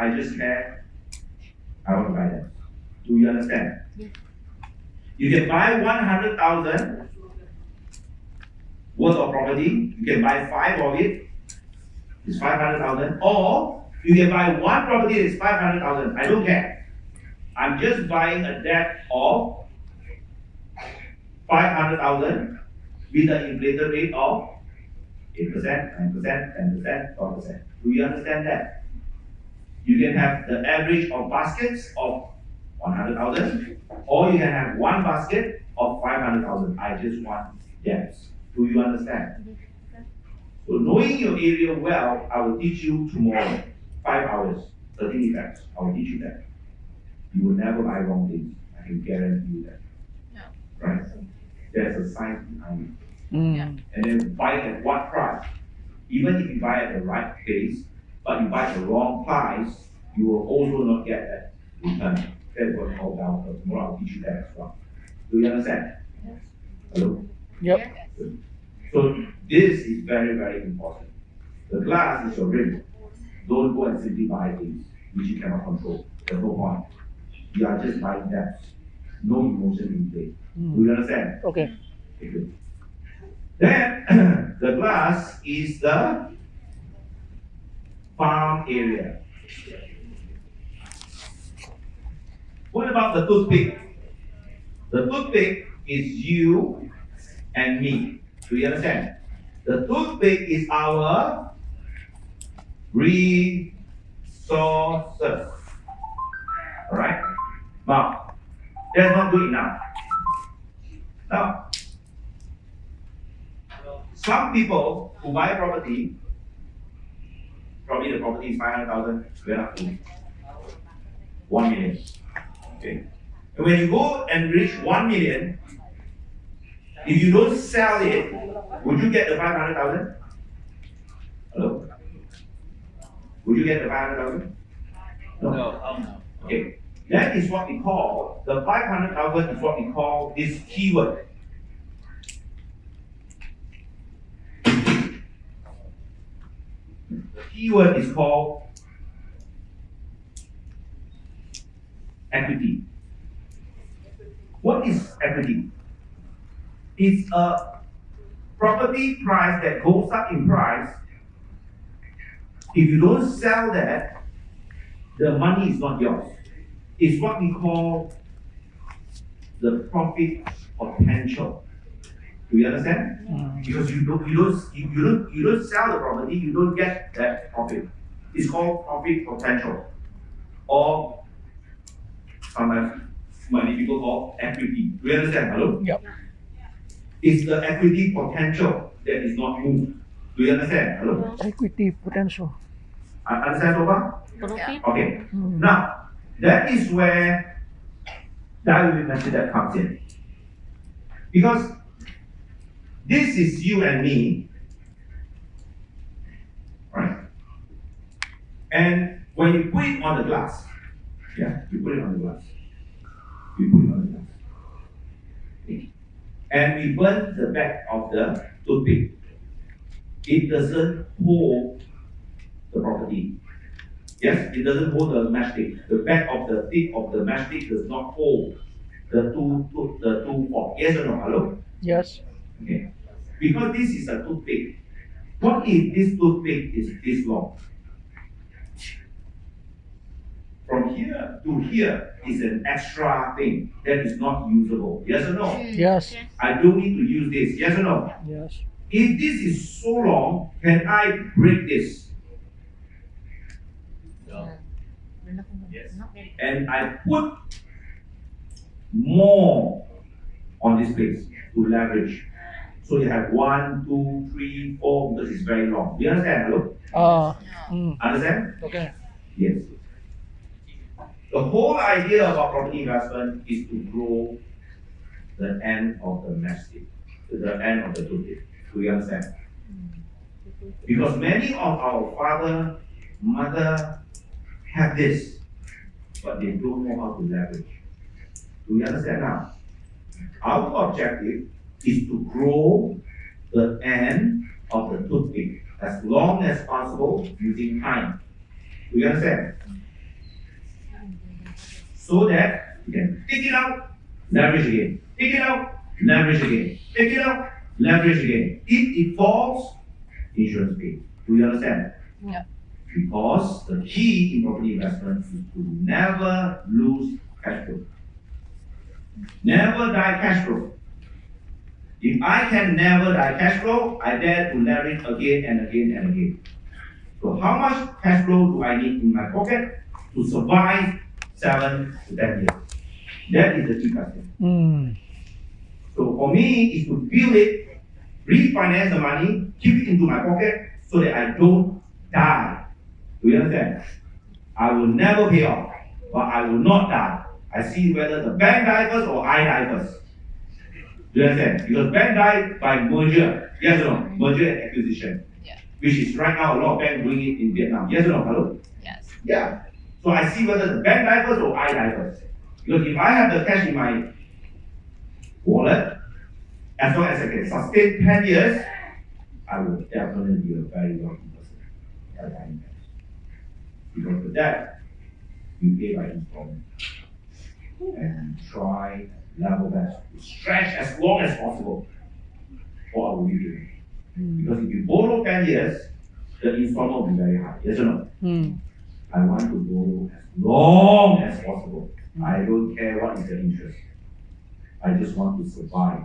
I just care I want to buy that. Do you understand? Yeah. You can buy 100,000 worth of property. You can buy 5 of it. It's 500,000. Or you can buy one property that is 500,000. I don't care. I'm just buying a debt of 500,000 with an inflated rate of 8%, 9%, 10%, 12%. Do you understand that? You can have the average of baskets of 100,000, or you can have one basket of 500,000. I just want debts. Do you understand? So knowing your area well, I will teach you tomorrow, 5 hours, 13 effects. I will teach you that. You will never buy wrong things. I can guarantee you that. Yeah. Right? There's a science behind it. Mm. And then buy at what price? Even if you buy at the right place, but you buy at the wrong price, you will also not get that return. That's what we call down curve. Tomorrow I'll teach you that as well. Do you understand? Yes. Hello? Yep. Good. So this is very, very important. The glass is your rim. Don't go and simply buy things which you cannot control. There's no point. You are just buying debts. No emotion in play. Do you understand? Okay. Okay, good. Then the glass is the farm area. What about the toothpick? The toothpick is you and me. Do you understand? The toothpick is our resources. Alright? Now, that's not good enough. Now, some people who buy property, probably the property is 500,000, went up to 1 million. Okay. And when you go and reach 1 million, if you don't sell it, would you get the 500,000? Hello? Would you get the 500,000? No. Okay. That is what we call, the 500,000 is what we call this keyword. The keyword is called equity. What is equity? It's a property price that goes up in price. If you don't sell that, the money is not yours. It's what we call the profit potential. Do you understand? Because you don't sell the property, you don't get that profit. It's called profit potential, or sometimes many people call equity. Do you understand? Hello? Yep. It's the equity potential that is not moved. Do you understand? Hello? Equity potential. Understand so far? Yeah. Okay. Now, that is where DAY1 method comes in. Because this is you and me, right? And when you put it on the glass, yeah, you put it on the glass. You put it on the glass. Okay. And we burn the back of the toothpick. It doesn't hold the property. Yes, it doesn't hold the matchstick. The back of the tip of the matchstick does not hold the two fork. Yes or no? Hello? Yes. Okay. Because this is a toothpick. What if this toothpick is this long? From here to here is an extra thing that is not usable. Yes or no? Yes. I don't need to use this. Yes or no? Yes. If this is so long, can I break this? No. Yes. And I put more on this place to leverage. So you have 1, 2, 3, 4 because it's very long. Do you understand? Hello? Understand? Okay. Yes. The whole idea about property investment is to grow the end of the matchstick, the end of the toothpick. Do you understand? Because many of our father, mother have this, but they don't know how to leverage. Do you understand now? Our objective is to grow the end of the toothpick as long as possible using time. Do you understand? So that you can take it out, leverage again. Take it out, leverage again. Take it out, leverage again. If it falls, insurance pays. Do you understand? Yeah. Because the key in property investment is to never lose cash flow. Never die cash flow. If I can never die cash flow, I dare to leverage again and again and again. So how much cash flow do I need in my pocket to survive 7 to 10 years? That is the key question. So for me, is to build it, refinance the money, keep it into my pocket so that I don't die. Do you understand? I will never pay off, but I will not die. I see whether the bank dies first or I die first. Do you understand? Because bank died by merger, yes or no? Merger and acquisition. Yeah. Which is right now a lot of banks doing it in Vietnam. Yes or no? Hello? Yes. Yeah. So I see whether the bank dies first or I die first. Because if I have the cash in my wallet, as long as I can sustain 10 years, I will definitely be a very wealthy person by buying cash. Because for that, you pay by installment. And try level best to stretch as long as possible for our living. Because if you borrow 10 years, the installment will be very high. Yes or no? I want to borrow as long as possible. I don't care what is the interest. I just want to survive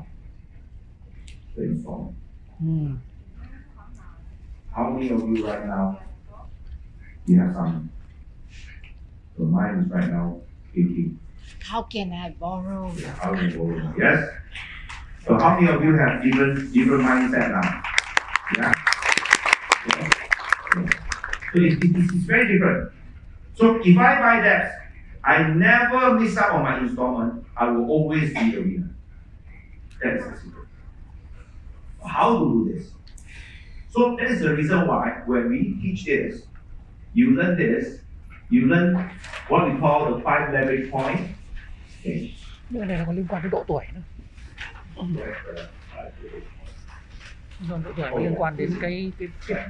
the installment. How many of you right now, you have some? So mine is right now 18. How can I borrow? How can you borrow? Yes? So how many of you have different mindset now? Yeah? So it's very different. So if I buy that, I never miss out on my installment. I will always be the winner. That's the secret. How to do this? So that is the reason why when we teach this, you learn this, you learn what we call the 5 leverage point. Okay. Cái này là còn liên quan đến độ tuổi nữa. Độ tuổi liên quan đến cái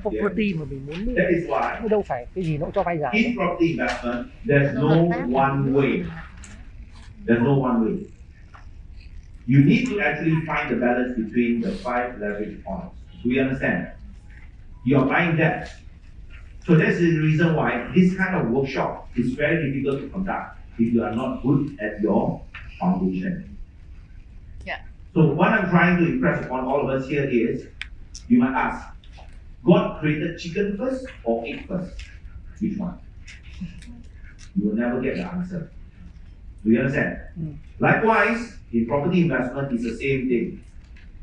property mà mình muốn mua. Chứ đâu phải cái gì nó cũng cho vay dài. In property investment, there's no one way. There's no one way. You need to actually find the balance between the 5 leverage points. Do you understand? You are buying debt. So that's the reason why this kind of workshop is very difficult to conduct if you are not good at your foundation. Yeah. So what I'm trying to impress upon all of us here is, you might ask, God created chicken first or egg first? Which one? You will never get the answer. Do you understand? Likewise, in property investment, it's the same thing.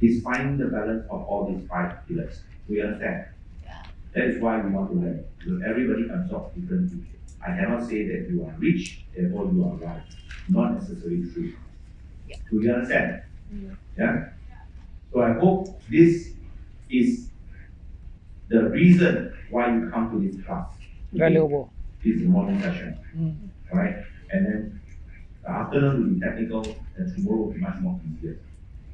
It's finding the balance of all these 5 pillars. Do you understand? Yeah. That is why we want to learn. Because everybody comes off differently. I cannot say that you are rich, therefore you are right. Not necessarily true. Yeah. Do you understand? Yeah? So I hope this is the reason why you come to this class. Valuable. This is the morning session. Alright? And then the afternoon will be technical, and tomorrow will be much more easier.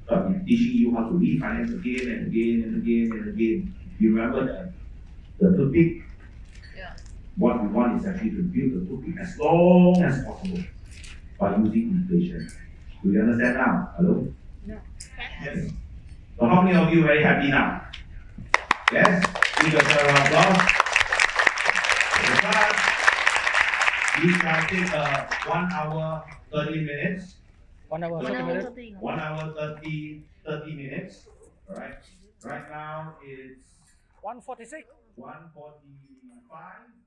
So I'll be teaching you how to refinance again and again and again and again. You remember the toothpick? Yeah. What we want is actually to build the toothpick as long as possible by using inflation. Do you understand now? Hello? No. Yes. So how many of you are very happy now? Yes? Give yourself a round of applause. We shall take 1 hour 30 minutes. 1 hour 30 minutes. 1 hour 30 minutes. Alright. Right now it's 1:46. 1:45.